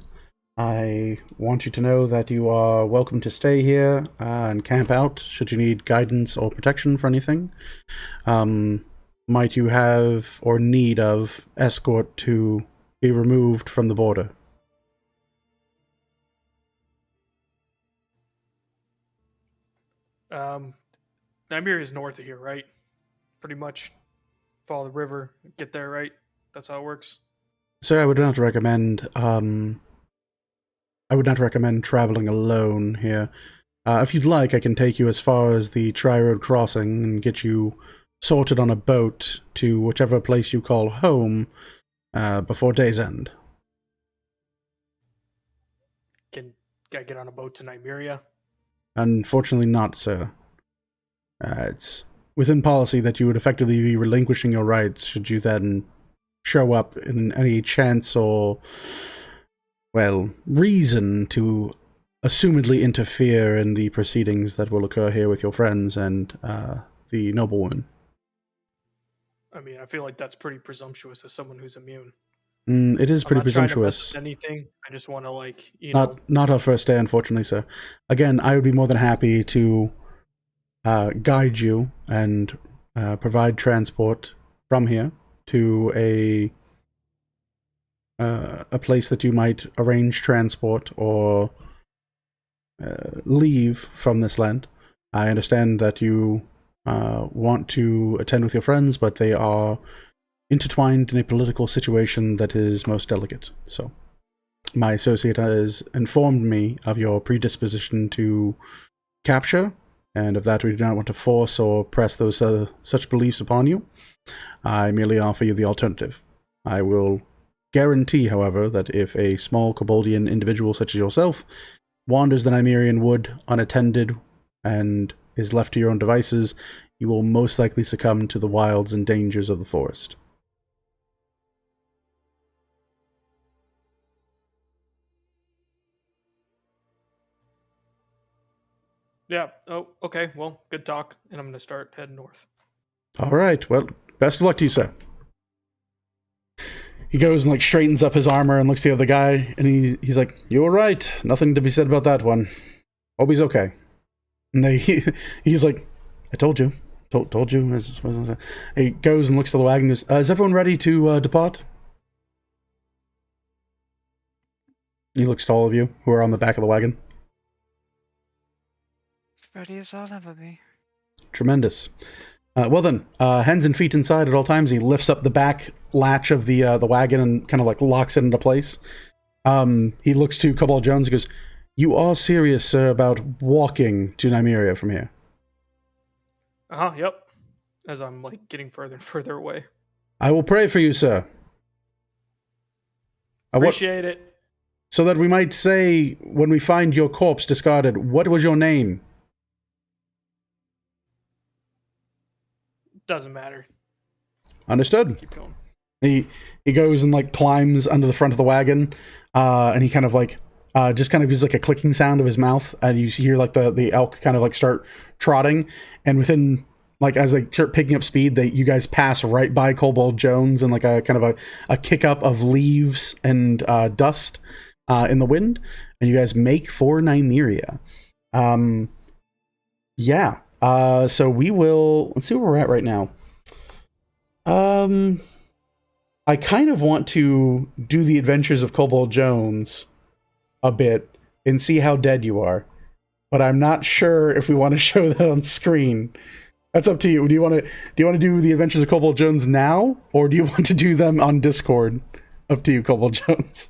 I want you to know that you are welcome to stay here and camp out should you need guidance or protection for anything. Might you have or need of escort to be removed from the border? Nymeria is north of here, right? Pretty much. Follow the river, get there, right? That's how it works. So I would not recommend traveling alone here. If you'd like, I can take you as far as the Tri-Road Crossing and get you sorted on a boat to whichever place you call home before day's end. Can I get on a boat to Nymeria? Unfortunately not, sir. It's within policy that you would effectively be relinquishing your rights should you then show up in any chance or, well, reason to assumedly interfere in the proceedings that will occur here with your friends and the noblewoman. I mean, I feel like that's pretty presumptuous as someone who's immune. It is I'm pretty not trying to mess presumptuous. with anything. I just want to, like, you know. Not our first day, unfortunately, sir. Again, I would be more than happy to guide you and provide transport from here to a place that you might arrange transport or leave from this land. I understand that you want to attend with your friends, but they are intertwined in a political situation that is most delicate. So, my associate has informed me of your predisposition to capture, and of that we do not want to force or press those such beliefs upon you. I merely offer you the alternative. I will guarantee, however, that if a small Koboldian individual such as yourself wanders the Nymerian wood unattended and is left to your own devices, you will most likely succumb to the wilds and dangers of the forest. Yeah. Oh, okay. Well, good talk. And I'm going to start heading north. All right. Well, best of luck to you, sir. He goes and like straightens up his armor and looks at the other guy, and he's like, "You were right. Nothing to be said about that one. Hope he's okay." And he's like, "I told you, told you." He goes and looks to the wagon. And goes, "Is everyone ready to depart?" He looks to all of you who are on the back of the wagon. as ready as I'll ever be. Tremendous. Well then, hands and feet inside at all times. He lifts up the back latch of the wagon and kind of like locks it into place. He looks to Kobold Jones and goes, "You are serious, sir, about walking to Nymeria from here?" Yep. As I'm, like, getting further and further away. "I will pray for you, sir." Appreciate it. So that we might say, when we find your corpse discarded, what was your name? Doesn't matter. Understood. Keep going. He goes and like climbs under the front of the wagon, and he kind of like just kind of uses like a clicking sound of his mouth, and you hear like the elk kind of like start trotting, and within like as they start picking up speed, you guys pass right by Kobold Jones and like a kind of a kick up of leaves and dust in the wind, and you guys make for Nymeria. Yeah. So let's see where we're at right now. I kind of want to do the adventures of Kobold Jones a bit and see how dead you are, but I'm not sure if we want to show that on screen. That's up to you. Do you want to do the adventures of Kobold Jones now, or do you want to do them on Discord? Up to you, Kobold Jones.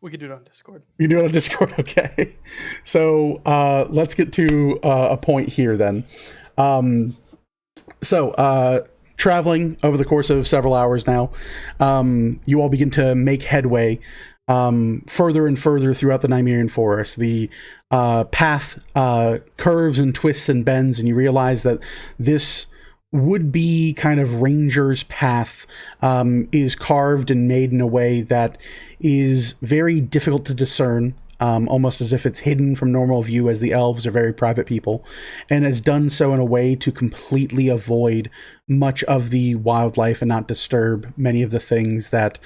We could do it on Discord. You do it on Discord, okay. So let's get to a point here then. Traveling over the course of several hours now, you all begin to make headway further and further throughout the Nymerian forest. The path curves and twists and bends, and you realize that this would-be kind of ranger's path is carved and made in a way that is very difficult to discern, almost as if it's hidden from normal view, as the elves are very private people, and has done so in a way to completely avoid much of the wildlife and not disturb many of the things that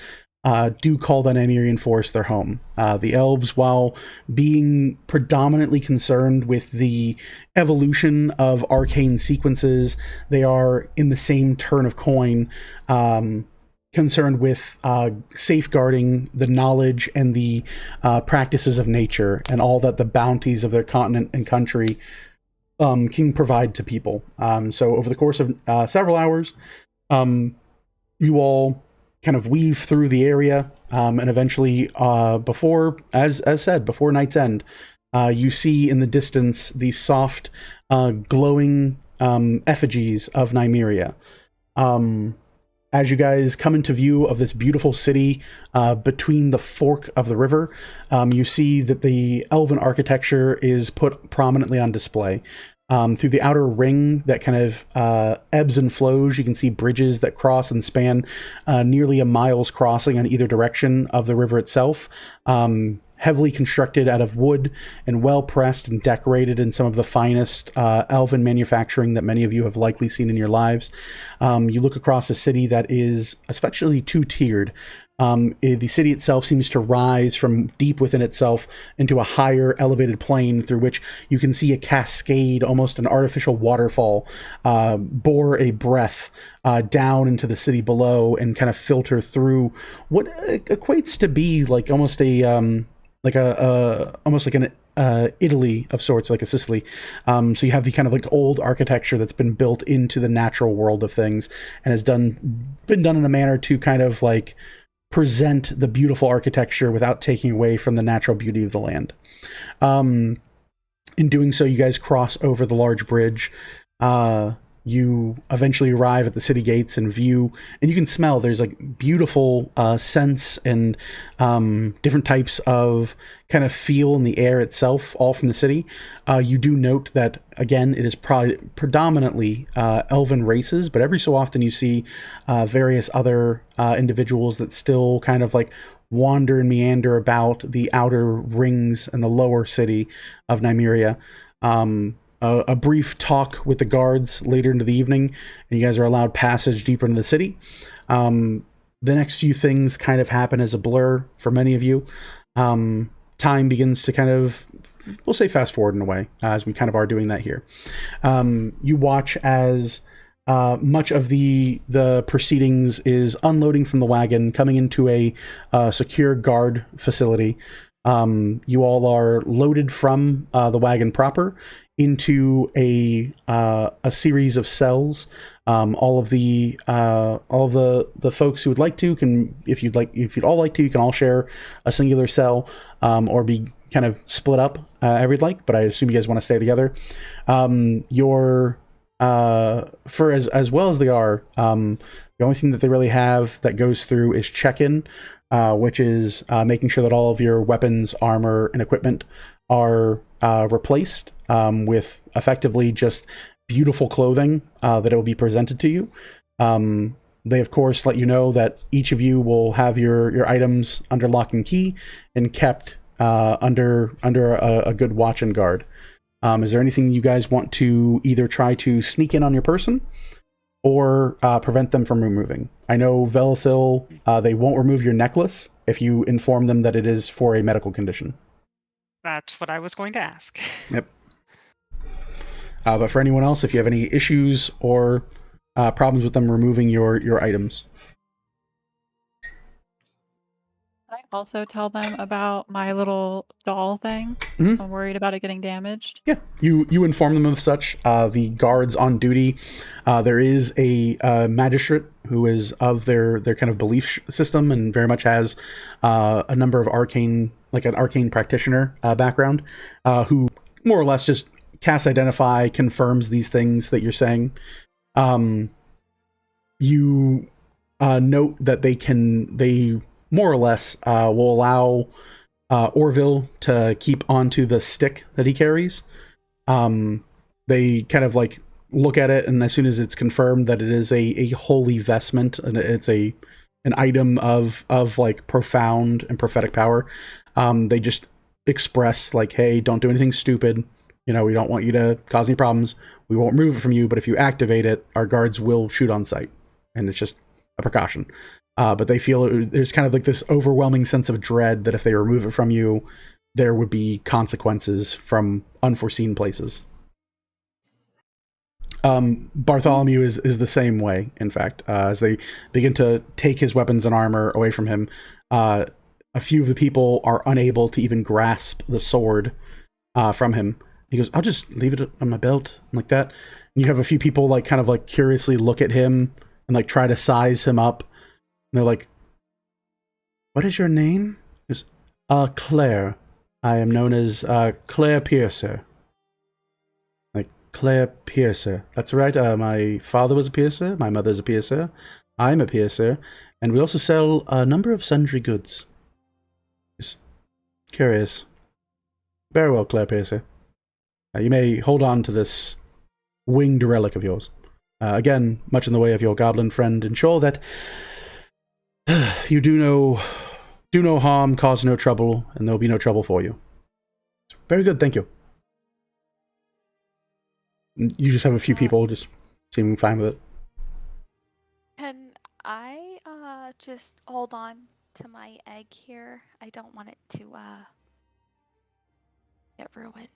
do call the Nymerian forest their home. The elves, while being predominantly concerned with the evolution of arcane sequences, they are, in the same turn of coin, concerned with safeguarding the knowledge and the practices of nature and all that the bounties of their continent and country can provide to people. So over the course of several hours, you all kind of weave through the area, and eventually, before night's end, you see in the distance the soft, glowing effigies of Nymeria. As you guys come into view of this beautiful city between the fork of the river, you see that the elven architecture is put prominently on display. Through the outer ring that kind of ebbs and flows, you can see bridges that cross and span nearly a mile's crossing on either direction of the river itself. Heavily constructed out of wood and well pressed and decorated in some of the finest elven manufacturing that many of you have likely seen in your lives. You look across a city that is especially two-tiered. The city itself seems to rise from deep within itself into a higher elevated plane through which you can see a cascade, almost an artificial waterfall, bore a breath down into the city below and kind of filter through what equates to be like almost an Italy of sorts, like a Sicily. So you have the kind of like old architecture that's been built into the natural world of things and has been done in a manner to kind of like present the beautiful architecture without taking away from the natural beauty of the land. In doing so, you guys cross over the large bridge. You eventually arrive at the city gates and view, and you can smell there's like beautiful scents and different types of kind of feel in the air itself, all from the city. You do note that, again, it is predominantly elven races, but every so often you see various other individuals that still kind of like wander and meander about the outer rings and the lower city of Nymeria. A brief talk with the guards later into the evening, and you guys are allowed passage deeper into the city. The next few things kind of happen as a blur for many of you. Time begins to kind of, we'll say fast forward in a way, as we kind of are doing that here. You watch as much of the proceedings is unloading from the wagon, coming into a secure guard facility. You all are loaded from the wagon proper into a series of cells. All of the folks who would like to can, if you'd all like to, you can all share a singular cell, or be kind of split up if you'd like. But I assume you guys want to stay together. For as well as they are, the only thing that they really have that goes through is check-in, which is making sure that all of your weapons, armor, and equipment are replaced with effectively just beautiful clothing that it will be presented to you. They of course let you know that each of you will have your items under lock and key and kept under a good watch and guard. Is there anything you guys want to either try to sneak in on your person or prevent them from removing? I know Velithil, they won't remove your necklace if you inform them that it is for a medical condition. That's what I was going to ask. Yep. But for anyone else, if you have any issues or problems with them removing your items. Can I also tell them about my little doll thing? Mhm. So I'm worried about it getting damaged. Yeah, you inform them of such. The guards on duty, there is a magistrate who is of their kind of belief system and very much has a number of arcane, like an arcane practitioner background, who more or less just casts identify, confirms these things that you're saying. You note that they more or less will allow Orville to keep onto the stick that he carries. They kind of like look at it, and as soon as it's confirmed that it is a holy vestment and it's an item of like profound and prophetic power, they just express like, hey, don't do anything stupid. You know, we don't want you to cause any problems. We won't remove it from you, but if you activate it, our guards will shoot on sight. And it's just a precaution. But they feel there's kind of like this overwhelming sense of dread that if they remove it from you, there would be consequences from unforeseen places. Bartholomew is the same way, in fact. As they begin to take his weapons and armor away from him, a few of the people are unable to even grasp the sword from him. He goes, I'll just leave it on my belt, like that. And you have a few people like kind of like curiously look at him and like try to size him up. And they're like, what is your name? He goes, Claire. I am known as Claire Piercer. Like, Claire Piercer. That's right. My father was a piercer. My mother's a piercer. I'm a piercer. And we also sell a number of sundry goods. Just curious. Very well, Claire Piercer. You may hold on to this winged relic of yours. Again, much in the way of your goblin friend, ensure that you do no harm, cause no trouble, and there will be no trouble for you. Very good, thank you. You just have a few people just seeming fine with it. Can I just hold on to my egg here? I don't want it to get ruined.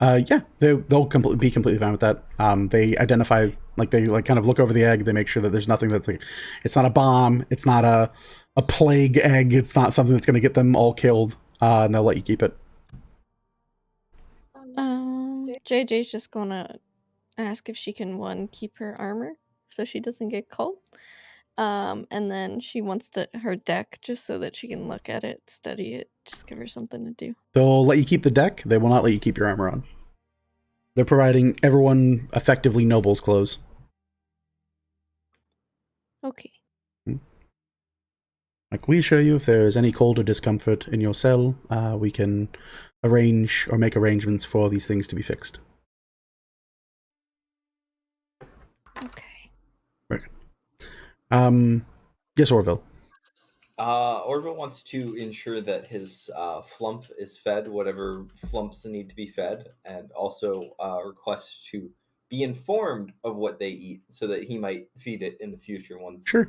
Yeah, they'll be completely fine with that. They identify, like they like kind of look over the egg. They make sure that there's nothing that's like, it's not a bomb. It's not a plague egg. It's not something that's going to get them all killed. And they'll let you keep it. JJ's just gonna ask if she can keep her armor so she doesn't get cold. And then she wants her deck just so that she can look at it, study it, just give her something to do. They'll let you keep the deck. They will not let you keep your armor on. They're providing everyone effectively nobles clothes. Okay. Like, we assure you, if there is any cold or discomfort in your cell, we can arrange or make arrangements for these things to be fixed. Okay. Very good. Yes, Orville. Orville wants to ensure that his flump is fed whatever flumps need to be fed, and also requests to be informed of what they eat so that he might feed it in the future once. Sure.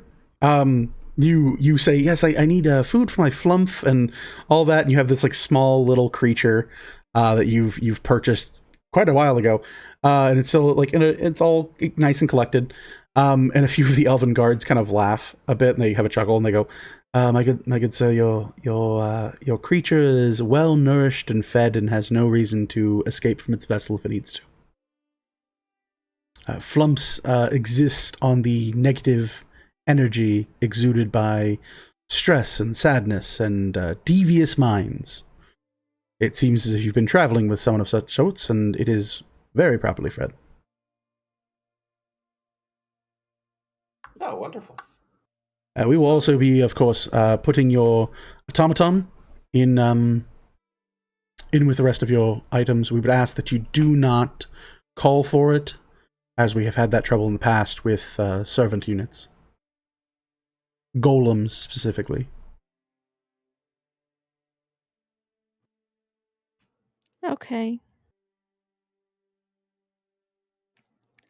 You say, yes, I need food for my flump and all that, and you have this like small little creature that you've purchased quite a while ago, and it's still like it's all nice and collected. And a few of the elven guards kind of laugh a bit, and they have a chuckle, and they go, my good sir, your creature is well nourished and fed, and has no reason to escape from its vessel if it needs to. Flumps exist on the negative energy exuded by stress and sadness and devious minds. It seems as if you've been traveling with someone of such sorts, and it is very properly fed. Oh, wonderful. We will also be, of course, putting your automaton in with the rest of your items. We would ask that you do not call for it as we have had that trouble in the past with servant units. Golems, specifically. Okay.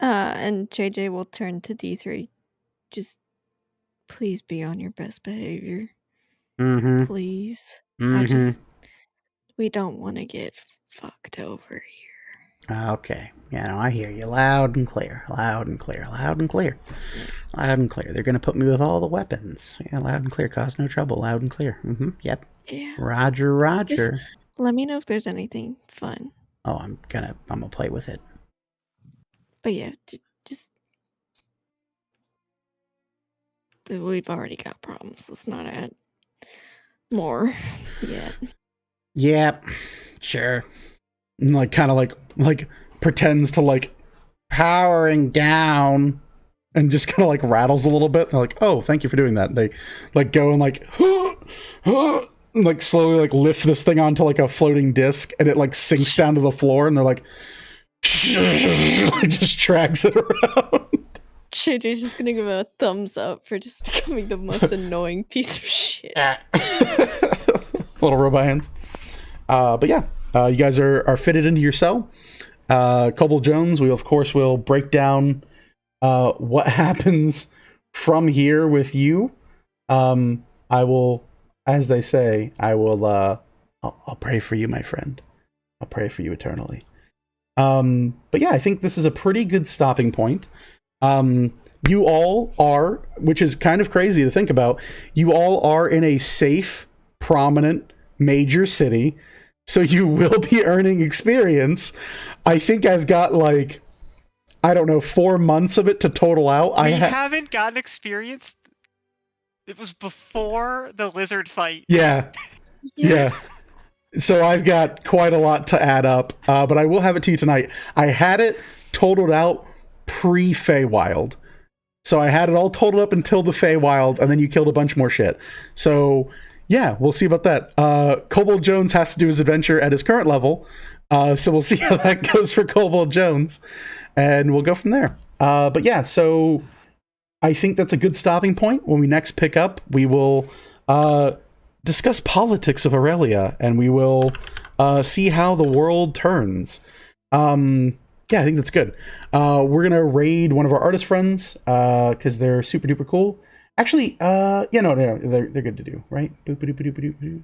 And JJ will turn to D3. Just please be on your best behavior. Mm-hmm. Please. Mm-hmm. We don't want to get fucked over here. Okay. Yeah, no, I hear you loud and clear. Loud and clear. Loud and clear. Loud and clear. They're going to put me with all the weapons. Yeah, loud and clear. Cause no trouble. Loud and clear. Mm-hmm. Yep. Yeah. Roger, roger. Just let me know if there's anything fun. Oh, I'm gonna play with it. But yeah, just we've already got problems. Let's not add more yet. Yep. Sure. And like, kind of like pretends to like Powering down. and just kind of like rattles a little bit. They're like, "Oh, thank you for doing that." They like go and like, and, like slowly like lift this thing onto like a floating disc, and it like sinks down to the floor. And they're like, like just drags it around. JJ's just gonna give a thumbs up for just becoming the most annoying piece of shit. Little robot hands. But yeah, you guys are fitted into your cell. Kobold Jones, we of course will break down what happens from here with you. I will, as they say, I'll pray for you, my friend. I'll pray for you eternally. But yeah, I think this is a pretty good stopping point. You all are, which is kind of crazy to think about, you all are in a safe, prominent, major city, so you will be earning experience. I think I've got like, I don't know, 4 months of it to total out. We haven't gotten experience. It was before the lizard fight. Yeah. Yes. Yeah. So I've got quite a lot to add up, but I will have it to you tonight. I had it totaled out pre-Feywild. So I had it all totaled up until the Feywild, and then you killed a bunch more shit. So yeah, we'll see about that. Kobold Jones has to do his adventure at his current level, so we'll see how that goes for Kobold Jones, and we'll go from there. But yeah, so I think that's a good stopping point. When we next pick up, we will discuss politics of Aurelia, and we will see how the world turns. Yeah, I think that's good. We're gonna raid one of our artist friends because they're super duper cool. Actually, yeah, no, they're good to do, right? Boop doop doop doop doop.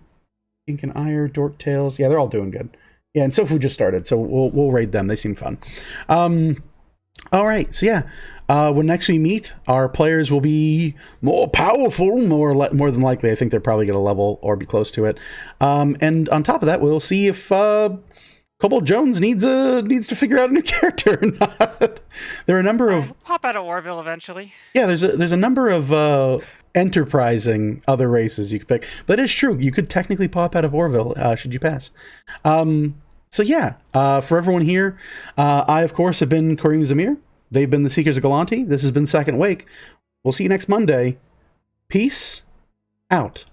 Ink and Ire, Dork Tales, yeah, they're all doing good. Yeah, and Sofu just started, so we'll raid them. They seem fun. All right, so yeah, when next we meet, our players will be more powerful, more than likely. I think they're probably gonna level or be close to it. And on top of that, we'll see if Kobold Jones needs to figure out a new character or not. There are a number of pop out of Orville eventually. Yeah, there's a number of enterprising other races you could pick, but it's true you could technically pop out of Orville should you pass. So yeah, for everyone here, I of course have been Kareem Zamir. They've been the Seekers of Galanti. This has been Second Wake. We'll see you next Monday. Peace out.